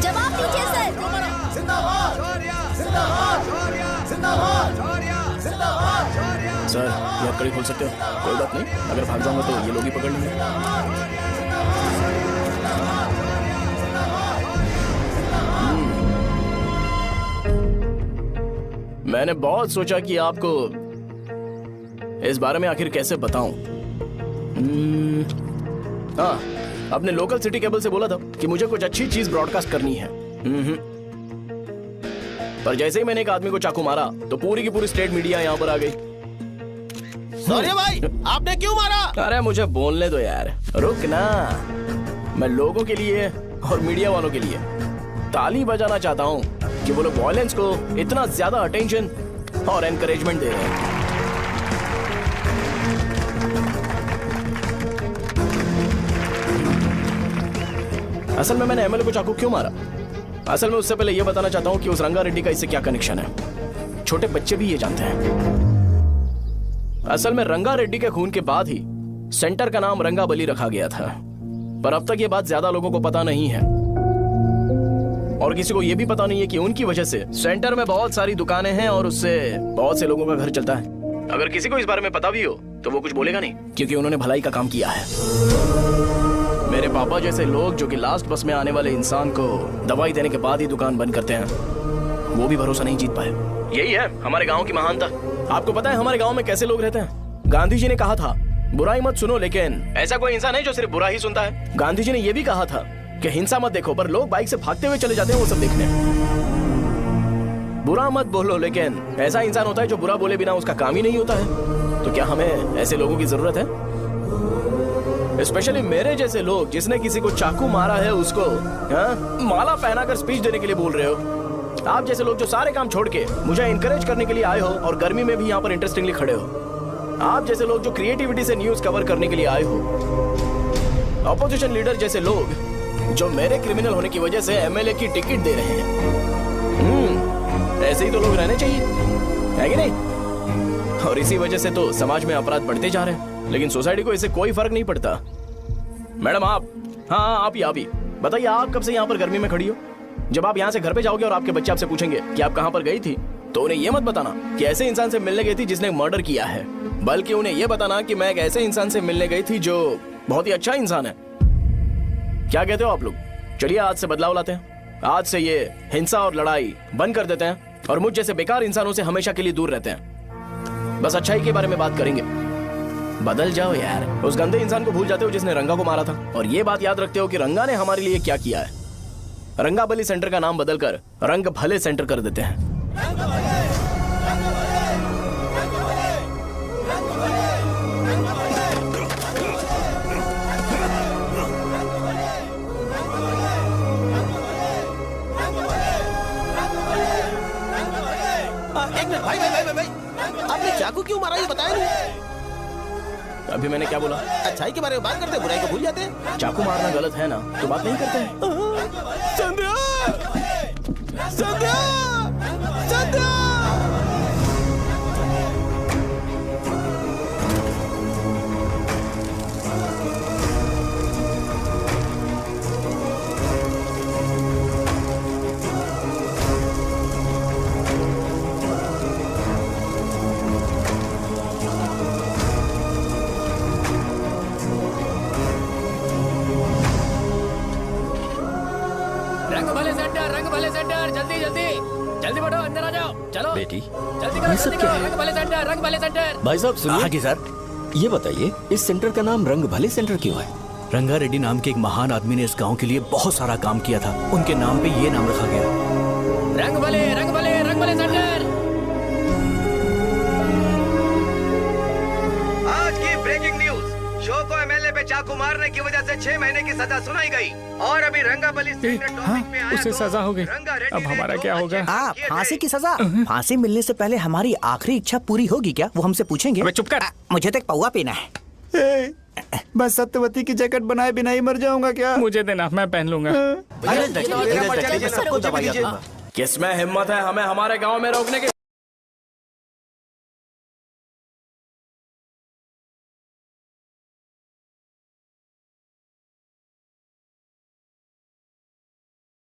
जवाब दीजिए सर। ये कड़ी खोल सकते हो? कोई बात नहीं, अगर भाग जाऊंगा तो ये लोग ही पकड़ लेंगे। मैंने बहुत सोचा कि आपको इस बारे में आखिर कैसे बताऊं। हाँ, अपने लोकल सिटी केबल से बोला था कि मुझे कुछ अच्छी चीज ब्रॉडकास्ट करनी है। पर जैसे ही मैंने एक आदमी को चाकू मारा तो पूरी की पूरी स्टेट मीडिया यहाँ पर आ गई। सॉरी भाई, आपने क्यों मारा? अरे मुझे बोलने दो यार, रुक ना। मैं लोगों के लिए और मीडिया वालों के लिए ताली बजाना चाहता हूँ कि वो लोग वायलेंस को इतना ज्यादा अटेंशन और एनकरेजमेंट दे रहे हैं। असल में मैंने एमएलए को चाकू क्यों मारा? असल में उससे पहले यह बताना चाहता हूँ कि उस रंगा रेड्डी का इससे क्या कनेक्शन है। छोटे बच्चे भी ये जानते हैं। असल में रंगा रेड्डी के खून के बाद ही सेंटर का नाम रंगा बली रखा गया था, पर अब तक ये बात ज्यादा लोगों को पता नहीं है और किसी को ये भी पता नहीं है कि उनकी वजह से सेंटर में बहुत सारी दुकानें हैं और उससे बहुत से लोगों का घर चलता है। अगर किसी को इस बारे में पता भी हो तो वो कुछ बोलेगा नहीं, क्योंकि उन्होंने भलाई का काम किया है। मेरे पापा जैसे लोग जो कि लास्ट बस में आने वाले इंसान को दवाई देने के बाद ही दुकान बंद करते हैं, वो भी भरोसा नहीं जीत पाए। यही है हमारे गांव की महानता। आपको पता है हमारे गांव में कैसे लोग रहते हैं? गांधी जी ने कहा था बुराई मत सुनो, लेकिन ऐसा कोई इंसान है जो सिर्फ बुरा ही सुनता है। गांधी जी ने यह भी कहा था कि हिंसा मत देखो, पर लोग बाइक से भागते हुए चले जाते हैं वो सब देखने। बुरा मत बोलो, लेकिन ऐसा इंसान होता है जो बुरा बोले बिना उसका काम ही नहीं होता है। तो क्या हमें ऐसे लोगों की जरूरत है? स्पेशली मेरे जैसे लोग जिसने किसी को चाकू मारा है उसको माला पहनाकर स्पीच देने के लिए बोल रहे हो। आप जैसे लोग जो सारे काम छोड़ के मुझे इनकरेज करने के लिए आए हो और गर्मी में भी यहाँ पर इंटरेस्टिंगली खड़े हो। आप जैसे लोग जो क्रिएटिविटी से न्यूज कवर करने के लिए आए हो। ऑपोजिशन लीडर जैसे लोग जो मेरे क्रिमिनल होने की वजह से एमएलए की टिकट दे रहे हैं। ऐसे ही तो लोग रहने चाहिए, है कि नहीं? और इसी वजह से तो समाज में अपराध बढ़ते जा रहे हैं, लेकिन सोसाइटी को इससे कोई फर्क नहीं पड़ता। मैडम आप, हाँ आप ही बताइए, आप कब से यहाँ पर गर्मी में खड़ी हो? जब आप यहाँ से घर पे जाओगे और आपके बच्चे आपसे पूछेंगे कि आप कहाँ पर गई थी, तो उन्हें यह मत बताना कि ऐसे इंसान से मिलने गई थी जिसने मर्डर किया है, बल्कि उन्हें यह बताना कि मैं एक ऐसे इंसान से मिलने गई थी जो बहुत ही अच्छा इंसान है। क्या कहते हो आप लोग? चलिए आज से बदलाव लाते हैं। आज से ये हिंसा और लड़ाई बंद कर देते हैं और मुझ जैसे बेकार इंसानों से हमेशा के लिए दूर रहते हैं। बस अच्छाई के बारे में बात करेंगे। बदल जाओ यार, उस गंदे इंसान को भूल जाते हो जिसने रंगा को मारा था, और ये बात याद रखते हो कि रंगा ने हमारे लिए क्या किया है। रंगाबली सेंटर का नाम बदलकर रंग भले सेंटर कर देते हैं। भाई आपने चाकू क्यों मारा ये बताया नहीं? अभी मैंने क्या बोला? अच्छाई के बारे में बात करते हैं, बुराई को भूल जाते हैं। चाकू मारना गलत है ना, तो बात नहीं करते हैं। संध्या! संध्या! संध्या! जल्दी जल्दी जल्दी बढ़ो, अंदर आ जाओ। चलो बेटी, जल्दी करो, जल्दी करो। रंग भले सेंटर, रंग भले सेंटर। भाई साहब सुनिए। हाँ जी सर। ये बताइए इस सेंटर का नाम रंग भले सेंटर क्यों है? रंगा रेड्डी नाम के एक महान आदमी ने इस गांव के लिए बहुत सारा काम किया था, उनके नाम पे ये नाम रखा गया। रंग भले सेंटर। आज की ब्रेकिंग न्यूज, शो को एमएलए पे चाकू मारने की वजह से 6 महीने की सजा सुनाई गई और अभी रंगाबली उसे सजा हो गई। अब हमारा क्या होगा? फांसी की सजा? फांसी मिलने से पहले हमारी आखिरी इच्छा पूरी होगी क्या, वो हमसे पूछेंगे। चुप कर। मुझे तो एक पौवा पीना है। बस सत्यवती की जैकेट बनाए बिना ही मर जाऊंगा क्या? मुझे देना, मैं पहन लूंगा। किसमें हिम्मत है हमें हमारे गांव में रोकने की?